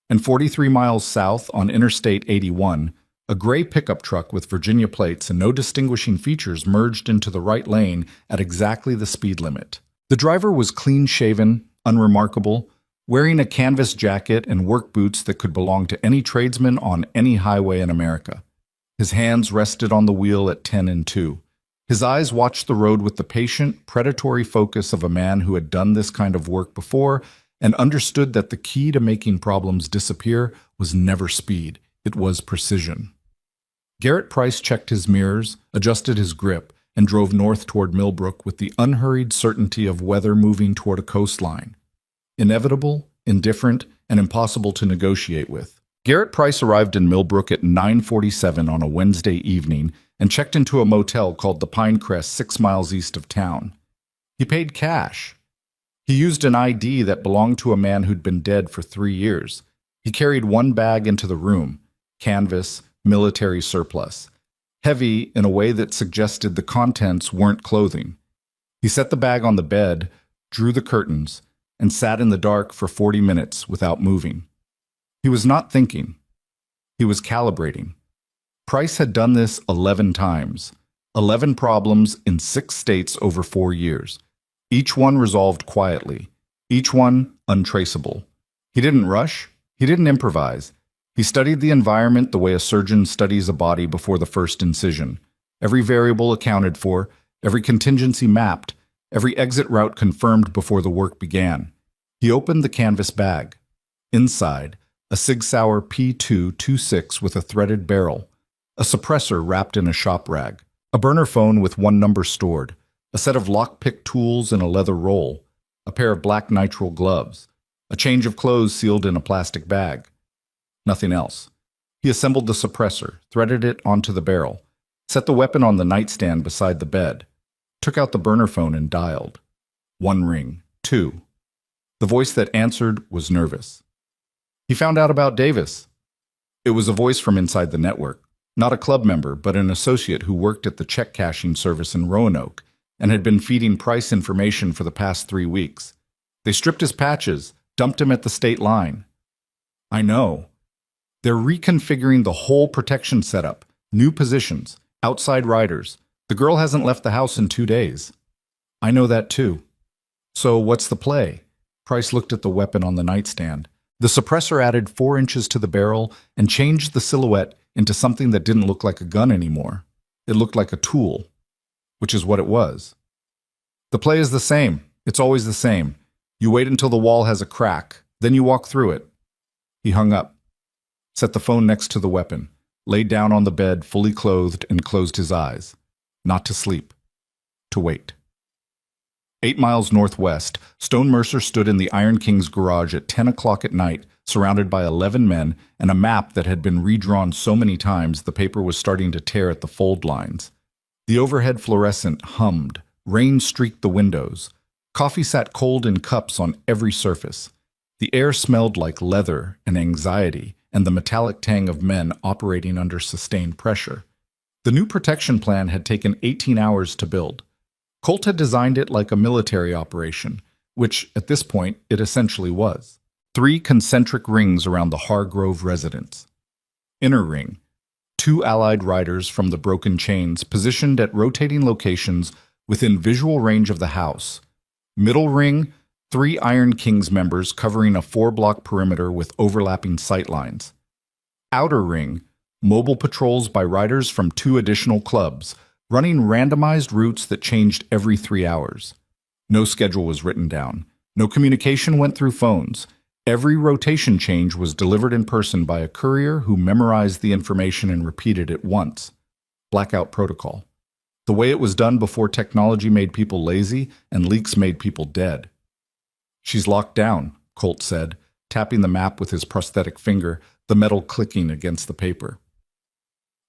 And 43 miles south on Interstate 81, a gray pickup truck with Virginia plates and no distinguishing features merged into the right lane at exactly the speed limit. The driver was clean-shaven, unremarkable, wearing a canvas jacket and work boots that could belong to any tradesman on any highway in America. His hands rested on the wheel at 10 and 2. His eyes watched the road with the patient, predatory focus of a man who had done this kind of work before and understood that the key to making problems disappear was never speed, it was precision. Garrett Price checked his mirrors, adjusted his grip, and drove north toward Millbrook with the unhurried certainty of weather moving toward a coastline. Inevitable, indifferent, and impossible to negotiate with. Garrett Price arrived in Millbrook at 9:47 on a Wednesday evening and checked into a motel called the Pinecrest 6 miles east of town. He paid cash. He used an ID that belonged to a man who'd been dead for 3 years. He carried one bag into the room, canvas, military surplus, heavy in a way that suggested the contents weren't clothing. He set the bag on the bed, drew the curtains, and sat in the dark for 40 minutes without moving. He was not thinking. He was calibrating. Price had done this 11 times, 11 problems in 6 states over 4 years. Each one resolved quietly, each one untraceable. He didn't rush, he didn't improvise. He studied the environment the way a surgeon studies a body before the first incision. Every variable accounted for, every contingency mapped, every exit route confirmed before the work began. He opened the canvas bag. Inside, a Sig Sauer P226 with a threaded barrel, a suppressor wrapped in a shop rag, a burner phone with one number stored, a set of lockpick tools in a leather roll, a pair of black nitrile gloves, a change of clothes sealed in a plastic bag. Nothing else. He assembled the suppressor, threaded it onto the barrel, set the weapon on the nightstand beside the bed, took out the burner phone and dialed. 1 ring, 2. The voice that answered was nervous. He found out about Davis. It was a voice from inside the network, not a club member, but an associate who worked at the check cashing service in Roanoke and had been feeding Price information for the past 3 weeks. They stripped his patches, dumped him at the state line. I know. They're reconfiguring the whole protection setup, new positions, outside riders. The girl hasn't left the house in 2 days. I know that too. So what's the play? Price looked at the weapon on the nightstand. The suppressor added 4 inches to the barrel and changed the silhouette into something that didn't look like a gun anymore. It looked like a tool, which is what it was. The play is the same. It's always the same. You wait until the wall has a crack, then you walk through it. He hung up, set the phone next to the weapon, laid down on the bed fully clothed and closed his eyes. Not to sleep. To wait. 8 miles northwest, Stone Mercer stood in the Iron King's garage at 10 o'clock at night, surrounded by 11 men and a map that had been redrawn so many times the paper was starting to tear at the fold lines. The overhead fluorescent hummed. Rain streaked the windows. Coffee sat cold in cups on every surface. The air smelled like leather and anxiety and the metallic tang of men operating under sustained pressure. The new protection plan had taken 18 hours to build. Colt had designed it like a military operation, which, at this point, it essentially was. 3 concentric rings around the Hargrove residence. Inner ring. 2 allied riders from the broken chains positioned at rotating locations within visual range of the house. Middle ring. 3 Iron King's members covering a 4-block perimeter with overlapping sightlines. Outer ring. Mobile patrols by riders from 2 additional clubs, running randomized routes that changed every 3 hours. No schedule was written down. No communication went through phones. Every rotation change was delivered in person by a courier who memorized the information and repeated it once. Blackout protocol. The way it was done before technology made people lazy and leaks made people dead. She's locked down, Colt said, tapping the map with his prosthetic finger, the metal clicking against the paper.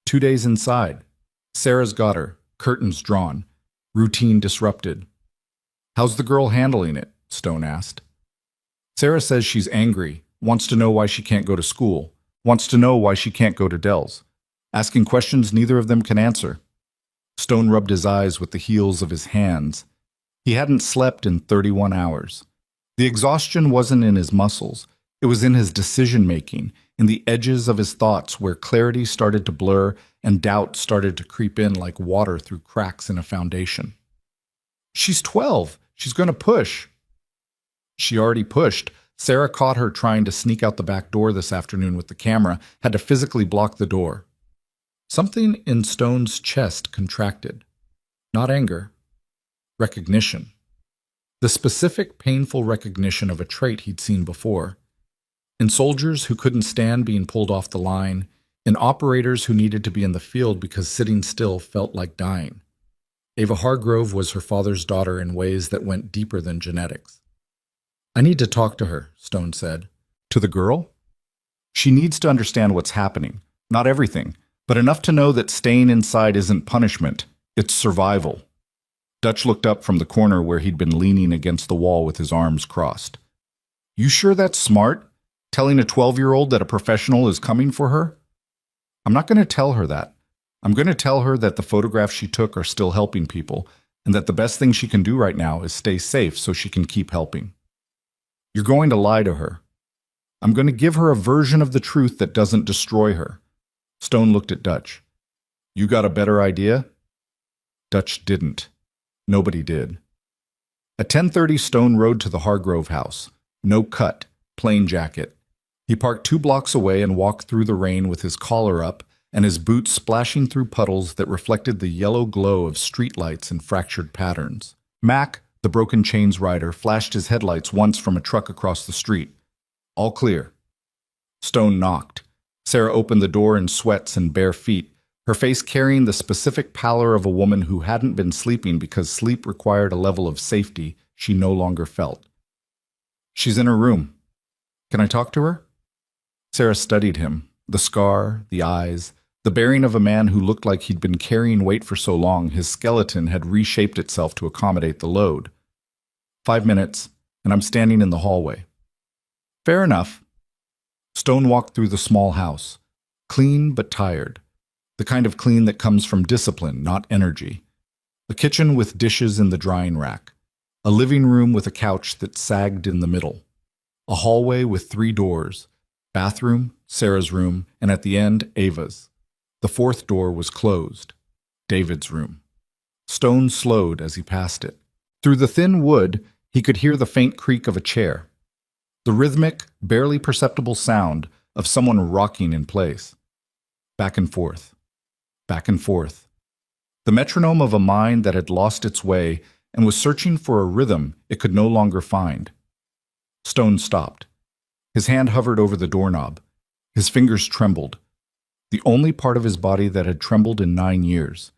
2 days inside. Sarah's got her, curtains drawn, routine disrupted. How's the girl handling it? Stone asked. Sarah says she's angry, wants to know why she can't go to school, wants to know why she can't go to Dell's, asking questions neither of them can answer. Stone rubbed his eyes with the heels of his hands. He hadn't slept in 31 hours. The exhaustion wasn't in his muscles. It was in his decision-making, in the edges of his thoughts where clarity started to blur and doubt started to creep in like water through cracks in a foundation. She's 12. She's going to push. She already pushed. Sarah caught her trying to sneak out the back door this afternoon with the camera, had to physically block the door. Something in Stone's chest contracted. Not anger. Recognition. The specific, painful recognition of a trait he'd seen before. In soldiers who couldn't stand being pulled off the line, in operators who needed to be in the field because sitting still felt like dying. Ava Hargrove was her father's daughter in ways that went deeper than genetics. I need to talk to her, Stone said. To the girl? She needs to understand what's happening. Not everything, but enough to know that staying inside isn't punishment. It's survival. Dutch looked up from the corner where he'd been leaning against the wall with his arms crossed. You sure that's smart? Telling a 12-year-old that a professional is coming for her? I'm not going to tell her that. I'm going to tell her that the photographs she took are still helping people, and that the best thing she can do right now is stay safe so she can keep helping. You're going to lie to her. I'm going to give her a version of the truth that doesn't destroy her. Stone looked at Dutch. You got a better idea? Dutch didn't. Nobody did. At 10:30, Stone rode to the Hargrove house. No cut, plain jacket. He parked 2 blocks away and walked through the rain with his collar up and his boots splashing through puddles that reflected the yellow glow of streetlights in fractured patterns. Mac, the broken chains rider, flashed his headlights once from a truck across the street. All clear. Stone knocked. Sarah opened the door in sweats and bare feet, her face carrying the specific pallor of a woman who hadn't been sleeping because sleep required a level of safety she no longer felt. She's in her room. Can I talk to her? Sarah studied him, the scar, the eyes, the bearing of a man who looked like he'd been carrying weight for so long his skeleton had reshaped itself to accommodate the load. 5 minutes, and I'm standing in the hallway. Fair enough. Stone walked through the small house, clean but tired, the kind of clean that comes from discipline, not energy. A kitchen with dishes in the drying rack, a living room with a couch that sagged in the middle, a hallway with 3 doors, bathroom, Sarah's room, and at the end, Ava's. The 4th door was closed, David's room. Stone slowed as he passed it. Through the thin wood, he could hear the faint creak of a chair, the rhythmic, barely perceptible sound of someone rocking in place. Back and forth, back and forth. The metronome of a mind that had lost its way and was searching for a rhythm it could no longer find. Stone stopped. His hand hovered over the doorknob. His fingers trembled. The only part of his body that had trembled in 9 years.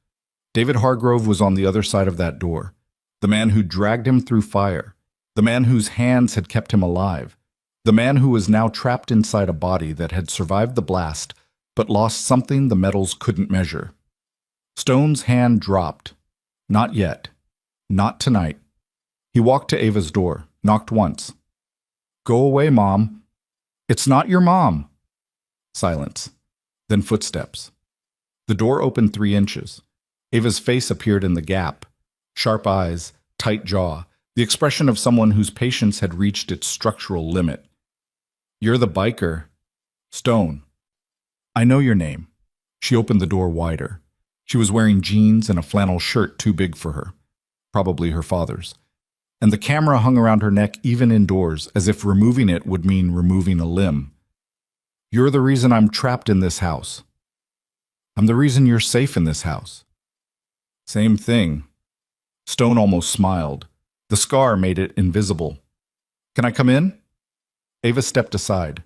David Hargrove was on the other side of that door. The man who dragged him through fire. The man whose hands had kept him alive. The man who was now trapped inside a body that had survived the blast but lost something the metals couldn't measure. Stone's hand dropped. Not yet. Not tonight. He walked to Ava's door, knocked once. "Go away, Mom." "It's not your mom." Silence. Then footsteps. The door opened 3 inches. Ava's face appeared in the gap. Sharp eyes, tight jaw, the expression of someone whose patience had reached its structural limit. "You're the biker." "Stone." "I know your name." She opened the door wider. She was wearing jeans and a flannel shirt too big for her, probably her father's. And the camera hung around her neck even indoors, as if removing it would mean removing a limb. "You're the reason I'm trapped in this house." "I'm the reason you're safe in this house." "Same thing." Stone almost smiled. The scar made it invisible. "Can I come in?" Ava stepped aside.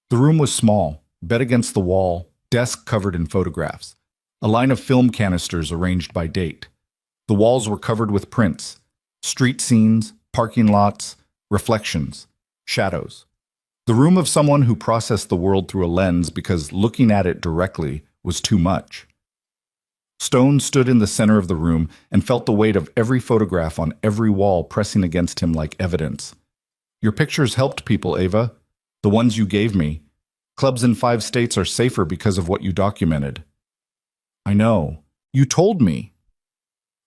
The room was small, bed against the wall, desk covered in photographs, a line of film canisters arranged by date. The walls were covered with prints, street scenes, parking lots, reflections, shadows. The room of someone who processed the world through a lens because looking at it directly was too much. Stone stood in the center of the room and felt the weight of every photograph on every wall pressing against him like evidence. "Your pictures helped people, Ava. The ones you gave me. Clubs in 5 states are safer because of what you documented." "I know. You told me."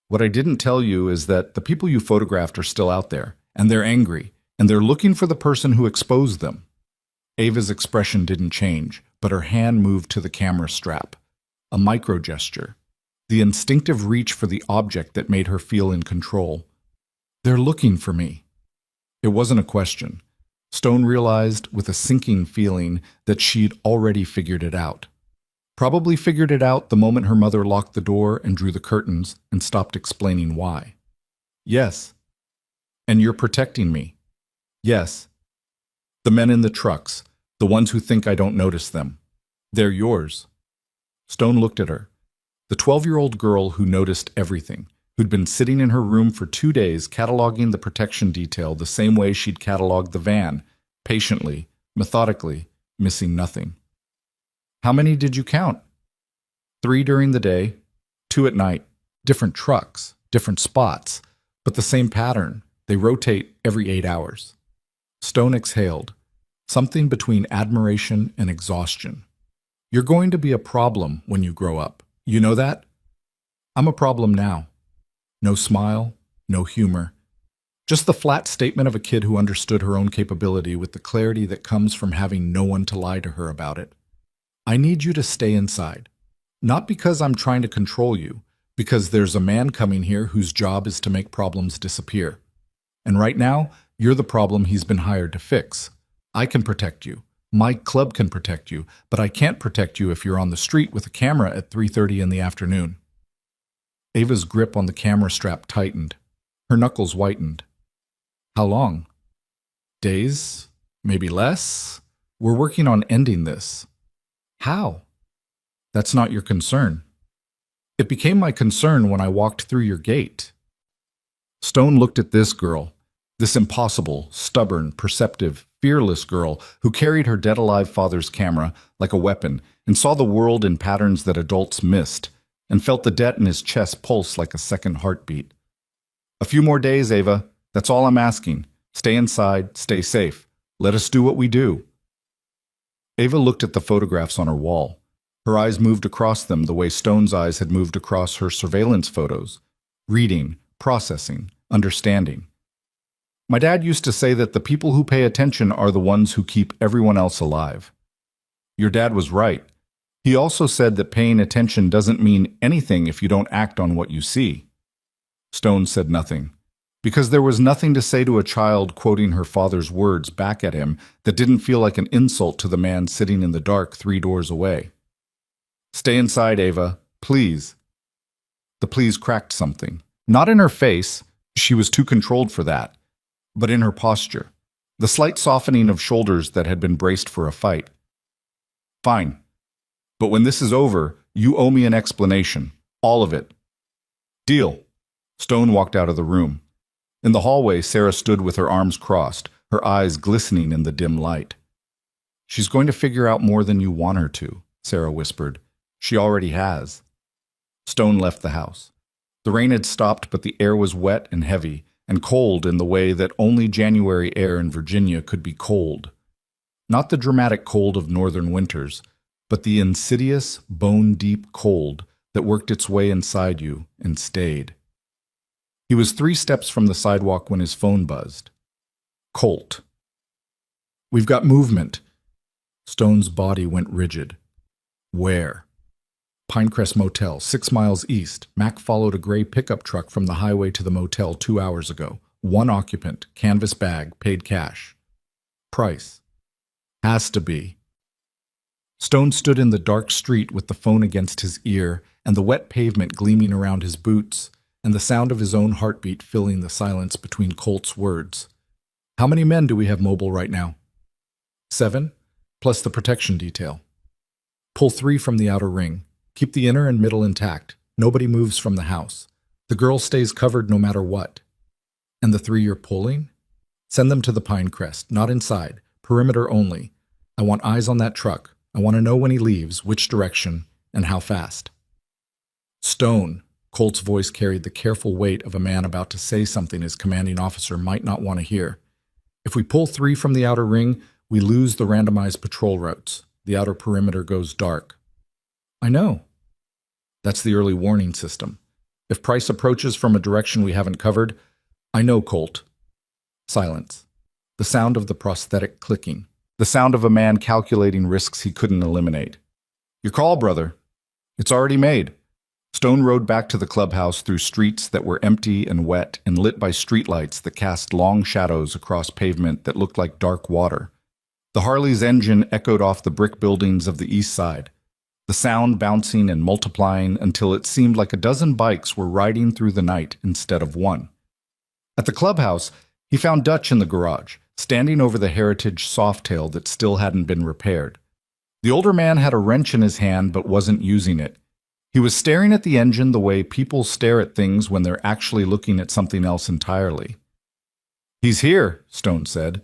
"What I didn't tell you is that the people you photographed are still out there, and they're angry, and they're looking for the person who exposed them." Ava's expression didn't change, but her hand moved to the camera strap. A micro gesture. The instinctive reach for the object that made her feel in control. "They're looking for me." It wasn't a question. Stone realized with a sinking feeling that she'd already figured it out. Probably figured it out the moment her mother locked the door and drew the curtains and stopped explaining why. "Yes." "And you're protecting me." "Yes." "The men in the trucks, the ones who think I don't notice them. They're yours." Stone looked at her. The 12-year-old girl who noticed everything, who'd been sitting in her room for 2 days cataloging the protection detail the same way she'd cataloged the van, patiently, methodically, missing nothing. "How many did you count?" 3 during the day, 2 at night. Different trucks, different spots, but the same pattern. They rotate every 8 hours. Stone exhaled, something between admiration and exhaustion. "You're going to be a problem when you grow up. You know that?" "I'm a problem now." No smile, no humor. Just the flat statement of a kid who understood her own capability with the clarity that comes from having no one to lie to her about it. "I need you to stay inside. Not because I'm trying to control you, because there's a man coming here whose job is to make problems disappear. And right now, you're the problem he's been hired to fix. I can protect you. My club can protect you, but I can't protect you if you're on the street with a camera at 3:30 in the afternoon." Ava's grip on the camera strap tightened. Her knuckles whitened. "How long?" "Days? Maybe less? We're working on ending this." "How?" "That's not your concern." "It became my concern when I walked through your gate." Stone looked at this girl, this impossible, stubborn, perceptive, fearless girl who carried her dead-alive father's camera like a weapon and saw the world in patterns that adults missed, and felt the debt in his chest pulse like a second heartbeat. "A few more days, Ava. That's all I'm asking. Stay inside, stay safe. Let us do what we do." Ava looked at the photographs on her wall. Her eyes moved across them the way Stone's eyes had moved across her surveillance photos. Reading, processing, understanding. "My dad used to say that the people who pay attention are the ones who keep everyone else alive." Your dad was right. He also said that paying attention doesn't mean anything if you don't act on what you see. Stone said nothing. Because there was nothing to say to a child quoting her father's words back at him that didn't feel like an insult to the man sitting in the dark 3 doors away. "Stay inside, Ava, please." The please cracked something. Not in her face, she was too controlled for that, but in her posture, the slight softening of shoulders that had been braced for a fight. "Fine. But when this is over, you owe me an explanation. All of it." "Deal." Stone walked out of the room. In the hallway, Sarah stood with her arms crossed, her eyes glistening in the dim light. "She's going to figure out more than you want her to," Sarah whispered. "She already has." Stone left the house. The rain had stopped, but the air was wet and heavy, and cold in the way that only January air in Virginia could be cold. Not the dramatic cold of northern winters, but the insidious, bone-deep cold that worked its way inside you and stayed. He was 3 steps from the sidewalk when his phone buzzed. Colt. "We've got movement." Stone's body went rigid. "Where?" "Pinecrest Motel, 6 miles east. Mac followed a gray pickup truck from the highway to the motel 2 hours ago. 1 occupant, canvas bag, paid cash." "Price?" "Has to be." Stone stood in the dark street with the phone against his ear and the wet pavement gleaming around his boots, and the sound of his own heartbeat filling the silence between Colt's words. "How many men do we have mobile right now?" 7, plus the protection detail. "Pull 3 from the outer ring. Keep the inner and middle intact. Nobody moves from the house. The girl stays covered no matter what." "And the 3 you're pulling?" "Send them to the Pinecrest, not inside. Perimeter only. I want eyes on that truck. I want to know when he leaves, which direction, and how fast." "Stone." Colt's voice carried the careful weight of a man about to say something his commanding officer might not want to hear. "If we pull 3 from the outer ring, we lose the randomized patrol routes. The outer perimeter goes dark." "I know." "That's the early warning system. If Price approaches from a direction we haven't covered—" "I know, Colt." Silence. The sound of the prosthetic clicking. The sound of a man calculating risks he couldn't eliminate. "Your call, brother." "It's already made." Stone rode back to the clubhouse through streets that were empty and wet and lit by streetlights that cast long shadows across pavement that looked like dark water. The Harley's engine echoed off the brick buildings of the east side, the sound bouncing and multiplying until it seemed like a dozen bikes were riding through the night instead of one. At the clubhouse, he found Dutch in the garage, standing over the Heritage Softail that still hadn't been repaired. The older man had a wrench in his hand but wasn't using it. He was staring at the engine the way people stare at things when they're actually looking at something else entirely. "He's here," Stone said.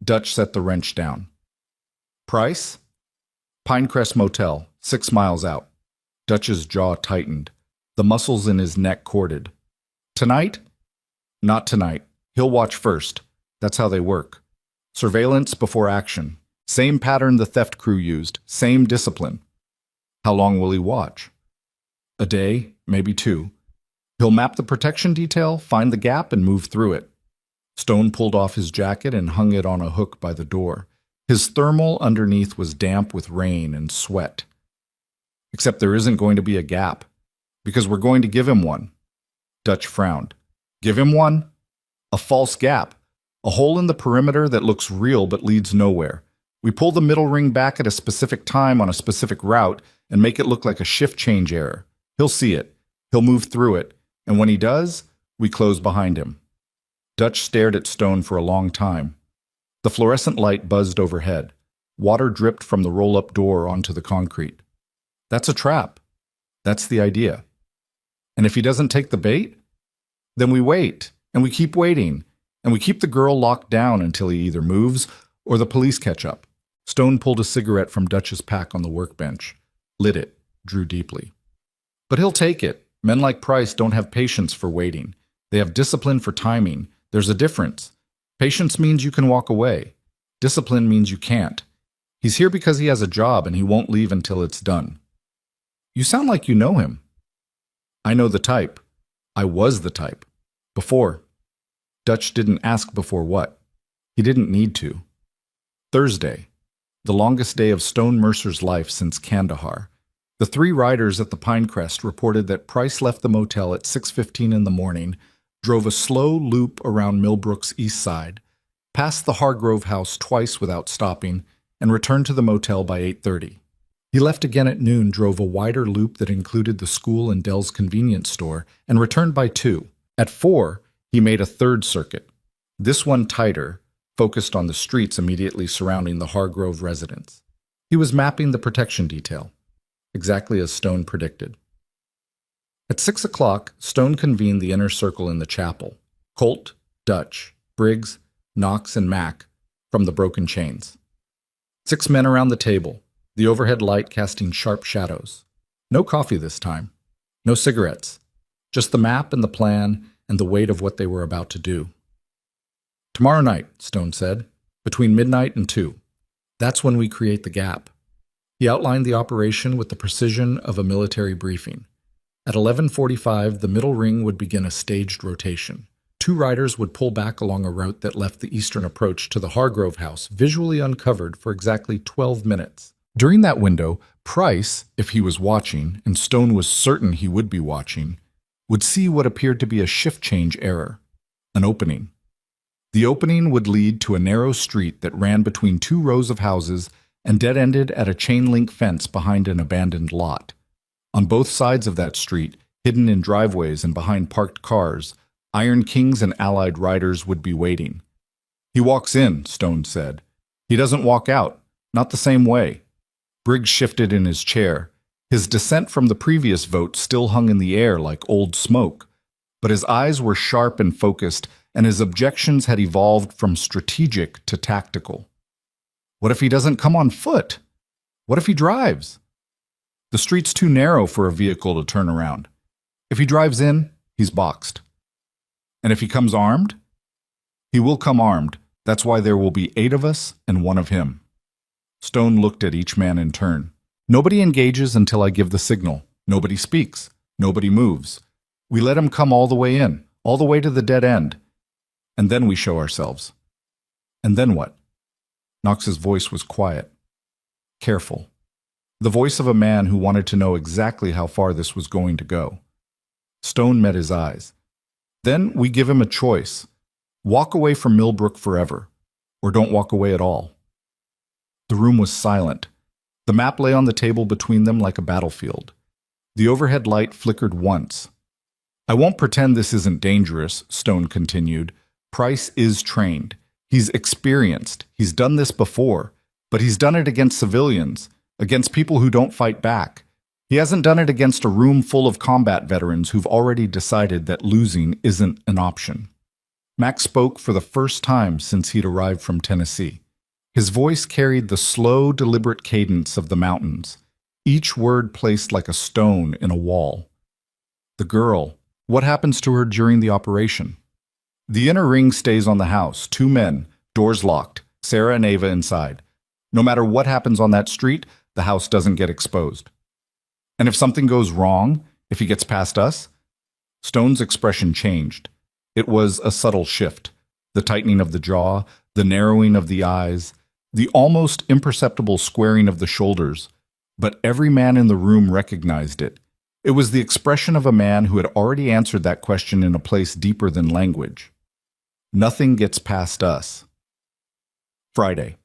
Dutch set the wrench down. "Price?" "Pinecrest Motel, 6 miles out." Dutch's jaw tightened. The muscles in his neck corded. "Tonight?" "Not tonight. He'll watch first. That's how they work. Surveillance before action. Same pattern the theft crew used. Same discipline." "How long will he watch?" "A day, maybe 2. He'll map the protection detail, find the gap, and move through it." Stone pulled off his jacket and hung it on a hook by the door. His thermal underneath was damp with rain and sweat. "Except there isn't going to be a gap, because we're going to give him one." Dutch frowned. "Give him one?" "A false gap. A hole in the perimeter that looks real but leads nowhere. We pull the middle ring back at a specific time on a specific route and make it look like a shift change error. He'll see it. He'll move through it. And when he does, we close behind him." Dutch stared at Stone for a long time. The fluorescent light buzzed overhead. Water dripped from the roll-up door onto the concrete. "That's a trap." "That's the idea." "And if he doesn't take the bait?" "Then we wait, and we keep waiting, and we keep the girl locked down until he either moves or the police catch up." Stone pulled a cigarette from Dutch's pack on the workbench, lit it, drew deeply. "But he'll take it. Men like Price don't have patience for waiting. They have discipline for timing. There's a difference. Patience means you can walk away. Discipline means you can't. He's here because he has a job and he won't leave until it's done." "You sound like you know him." "I know the type. I was the type. Before." Dutch didn't ask before what. He didn't need to. Thursday, the longest day of Stone Mercer's life since Kandahar. The 3 riders at the Pinecrest reported that Price left the motel at 6:15 in the morning, drove a slow loop around Millbrook's east side, passed the Hargrove house twice without stopping, and returned to the motel by 8:30. He left again at noon, drove a wider loop that included the school and Dell's convenience store, and returned by 2. At 4, he made a third circuit, this one tighter, focused on the streets immediately surrounding the Hargrove residence. He was mapping the protection detail, exactly as Stone predicted. At 6 o'clock, Stone convened the inner circle in the chapel. Colt, Dutch, Briggs, Knox, and Mack from the broken chains. 6 men around the table, the overhead light casting sharp shadows. No coffee this time. No cigarettes. Just the map and the plan and the weight of what they were about to do. "Tomorrow night," Stone said, "between midnight and 2. That's when we create the gap." He outlined the operation with the precision of a military briefing. At 11:45, the middle ring would begin a staged rotation. 2 riders would pull back along a route that left the eastern approach to the Hargrove house visually uncovered for exactly 12 minutes. During that window, Price, if he was watching, and Stone was certain he would be watching, would see what appeared to be a shift change error, an opening. The opening would lead to a narrow street that ran between 2 rows of houses and dead-ended at a chain-link fence behind an abandoned lot. On both sides of that street, hidden in driveways and behind parked cars, Iron Kings and allied riders would be waiting. "He walks in," Stone said. "He doesn't walk out, not the same way." Briggs shifted in his chair. His dissent from the previous vote still hung in the air like old smoke, but his eyes were sharp and focused, and his objections had evolved from strategic to tactical. What if he doesn't come on foot? What if he drives? The street's too narrow for a vehicle to turn around. If he drives in, he's boxed. And if he comes armed? He will come armed. That's why there will be 8 of us and 1 of him. Stone looked at each man in turn. "Nobody engages until I give the signal. Nobody speaks. Nobody moves. We let him come all the way in, all the way to the dead end. And then we show ourselves." "And then what?" Knox's voice was quiet, careful. The voice of a man who wanted to know exactly how far this was going to go. Stone met his eyes. "Then we give him a choice. Walk away from Millbrook forever, or don't walk away at all." The room was silent. The map lay on the table between them like a battlefield. The overhead light flickered once. "I won't pretend this isn't dangerous," Stone continued. "Price is trained. He's experienced. He's done this before. But he's done it against civilians, against people who don't fight back. He hasn't done it against a room full of combat veterans who've already decided that losing isn't an option." Max spoke for the first time since he'd arrived from Tennessee. His voice carried the slow, deliberate cadence of the mountains, each word placed like a stone in a wall. "The girl, what happens to her during the operation?" "The inner ring stays on the house, 2 men, doors locked, Sarah and Ava inside. No matter what happens on that street, the house doesn't get exposed." "And if something goes wrong, if he gets past us?" Stone's expression changed. It was a subtle shift, the tightening of the jaw, the narrowing of the eyes, the almost imperceptible squaring of the shoulders, but every man in the room recognized it. It was the expression of a man who had already answered that question in a place deeper than language. "Nothing gets past us." Friday.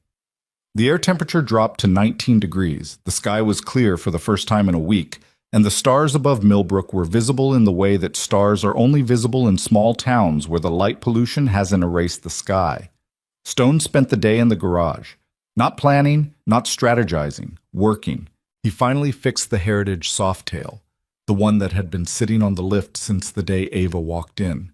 The air temperature dropped to 19 degrees, the sky was clear for the first time in a week, and the stars above Millbrook were visible in the way that stars are only visible in small towns where the light pollution hasn't erased the sky. Stone spent the day in the garage, not planning, not strategizing, working. He finally fixed the Heritage Softail, the one that had been sitting on the lift since the day Ava walked in.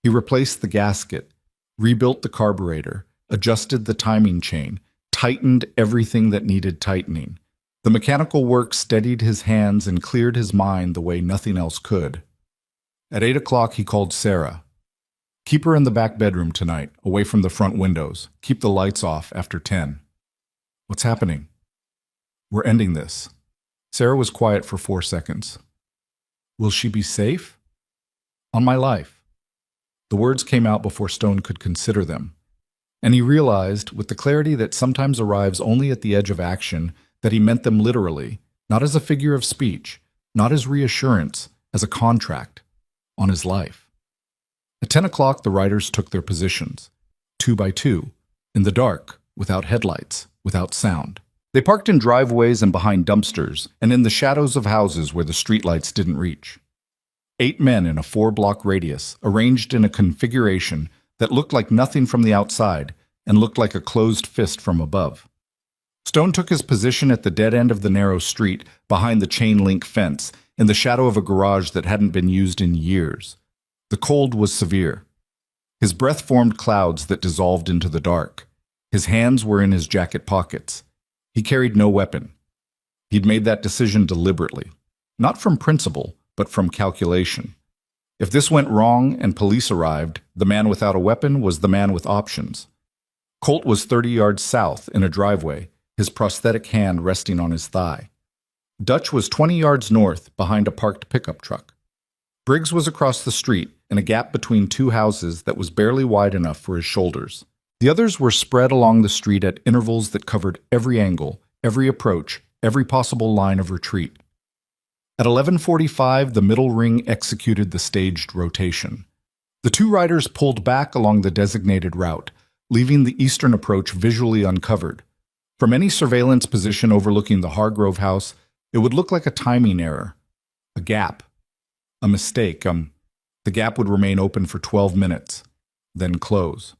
He replaced the gasket, rebuilt the carburetor, adjusted the timing chain, tightened everything that needed tightening. The mechanical work steadied his hands and cleared his mind the way nothing else could. At 8 o'clock, he called Sarah. "Keep her in the back bedroom tonight, away from the front windows. Keep the lights off after 10. "What's happening?" "We're ending this." Sarah was quiet for 4 seconds. "Will she be safe?" "On my life." The words came out before Stone could consider them. And he realized, with the clarity that sometimes arrives only at the edge of action, that he meant them literally, not as a figure of speech, not as reassurance, as a contract on his life. At 10 o'clock, the riders took their positions, 2 by 2, in the dark, without headlights, without sound. They parked in driveways and behind dumpsters, and in the shadows of houses where the streetlights didn't reach. 8 men in a 4-block radius, arranged in a configuration that looked like nothing from the outside and looked like a closed fist from above. Stone took his position at the dead end of the narrow street behind the chain-link fence, in the shadow of a garage that hadn't been used in years. The cold was severe. His breath formed clouds that dissolved into the dark. His hands were in his jacket pockets. He carried no weapon. He'd made that decision deliberately, not from principle, but from calculation. If this went wrong and police arrived, the man without a weapon was the man with options. Colt was 30 yards south in a driveway, his prosthetic hand resting on his thigh. Dutch was 20 yards north behind a parked pickup truck. Briggs was across the street in a gap between 2 houses that was barely wide enough for his shoulders. The others were spread along the street at intervals that covered every angle, every approach, every possible line of retreat. At 11:45, the middle ring executed the staged rotation. The 2 riders pulled back along the designated route, leaving the eastern approach visually uncovered. From any surveillance position overlooking the Hargrove house, it would look like a timing error, a gap, a mistake. The gap would remain open for 12 minutes, then close.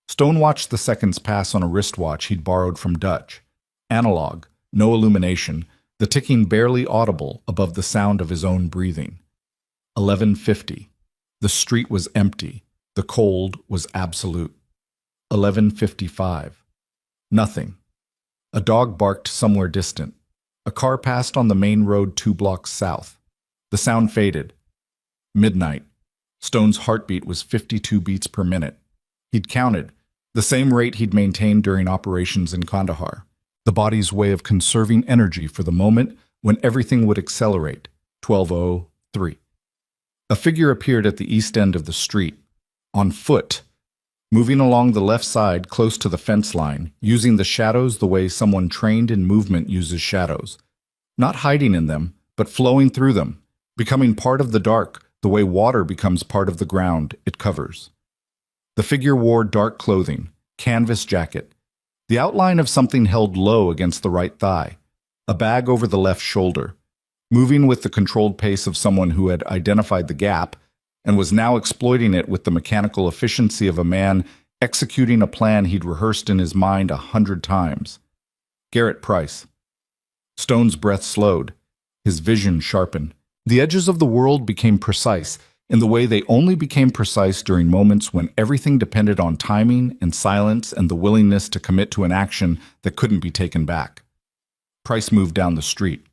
Stone watched the seconds pass on a wristwatch he'd borrowed from Dutch. Analog, no illumination, the ticking barely audible above the sound of his own breathing. 11:50. The street was empty. The cold was absolute. 11:55. Nothing. A dog barked somewhere distant. A car passed on the main road 2 blocks south. The sound faded. Midnight. Stone's heartbeat was 52 beats per minute. He'd counted, the same rate he'd maintained during operations in Kandahar, the body's way of conserving energy for the moment when everything would accelerate. 12:03. A figure appeared at the east end of the street, on foot, moving along the left side close to the fence line, using the shadows the way someone trained in movement uses shadows. Not hiding in them, but flowing through them, becoming part of the dark the way water becomes part of the ground it covers. The figure wore dark clothing, canvas jacket, the outline of something held low against the right thigh, a bag over the left shoulder, moving with the controlled pace of someone who had identified the gap and was now exploiting it with the mechanical efficiency of a man executing a plan he'd rehearsed in his mind 100 times. Garrett Price. Stone's breath slowed, his vision sharpened. The edges of the world became precise, in the way they only became precise during moments when everything depended on timing and silence and the willingness to commit to an action that couldn't be taken back. Price moved down the street,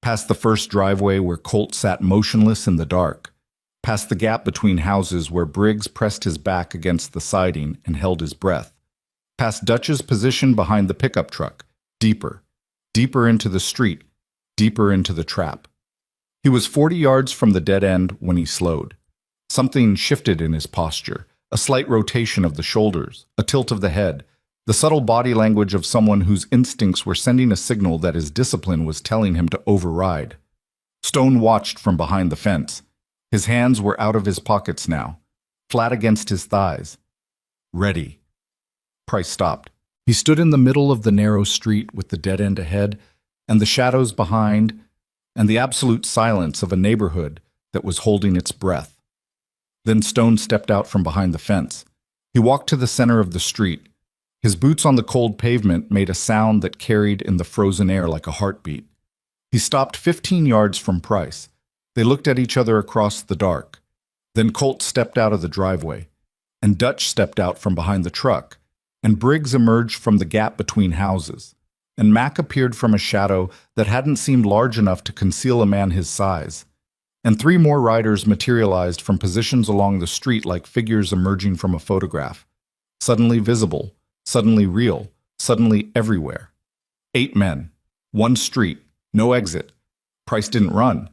past the first driveway where Colt sat motionless in the dark, past the gap between houses where Briggs pressed his back against the siding and held his breath, past Dutch's position behind the pickup truck, deeper, deeper into the street, deeper into the trap. He was 40 yards from the dead end when he slowed. Something shifted in his posture, a slight rotation of the shoulders, a tilt of the head, the subtle body language of someone whose instincts were sending a signal that his discipline was telling him to override. Stone watched from behind the fence. His hands were out of his pockets now, flat against his thighs. Ready. Price stopped. He stood in the middle of the narrow street with the dead end ahead, and the shadows behind, and the absolute silence of a neighborhood that was holding its breath. Then Stone stepped out from behind the fence. He walked to the center of the street. His boots on the cold pavement made a sound that carried in the frozen air like a heartbeat. He stopped 15 yards from Price. They looked at each other across the dark. Then Colt stepped out of the driveway, and Dutch stepped out from behind the truck, and Briggs emerged from the gap between houses, and Mac appeared from a shadow that hadn't seemed large enough to conceal a man his size, and 3 more riders materialized from positions along the street like figures emerging from a photograph, suddenly visible, suddenly real, suddenly everywhere. 8 men, 1 street, no exit. Price didn't run.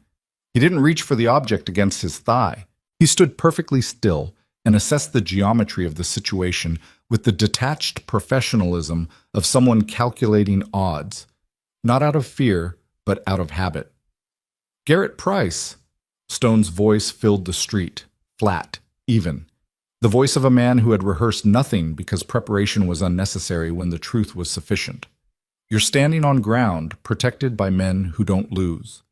He didn't reach for the object against his thigh. He stood perfectly still and assessed the geometry of the situation with the detached professionalism of someone calculating odds, not out of fear, but out of habit. Garrett Price. Stone's voice filled the street, flat, even. The voice of a man who had rehearsed nothing because preparation was unnecessary when the truth was sufficient. You're standing on ground, protected by men who don't lose.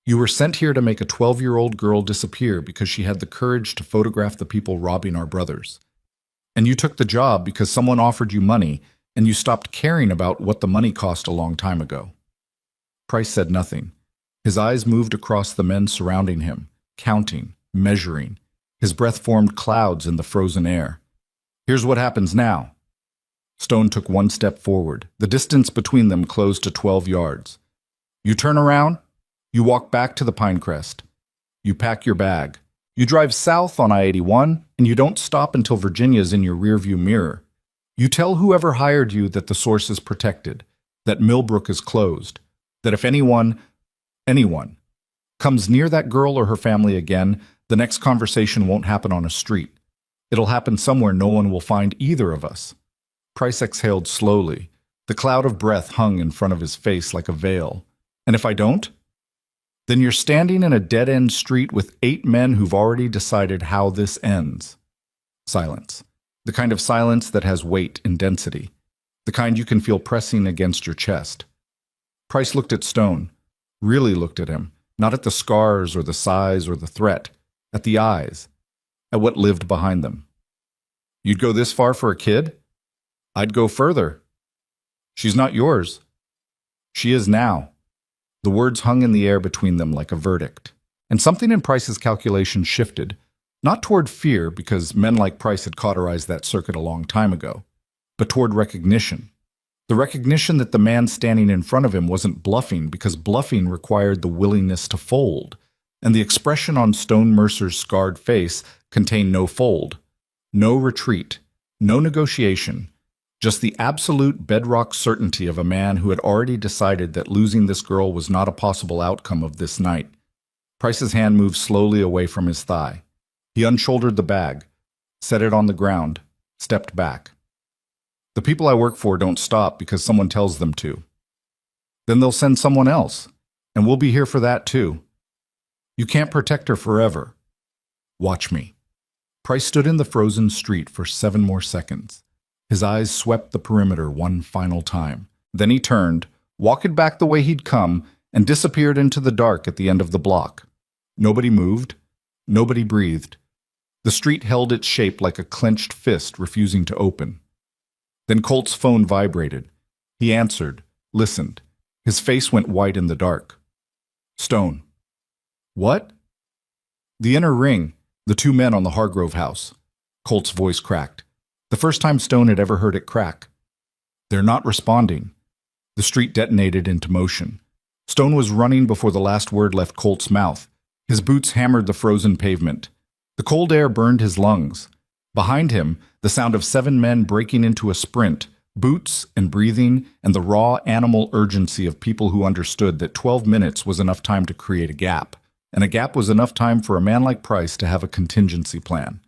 You were sent here to make a 12-year-old girl disappear because she had the courage to photograph the people robbing our brothers. And you took the job because someone offered you money, and you stopped caring about what the money cost a long time ago. Price said nothing. His eyes moved across the men surrounding him, counting, measuring. His breath formed clouds in the frozen air. Here's what happens now. Stone took one step forward. The distance between them closed to 12 yards. You turn around. You walk back to the Pinecrest. You pack your bag. You drive south on I-81, and you don't stop until Virginia's in your rearview mirror. You tell whoever hired you that the source is protected, that Millbrook is closed, that if anyone comes near that girl or her family again, the next conversation won't happen on a street. It'll happen somewhere no one will find either of us. Price exhaled slowly. The cloud of breath hung in front of his face like a veil. And if I don't? Then you're standing in a dead-end street with 8 men who've already decided how this ends. Silence. The kind of silence that has weight and density. The kind you can feel pressing against your chest. Price looked at Stone. Really looked at him. Not at the scars or the size or the threat. At the eyes, at what lived behind them. You'd go this far for a kid? I'd go further. She's not yours. She is now. The words hung in the air between them like a verdict. And something in Price's calculation shifted, not toward fear because men like Price had cauterized that circuit a long time ago, but toward recognition. The recognition that the man standing in front of him wasn't bluffing because bluffing required the willingness to fold. And the expression on Stone Mercer's scarred face contained no fold, no retreat, no negotiation, just the absolute bedrock certainty of a man who had already decided that losing this girl was not a possible outcome of this night. Price's hand moved slowly away from his thigh. He unshouldered the bag, set it on the ground, stepped back. The people I work for don't stop because someone tells them to. Then they'll send someone else, and we'll be here for that too. You can't protect her forever. Watch me. Price stood in the frozen street for 7 more seconds. His eyes swept the perimeter one final time. Then he turned, walked back the way he'd come, and disappeared into the dark at the end of the block. Nobody moved. Nobody breathed. The street held its shape like a clenched fist refusing to open. Then Colt's phone vibrated. He answered, listened. His face went white in the dark. Stone. What? The inner ring, the 2 men on the Hargrove house. Colt's voice cracked. The first time Stone had ever heard it crack. They're not responding. The street detonated into motion. Stone was running before the last word left Colt's mouth. His boots hammered the frozen pavement. The cold air burned his lungs. Behind him, the sound of 7 men breaking into a sprint, boots and breathing, and the raw animal urgency of people who understood that 12 minutes was enough time to create a gap. And a gap was enough time for a man like Price to have a contingency plan.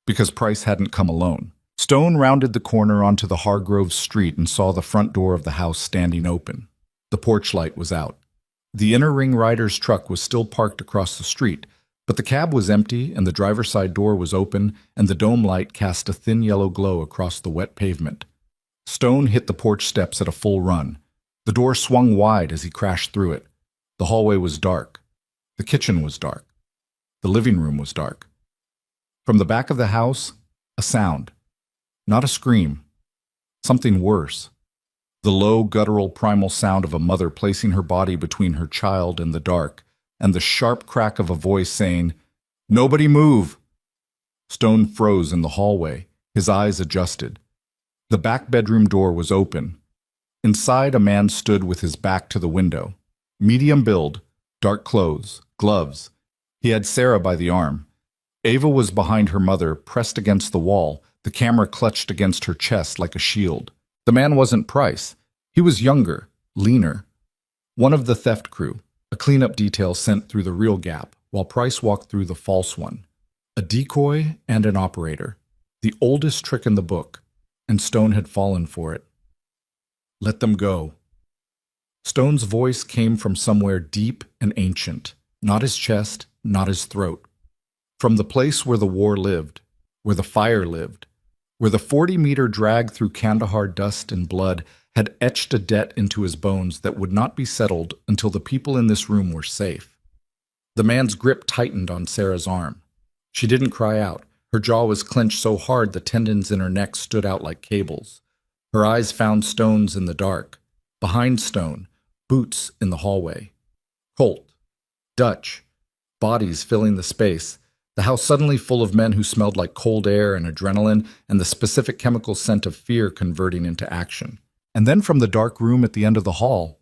Because Price hadn't come alone. Stone rounded the corner onto the Hargrove street and saw the front door of the house standing open. The porch light was out. The inner ring rider's truck was still parked across the street, but the cab was empty and the driver's side door was open and the dome light cast a thin yellow glow across the wet pavement. Stone hit the porch steps at a full run. The door swung wide as he crashed through it. The hallway was dark. The kitchen was dark. The living room was dark. From the back of the house, a sound. Not a scream. Something worse. The low, guttural, primal sound of a mother placing her body between her child and the dark, and the sharp crack of a voice saying, "Nobody move!" Stone froze in the hallway, his eyes adjusted. The back bedroom door was open. Inside, a man stood with his back to the window. Medium build, dark clothes, gloves. He had Sarah by the arm. Ava was behind her mother, pressed against the wall, the camera clutched against her chest like a shield. The man wasn't Price. He was younger, leaner. One of the theft crew, a cleanup detail sent through the real gap, while Price walked through the false one. A decoy and an operator. The oldest trick in the book, and Stone had fallen for it. Let them go. Stone's voice came from somewhere deep and ancient, not his chest, not his throat. From the place where the war lived, where the fire lived, where the 40-meter drag through Kandahar dust and blood had etched a debt into his bones that would not be settled until the people in this room were safe. The man's grip tightened on Sarah's arm. She didn't cry out. Her jaw was clenched so hard the tendons in her neck stood out like cables. Her eyes found Stone's in the dark. Behind Stone, Boots in the hallway. Colt, Dutch, bodies filling the space. The house suddenly full of men who smelled like cold air and adrenaline and the specific chemical scent of fear converting into action. And then from the dark room at the end of the hall,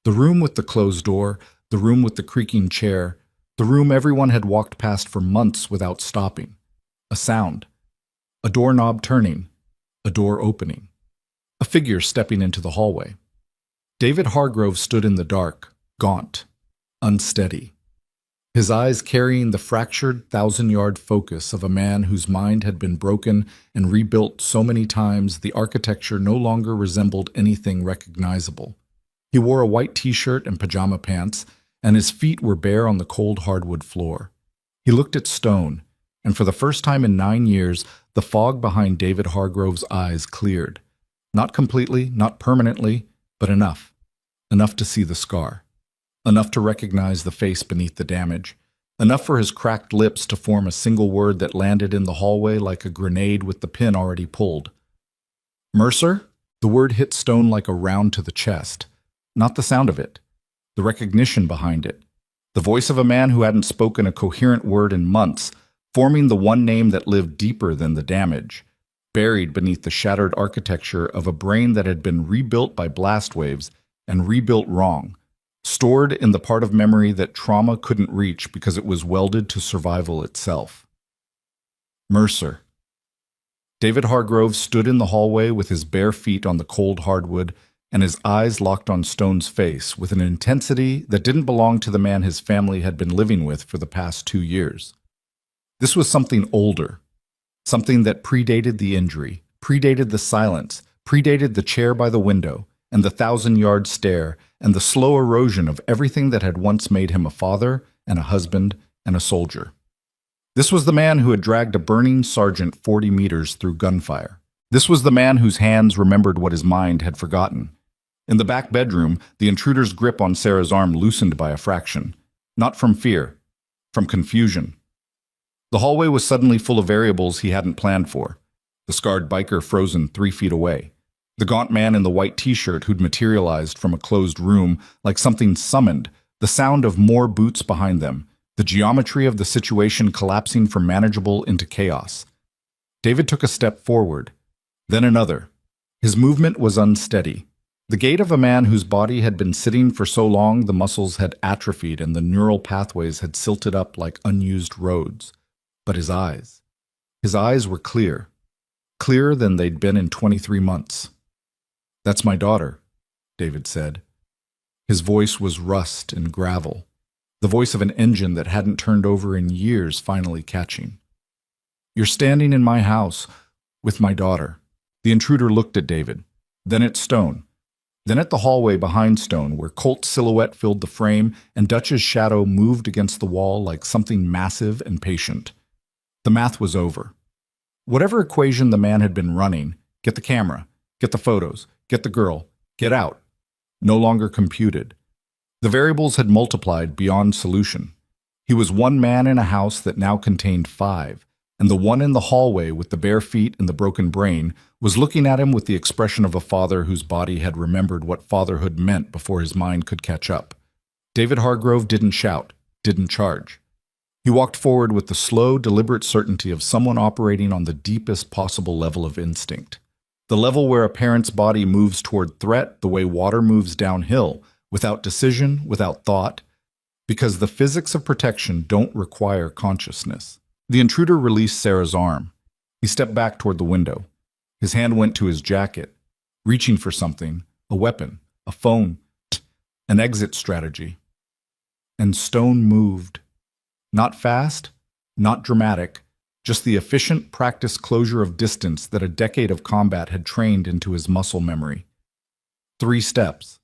the room with the closed door, the room with the creaking chair, the room everyone had walked past for months without stopping. A sound. A doorknob turning. A door opening. A figure stepping into the hallway. David Hargrove stood in the dark, gaunt, unsteady. His eyes carrying the fractured, thousand-yard focus of a man whose mind had been broken and rebuilt so many times the architecture no longer resembled anything recognizable. He wore a white t-shirt and pajama pants, and his feet were bare on the cold hardwood floor. He looked at Stone, and for the first time in 9 years, the fog behind David Hargrove's eyes cleared. Not completely, not permanently, but enough. Enough to see the scar. Enough to recognize the face beneath the damage. Enough for his cracked lips to form a single word that landed in the hallway like a grenade with the pin already pulled. Mercer? The word hit Stone like a round to the chest. Not the sound of it. The recognition behind it. The voice of a man who hadn't spoken a coherent word in months, forming the one name that lived deeper than the damage, buried beneath the shattered architecture of a brain that had been rebuilt by blast waves and rebuilt wrong, stored in the part of memory that trauma couldn't reach because it was welded to survival itself. Mercer. David Hargrove stood in the hallway with his bare feet on the cold hardwood and his eyes locked on Stone's face with an intensity that didn't belong to the man his family had been living with for the past 2 years. This was something older, something that predated the injury, predated the silence, predated the chair by the window, and the 1,000-yard stare, and the slow erosion of everything that had once made him a father and a husband and a soldier. This was the man who had dragged a burning sergeant 40 meters through gunfire. This was the man whose hands remembered what his mind had forgotten. In the back bedroom, the intruder's grip on Sarah's arm loosened by a fraction. Not from fear, from confusion. The hallway was suddenly full of variables he hadn't planned for. The scarred biker frozen 3 feet away. The gaunt man in the white t-shirt who'd materialized from a closed room like something summoned, the sound of more boots behind them, the geometry of the situation collapsing from manageable into chaos. David took a step forward, then another. His movement was unsteady. The gait of a man whose body had been sitting for so long the muscles had atrophied and the neural pathways had silted up like unused roads. But his eyes were clear, clearer than they'd been in 23 months. "That's my daughter," David said. His voice was rust and gravel, the voice of an engine that hadn't turned over in years finally catching. "You're standing in my house with my daughter." The intruder looked at David, then at Stone, then at the hallway behind Stone where Colt's silhouette filled the frame and Dutch's shadow moved against the wall like something massive and patient. The math was over. Whatever equation the man had been running, get the camera, get the photos, get the girl, get out, no longer computed. The variables had multiplied beyond solution. He was one man in a house that now contained 5, and the one in the hallway with the bare feet and the broken brain was looking at him with the expression of a father whose body had remembered what fatherhood meant before his mind could catch up. David Hargrove didn't shout, didn't charge. He walked forward with the slow, deliberate certainty of someone operating on the deepest possible level of instinct. The level where a parent's body moves toward threat the way water moves downhill, without decision, without thought, because the physics of protection don't require consciousness. The intruder released Sarah's arm. He stepped back toward the window. His hand went to his jacket, reaching for something, a weapon, a phone, an exit strategy. And Stone moved. Not fast, not dramatic, just the efficient, practiced closure of distance that a decade of combat had trained into his muscle memory. 3 steps.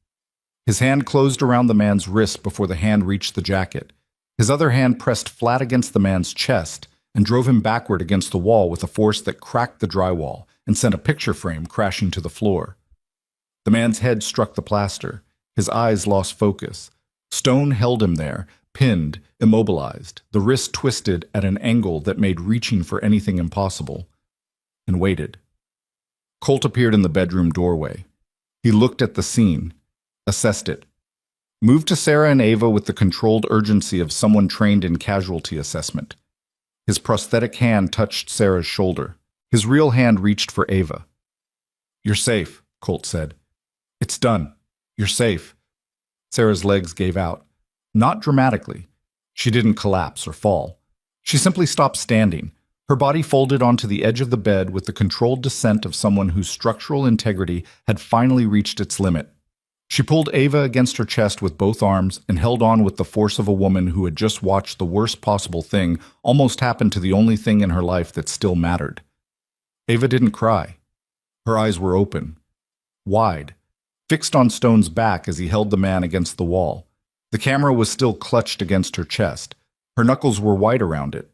His hand closed around the man's wrist before the hand reached the jacket. His other hand pressed flat against the man's chest and drove him backward against the wall with a force that cracked the drywall and sent a picture frame crashing to the floor. The man's head struck the plaster. His eyes lost focus. Stone held him there, pinned, immobilized, the wrist twisted at an angle that made reaching for anything impossible, and waited. Colt appeared in the bedroom doorway. He looked at the scene, assessed it, moved to Sarah and Ava with the controlled urgency of someone trained in casualty assessment. His prosthetic hand touched Sarah's shoulder. His real hand reached for Ava. "You're safe," Colt said. "It's done. You're safe." Sarah's legs gave out. Not dramatically. She didn't collapse or fall. She simply stopped standing, her body folded onto the edge of the bed with the controlled descent of someone whose structural integrity had finally reached its limit. She pulled Ava against her chest with both arms and held on with the force of a woman who had just watched the worst possible thing almost happen to the only thing in her life that still mattered. Ava didn't cry. Her eyes were open, wide, fixed on Stone's back as he held the man against the wall. The camera was still clutched against her chest. Her knuckles were white around it.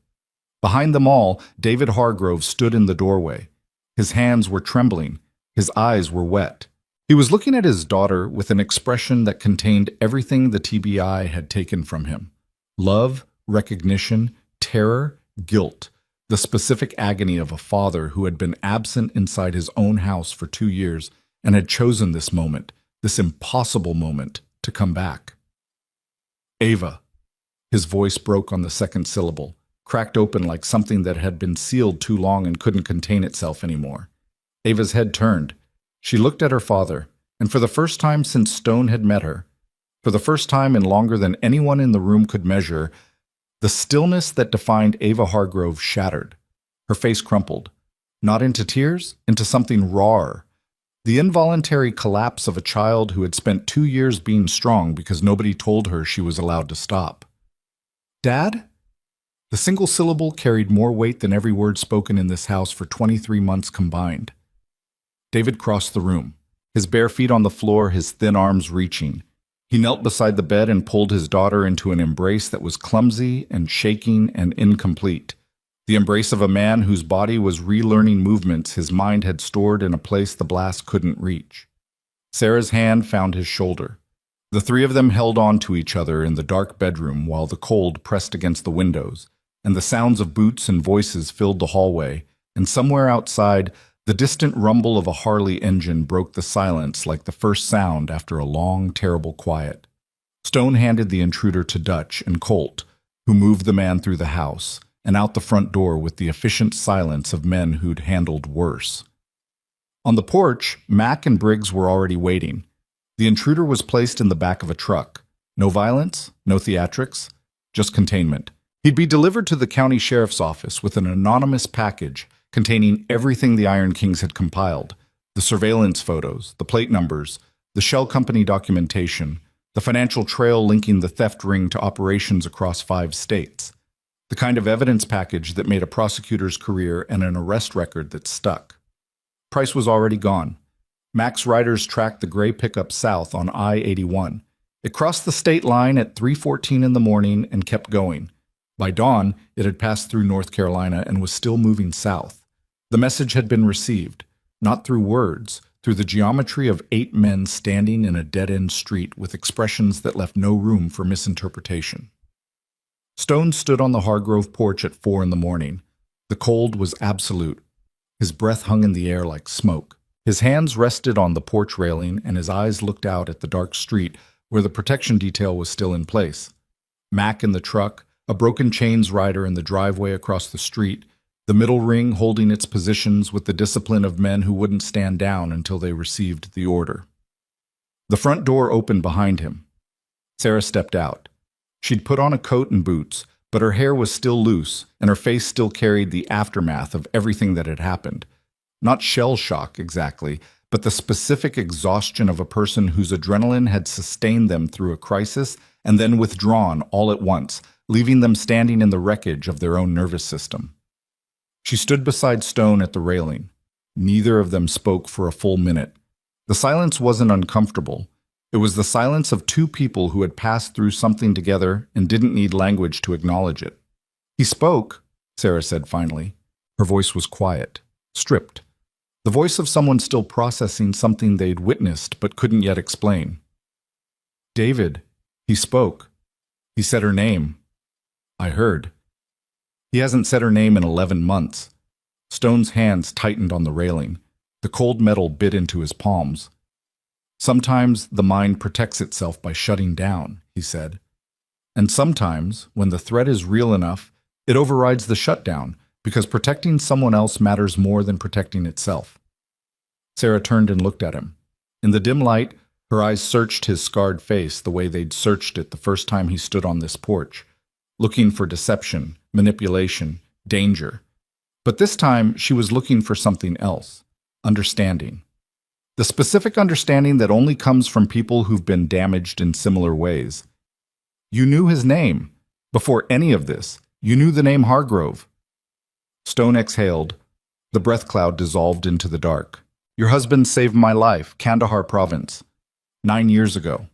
Behind them all, David Hargrove stood in the doorway. His hands were trembling. His eyes were wet. He was looking at his daughter with an expression that contained everything the TBI had taken from him. Love, recognition, terror, guilt. The specific agony of a father who had been absent inside his own house for 2 years and had chosen this moment, this impossible moment, to come back. "Ava." His voice broke on the second syllable, cracked open like something that had been sealed too long and couldn't contain itself anymore. Ava's head turned. She looked at her father, and for the first time since Stone had met her, for the first time in longer than anyone in the room could measure, the stillness that defined Ava Hargrove shattered. Her face crumpled, not into tears, into something rawer. The involuntary collapse of a child who had spent 2 years being strong because nobody told her she was allowed to stop. "Dad?" The single syllable carried more weight than every word spoken in this house for 23 months combined. David crossed the room, his bare feet on the floor, his thin arms reaching. He knelt beside the bed and pulled his daughter into an embrace that was clumsy and shaking and incomplete. The embrace of a man whose body was relearning movements his mind had stored in a place the blast couldn't reach. Sarah's hand found his shoulder. The three of them held on to each other in the dark bedroom while the cold pressed against the windows, and the sounds of boots and voices filled the hallway, and somewhere outside, the distant rumble of a Harley engine broke the silence like the first sound after a long, terrible quiet. Stone handed the intruder to Dutch and Colt, who moved the man through the house and out the front door with the efficient silence of men who'd handled worse. On the porch, Mac and Briggs were already waiting. The intruder was placed in the back of a truck. No violence, no theatrics, just containment. He'd be delivered to the county sheriff's office with an anonymous package containing everything the Iron Kings had compiled: the surveillance photos, the plate numbers, the shell company documentation, the financial trail linking the theft ring to operations across 5 states, the kind of evidence package that made a prosecutor's career and an arrest record that stuck. Price was already gone. Mac's riders tracked the gray pickup south on I-81. It crossed the state line at 3:14 in the morning and kept going. By dawn, it had passed through North Carolina and was still moving south. The message had been received, not through words, through the geometry of 8 men standing in a dead-end street with expressions that left no room for misinterpretation. Stone stood on the Hargrove porch at 4 in the morning. The cold was absolute. His breath hung in the air like smoke. His hands rested on the porch railing and his eyes looked out at the dark street where the protection detail was still in place. Mac in the truck, a broken chains rider in the driveway across the street, the middle ring holding its positions with the discipline of men who wouldn't stand down until they received the order. The front door opened behind him. Sarah stepped out. She'd put on a coat and boots, but her hair was still loose, and her face still carried the aftermath of everything that had happened. Not shell shock, exactly, but the specific exhaustion of a person whose adrenaline had sustained them through a crisis and then withdrawn all at once, leaving them standing in the wreckage of their own nervous system. She stood beside Stone at the railing. Neither of them spoke for a full minute. The silence wasn't uncomfortable. It was the silence of two people who had passed through something together and didn't need language to acknowledge it. "He spoke," Sarah said finally. Her voice was quiet, stripped. The voice of someone still processing something they'd witnessed but couldn't yet explain. "David, he spoke. He said her name. I heard. He hasn't said her name in 11 months. Stone's hands tightened on the railing. The cold metal bit into his palms. "Sometimes the mind protects itself by shutting down," he said. "And sometimes, when the threat is real enough, it overrides the shutdown, because protecting someone else matters more than protecting itself." Sarah turned and looked at him. In the dim light, her eyes searched his scarred face the way they'd searched it the first time he stood on this porch, looking for deception, manipulation, danger. But this time, she was looking for something else: understanding. The specific understanding that only comes from people who've been damaged in similar ways. "You knew his name. Before any of this, you knew the name Hargrove." Stone exhaled. The breath cloud dissolved into the dark. "Your husband saved my life, Kandahar province. 9 years ago.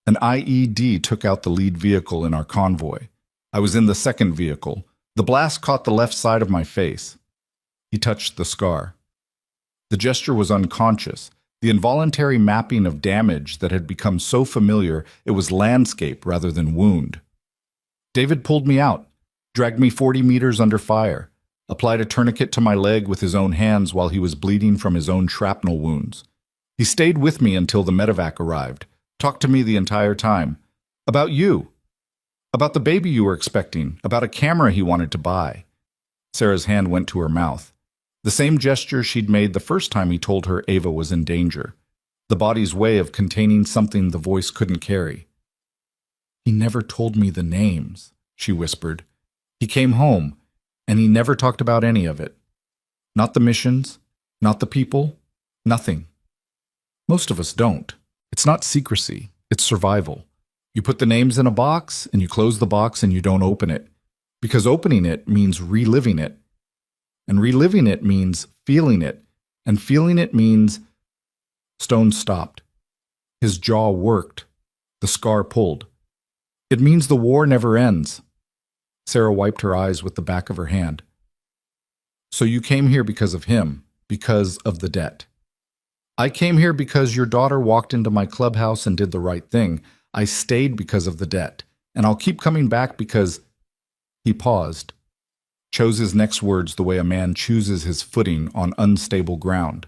An IED took out the lead vehicle in our convoy. I was in the second vehicle. The blast caught the left side of my face." He touched the scar. The gesture was unconscious, the involuntary mapping of damage that had become so familiar it was landscape rather than wound. "David pulled me out, dragged me 40 meters under fire, applied a tourniquet to my leg with his own hands while he was bleeding from his own shrapnel wounds. He stayed with me until the medevac arrived, talked to me the entire time. About you. About the baby you were expecting, about a camera he wanted to buy." Sarah's hand went to her mouth. The same gesture she'd made the first time he told her Ava was in danger. The body's way of containing something the voice couldn't carry. "He never told me the names," she whispered. "He came home, and he never talked about any of it. Not the missions, not the people, nothing. Most of us don't. It's not secrecy, it's survival. You put the names in a box, and you close the box and you don't open it. Because opening it means reliving it. And reliving it means feeling it. And feeling it means—" Stone stopped. His jaw worked. The scar pulled. "It means the war never ends." Sarah wiped her eyes with the back of her hand. "So you came here because of him, because of the debt." "I came here because your daughter walked into my clubhouse and did the right thing. I stayed because of the debt. And I'll keep coming back because—" He paused, chose his next words the way a man chooses his footing on unstable ground.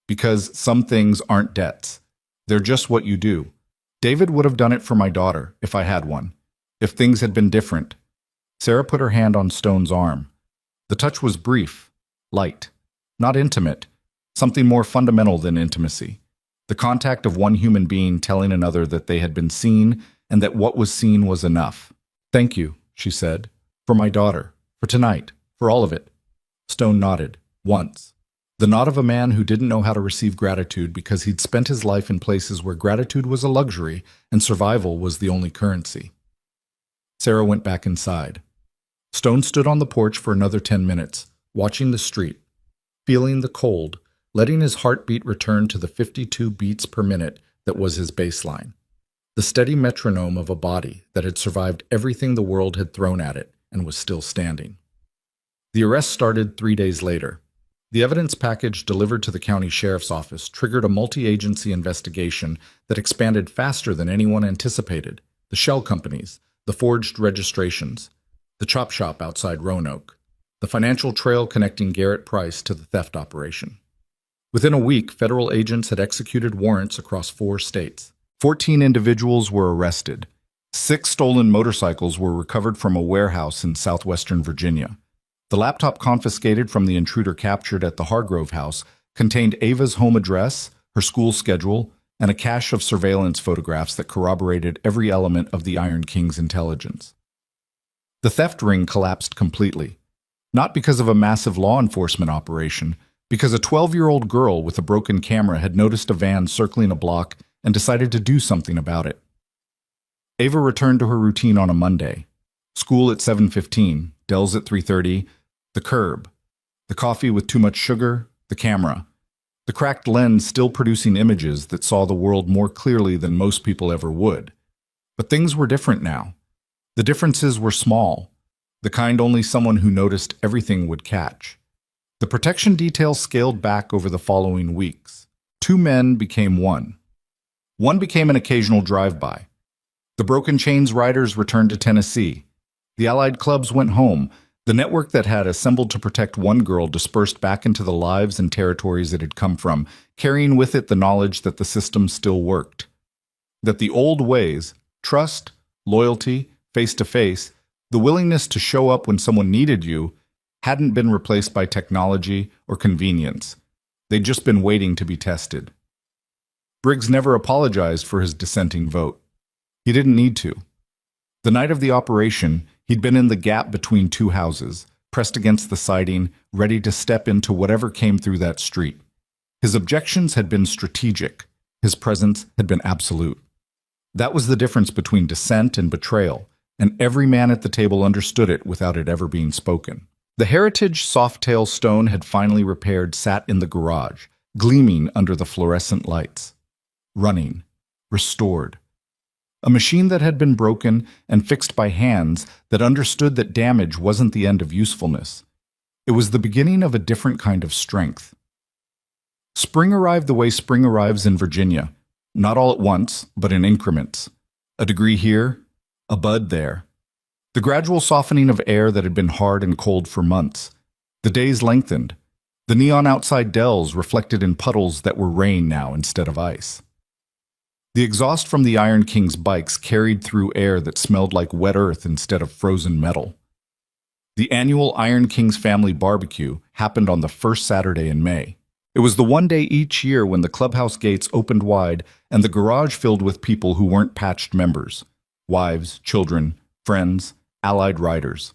"Because some things aren't debts. They're just what you do. David would have done it for my daughter, if I had one. If things had been different." Sarah put her hand on Stone's arm. The touch was brief, light, not intimate, something more fundamental than intimacy. The contact of one human being telling another that they had been seen and that what was seen was enough. "Thank you," she said, "for my daughter. For tonight, for all of it." Stone nodded, once. The nod of a man who didn't know how to receive gratitude because he'd spent his life in places where gratitude was a luxury and survival was the only currency. Sarah went back inside. Stone stood on the porch for another 10 minutes, watching the street, feeling the cold, letting his heartbeat return to the 52 beats per minute that was his baseline. The steady metronome of a body that had survived everything the world had thrown at it and was still standing. The arrest started 3 days later. The evidence package delivered to the county sheriff's office triggered a multi-agency investigation that expanded faster than anyone anticipated. The shell companies, the forged registrations, the chop shop outside Roanoke, the financial trail connecting Garrett Price to the theft operation. Within a week, federal agents had executed warrants across 4 states. 14 individuals were arrested. 6 stolen motorcycles were recovered from a warehouse in southwestern Virginia. The laptop confiscated from the intruder captured at the Hargrove house contained Ava's home address, her school schedule, and a cache of surveillance photographs that corroborated every element of the Iron King's intelligence. The theft ring collapsed completely, not because of a massive law enforcement operation, because a 12-year-old girl with a broken camera had noticed a van circling a block and decided to do something about it. Ava returned to her routine on a Monday. School at 7:15, Dell's at 3:30, the curb, the coffee with too much sugar, the camera. the cracked lens still producing images that saw the world more clearly than most people ever would. But things were different now. The differences were small, the kind only someone who noticed everything would catch. The protection detail scaled back over the following weeks. 2 men became 1. One became an occasional drive-by. The Broken Chains riders returned to Tennessee. The Allied clubs went home. The network that had assembled to protect one girl dispersed back into the lives and territories it had come from, carrying with it the knowledge that the system still worked. That the old ways, trust, loyalty, face-to-face, the willingness to show up when someone needed you, hadn't been replaced by technology or convenience. They'd just been waiting to be tested. Briggs never apologized for his dissenting vote. He didn't need to. The night of the operation, he'd been in the gap between 2 houses, pressed against the siding, ready to step into whatever came through that street. His objections had been strategic. His presence had been absolute. That was the difference between dissent and betrayal, and every man at the table understood it without it ever being spoken. The Heritage Softail stone had finally repaired sat in the garage, gleaming under the fluorescent lights. Running. Restored. A machine that had been broken and fixed by hands that understood that damage wasn't the end of usefulness. It was the beginning of a different kind of strength. Spring arrived the way spring arrives in Virginia, not all at once, but in increments. A degree here, a bud there. The gradual softening of air that had been hard and cold for months. The days lengthened. The neon outside dells reflected in puddles that were rain now instead of ice. The exhaust from the Iron King's bikes carried through air that smelled like wet earth instead of frozen metal. The annual Iron King's family barbecue happened on the first Saturday in May. It was the one day each year when the clubhouse gates opened wide and the garage filled with people who weren't patched members. Wives, children, friends, allied riders.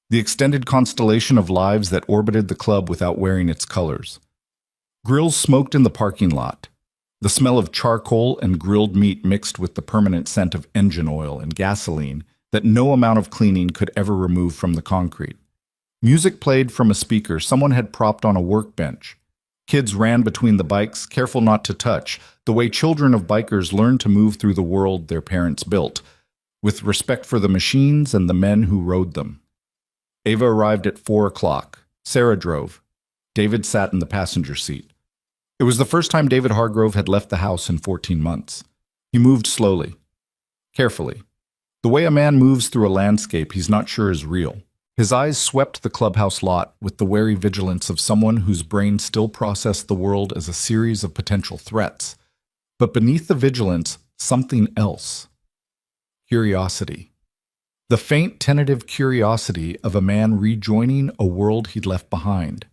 The extended constellation of lives that orbited the club without wearing its colors. Grills smoked in the parking lot. The smell of charcoal and grilled meat mixed with the permanent scent of engine oil and gasoline that no amount of cleaning could ever remove from the concrete. Music played from a speaker someone had propped on a workbench. Kids ran between the bikes, careful not to touch, the way children of bikers learn to move through the world their parents built, with respect for the machines and the men who rode them. Ava arrived at 4 o'clock. Sarah drove. David sat in the passenger seat. It was the first time David Hargrove had left the house in 14 months. He moved slowly, carefully. The way a man moves through a landscape he's not sure is real. His eyes swept the clubhouse lot with the wary vigilance of someone whose brain still processed the world as a series of potential threats. But beneath the vigilance, something else. Curiosity. The faint, tentative curiosity of a man rejoining a world he'd left behind.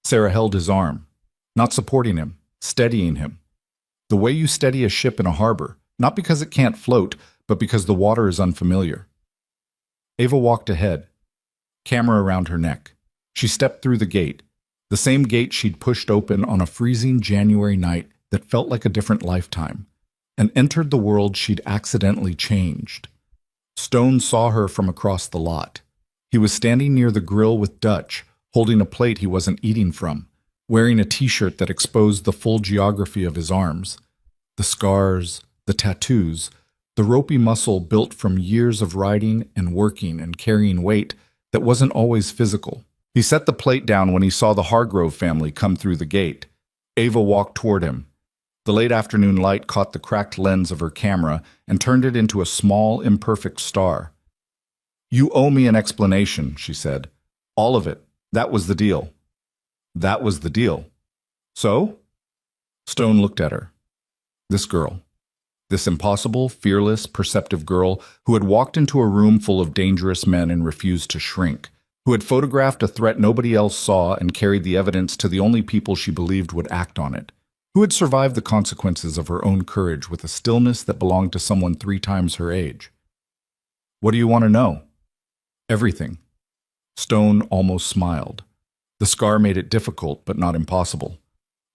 Sarah held his arm, not supporting him, steadying him. The way you steady a ship in a harbor, not because it can't float, but because the water is unfamiliar. Ava walked ahead, camera around her neck. She stepped through the gate, the same gate she'd pushed open on a freezing January night that felt like a different lifetime, and entered the world she'd accidentally changed. Stone saw her from across the lot. He was standing near the grill with Dutch, holding a plate he wasn't eating from, wearing a t-shirt that exposed the full geography of his arms. The scars, the tattoos, the ropey muscle built from years of riding and working and carrying weight that wasn't always physical. He set the plate down when he saw the Hargrove family come through the gate. Ava walked toward him. The late afternoon light caught the cracked lens of her camera and turned it into a small, imperfect star. "You owe me an explanation," she said. "All of it. That was the deal." That was the deal. So? Stone looked at her. This girl. This impossible, fearless, perceptive girl who had walked into a room full of dangerous men and refused to shrink, who had photographed a threat nobody else saw and carried the evidence to the only people she believed would act on it, who had survived the consequences of her own courage with a stillness that belonged to someone 3 times her age. "What do you want to know?" "Everything." Stone almost smiled. The scar made it difficult, but not impossible.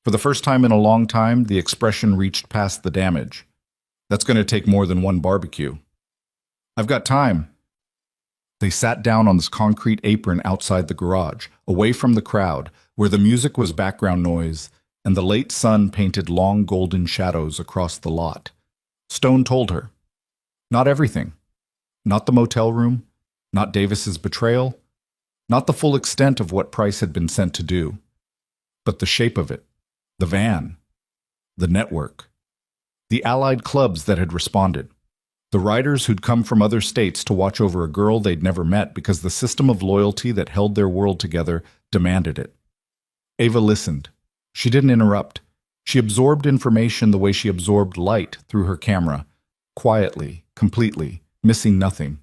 For the first time in a long time, the expression reached past the damage. "That's going to take more than one barbecue." "I've got time." They sat down on this concrete apron outside the garage, away from the crowd, where the music was background noise and the late sun painted long golden shadows across the lot. Stone told her, "Not everything. Not the motel room, not Davis's betrayal, not the full extent of what Price had been sent to do, but the shape of it, the van, the network, the allied clubs that had responded, the riders who'd come from other states to watch over a girl they'd never met because the system of loyalty that held their world together demanded it." Ava listened. She didn't interrupt. She absorbed information the way she absorbed light through her camera, quietly, completely, missing nothing.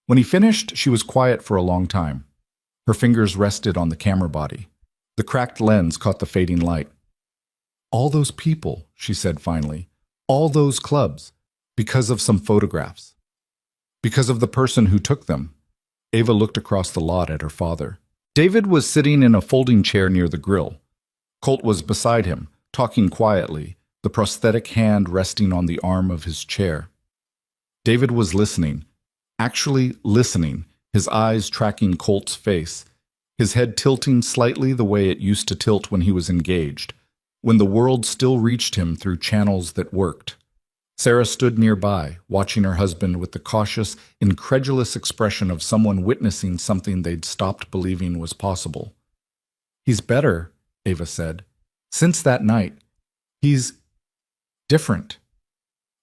When he finished, she was quiet for a long time. Her fingers rested on the camera body. The cracked lens caught the fading light. "All those people," she said finally, "all those clubs, because of some photographs. Because of the person who took them." Ava looked across the lot at her father. David was sitting in a folding chair near the grill. Colt was beside him, talking quietly, the prosthetic hand resting on the arm of his chair. David was listening, actually listening, his eyes tracking Colt's face, his head tilting slightly the way it used to tilt when he was engaged, when the world still reached him through channels that worked. Sarah stood nearby, watching her husband with the cautious, incredulous expression of someone witnessing something they'd stopped believing was possible. "He's better," Ava said. "Since that night. He's different."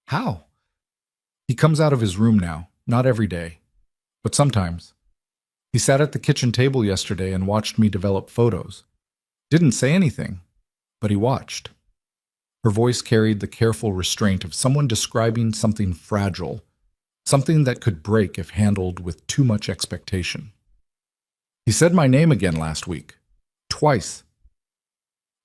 "How?" "He comes out of his room now, not every day, but sometimes. He sat at the kitchen table yesterday and watched me develop photos. Didn't say anything, but he watched." Her voice carried the careful restraint of someone describing something fragile, something that could break if handled with too much expectation. "He said my name again last week. Twice."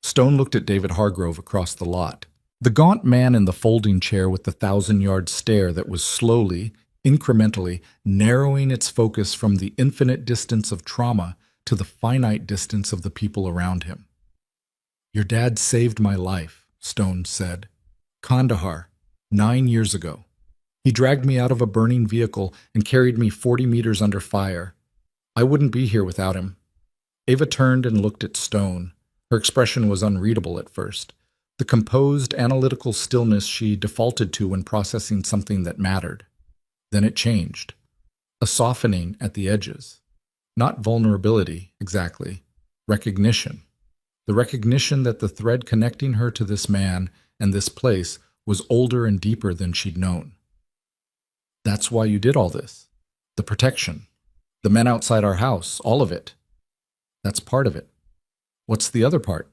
Stone looked at David Hargrove across the lot. The gaunt man in the folding chair with the 1,000-yard stare that was slowly, incrementally, narrowing its focus from the infinite distance of trauma to the finite distance of the people around him. "Your dad saved my life," Stone said. "Kandahar, 9 years ago. He dragged me out of a burning vehicle and carried me 40 meters under fire. I wouldn't be here without him." Ava turned and looked at Stone. Her expression was unreadable at first, the composed, analytical stillness she defaulted to when processing something that mattered. Then it changed. A softening at the edges. Not vulnerability, exactly. Recognition. The recognition that the thread connecting her to this man and this place was older and deeper than she'd known. "That's why you did all this. The protection. The men outside our house, all of it. That's part of it. What's the other part?"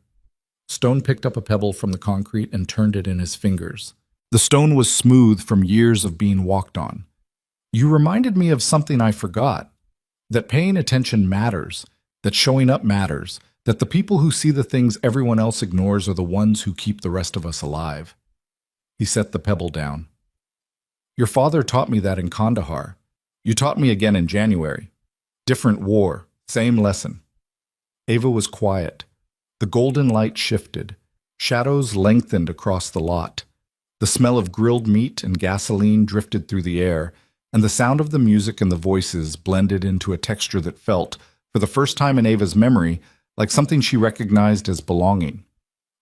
Stone picked up a pebble from the concrete and turned it in his fingers. The stone was smooth from years of being walked on. "You reminded me of something I forgot. That paying attention matters, that showing up matters, that the people who see the things everyone else ignores are the ones who keep the rest of us alive." He set the pebble down. "Your father taught me that in Kandahar. You taught me again in January. Different war, same lesson." Ava was quiet. The golden light shifted. Shadows lengthened across the lot. The smell of grilled meat and gasoline drifted through the air, and the sound of the music and the voices blended into a texture that felt, for the first time in Ava's memory, like something she recognized as belonging.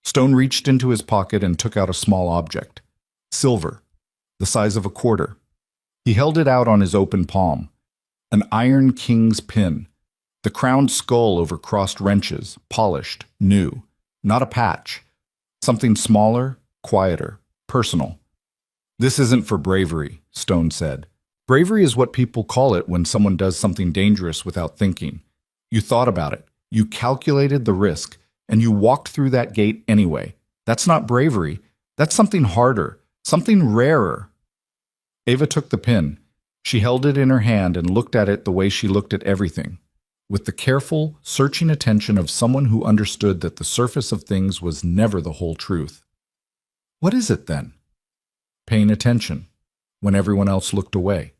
Stone reached into his pocket and took out a small object. Silver, the size of a quarter. He held it out on his open palm. An iron king's pin. The crowned skull over crossed wrenches, polished, new. Not a patch. Something smaller, quieter, personal. "This isn't for bravery," Stone said. "Bravery is what people call it when someone does something dangerous without thinking. You thought about it. You calculated the risk, and you walked through that gate anyway. That's not bravery. That's something harder, something rarer." Ava took the pin. She held it in her hand and looked at it the way she looked at everything, with the careful, searching attention of someone who understood that the surface of things was never the whole truth. "What is it, then?" "Paying attention, when everyone else looked away."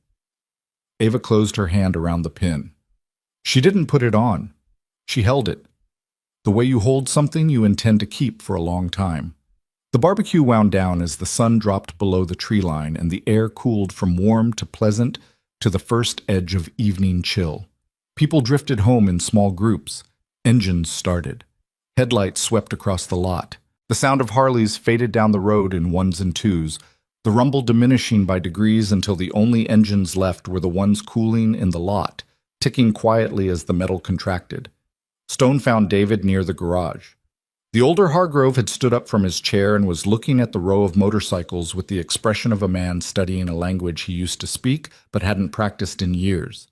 Ava closed her hand around the pin. She didn't put it on. She held it. The way you hold something you intend to keep for a long time. The barbecue wound down as the sun dropped below the tree line and the air cooled from warm to pleasant to the first edge of evening chill. People drifted home in small groups. Engines started. Headlights swept across the lot. The sound of Harleys faded down the road in ones and twos, the rumble diminishing by degrees until the only engines left were the ones cooling in the lot, ticking quietly as the metal contracted. Stone found David near the garage. The older Hargrove had stood up from his chair and was looking at the row of motorcycles with the expression of a man studying a language he used to speak but hadn't practiced in years.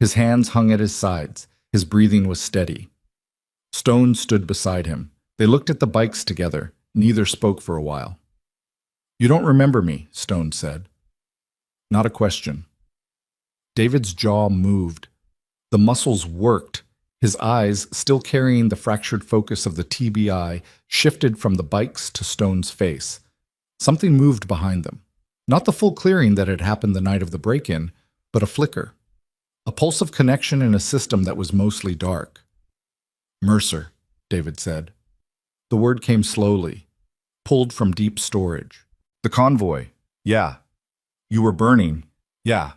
His hands hung at his sides. His breathing was steady. Stone stood beside him. They looked at the bikes together. Neither spoke for a while. "You don't remember me," Stone said. Not a question. David's jaw moved. The muscles worked. His eyes, still carrying the fractured focus of the TBI, shifted from the bikes to Stone's face. Something moved behind them. Not the full clearing that had happened the night of the break-in, but a flicker. A pulse of connection in a system that was mostly dark. "Mercer," David said. The word came slowly, pulled from deep storage. "The convoy. Yeah. You were burning. Yeah."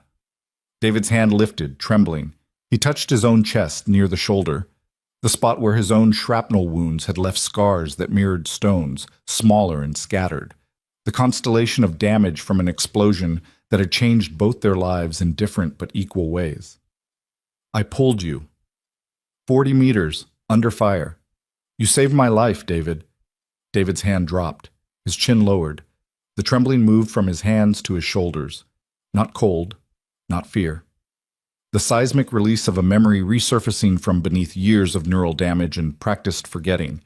David's hand lifted, trembling. He touched his own chest near the shoulder, the spot where his own shrapnel wounds had left scars that mirrored Stone's, smaller and scattered. The constellation of damage from an explosion that had changed both their lives in different but equal ways. "I pulled you. 40 meters, under fire. You saved my life, David." David's hand dropped, his chin lowered. The trembling moved from his hands to his shoulders. Not cold, not fear. The seismic release of a memory resurfacing from beneath years of neural damage and practiced forgetting.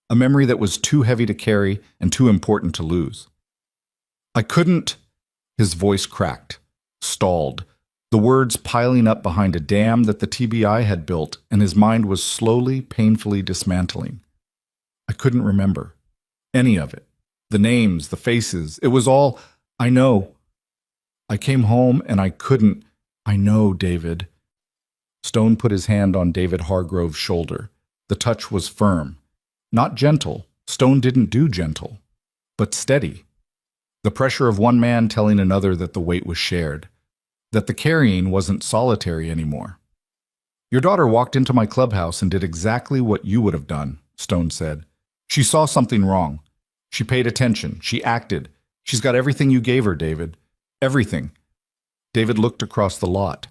A memory that was too heavy to carry and too important to lose. "I couldn't." His voice cracked, stalled, the words piling up behind a dam that the TBI had built, and his mind was slowly, painfully dismantling. "I couldn't remember. Any of it. The names, the faces. It was all, I know. I came home and I couldn't. I know, David." Stone put his hand on David Hargrove's shoulder. The touch was firm. Not gentle. Stone didn't do gentle. But steady. The pressure of one man telling another that the weight was shared. That the carrying wasn't solitary anymore. "Your daughter walked into my clubhouse and did exactly what you would have done," Stone said. "She saw something wrong. She paid attention. She acted. She's got everything you gave her, David. Everything." David looked across the lot.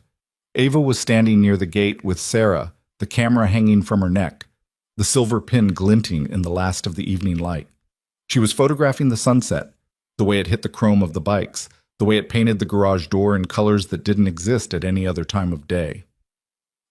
Ava was standing near the gate with Sarah, the camera hanging from her neck, the silver pin glinting in the last of the evening light. She was photographing the sunset, the way it hit the chrome of the bikes, the way it painted the garage door in colors that didn't exist at any other time of day.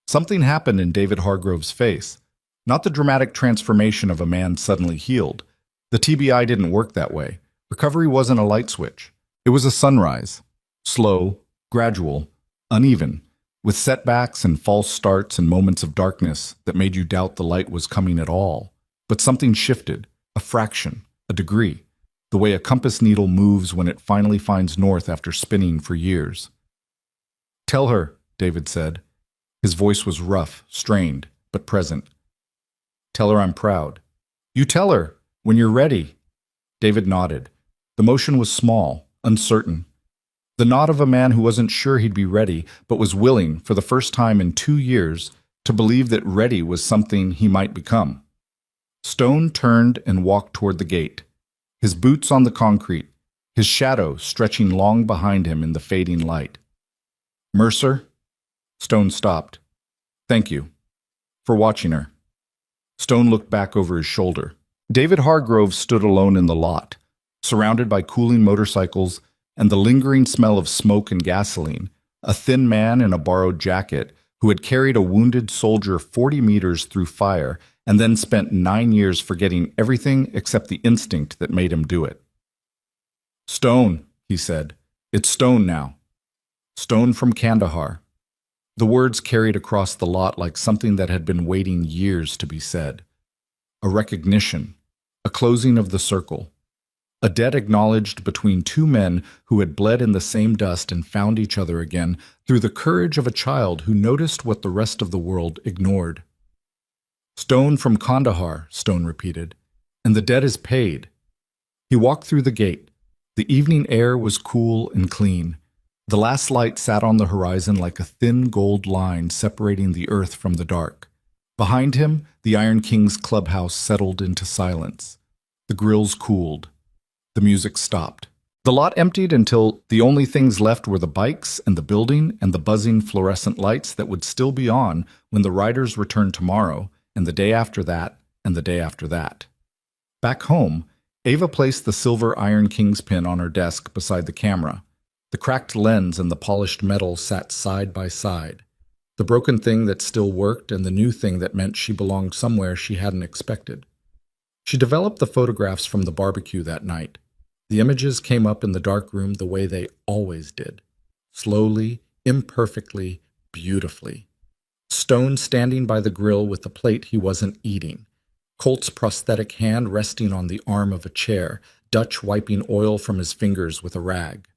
Something happened in David Hargrove's face, not the dramatic transformation of a man suddenly healed. The TBI didn't work that way. Recovery wasn't a light switch. It was a sunrise, slow, gradual, uneven, with setbacks and false starts and moments of darkness that made you doubt the light was coming at all. But something shifted, a fraction, a degree, the way a compass needle moves when it finally finds north after spinning for years. "Tell her," David said. His voice was rough, strained, but present. "Tell her I'm proud." "You tell her, when you're ready." David nodded. The motion was small, uncertain. The nod of a man who wasn't sure he'd be ready, but was willing, for the first time in 2 years, to believe that ready was something he might become. Stone turned and walked toward the gate, his boots on the concrete, his shadow stretching long behind him in the fading light. "Mercer?" Stone stopped. "Thank you. For watching her." Stone looked back over his shoulder. David Hargrove stood alone in the lot, surrounded by cooling motorcycles and the lingering smell of smoke and gasoline, a thin man in a borrowed jacket who had carried a wounded soldier 40 meters through fire and then spent 9 years forgetting everything except the instinct that made him do it. "Stone," he said. "It's Stone now. Stone from Kandahar." The words carried across the lot like something that had been waiting years to be said. A recognition, a closing of the circle. A debt acknowledged between two men who had bled in the same dust and found each other again through the courage of a child who noticed what the rest of the world ignored. "Stone from Kandahar," Stone repeated, "and the debt is paid." He walked through the gate. The evening air was cool and clean. The last light sat on the horizon like a thin gold line separating the earth from the dark. Behind him, the Iron King's clubhouse settled into silence. The grills cooled. The music stopped. The lot emptied until the only things left were the bikes and the building and the buzzing fluorescent lights that would still be on when the riders returned tomorrow, and the day after that, and the day after that. Back home, Ava placed the silver Iron King's pin on her desk beside the camera. The cracked lens and the polished metal sat side by side. The broken thing that still worked and the new thing that meant she belonged somewhere she hadn't expected. She developed the photographs from the barbecue that night. The images came up in the dark room the way they always did. Slowly, imperfectly, beautifully. Stone standing by the grill with the plate he wasn't eating. Colt's prosthetic hand resting on the arm of a chair, Dutch wiping oil from his fingers with a rag.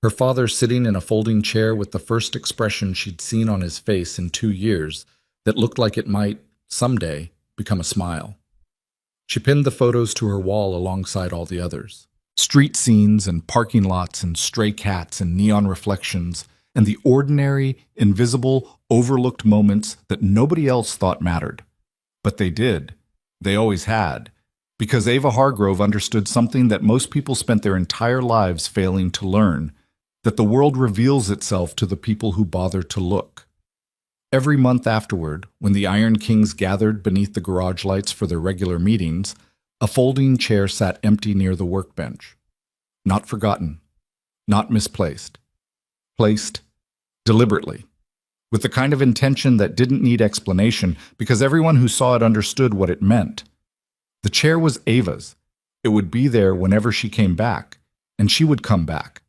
Her father sitting in a folding chair with the first expression she'd seen on his face in 2 years that looked like it might, someday, become a smile. She pinned the photos to her wall alongside all the others. Street scenes and parking lots and stray cats and neon reflections and the ordinary, invisible, overlooked moments that nobody else thought mattered. But they did. They always had. Because Ava Hargrove understood something that most people spent their entire lives failing to learn, that the world reveals itself to the people who bother to look. Every month afterward, when the Iron Kings gathered beneath the garage lights for their regular meetings, a folding chair sat empty near the workbench. Not forgotten, not misplaced. Placed deliberately, with the kind of intention that didn't need explanation because everyone who saw it understood what it meant. The chair was Ava's. It would be there whenever she came back, and she would come back.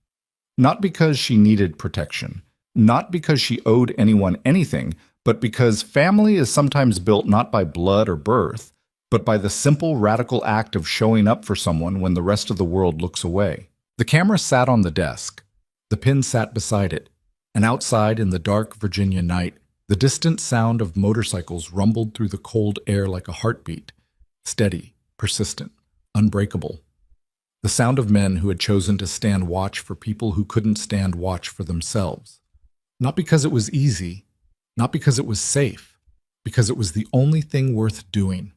Not because she needed protection, not because she owed anyone anything, but because family is sometimes built not by blood or birth, but by the simple, radical act of showing up for someone when the rest of the world looks away. The camera sat on the desk. The pin sat beside it, and outside in the dark Virginia night, the distant sound of motorcycles rumbled through the cold air like a heartbeat, steady, persistent, unbreakable. The sound of men who had chosen to stand watch for people who couldn't stand watch for themselves. Not because it was easy, not because it was safe, because it was the only thing worth doing.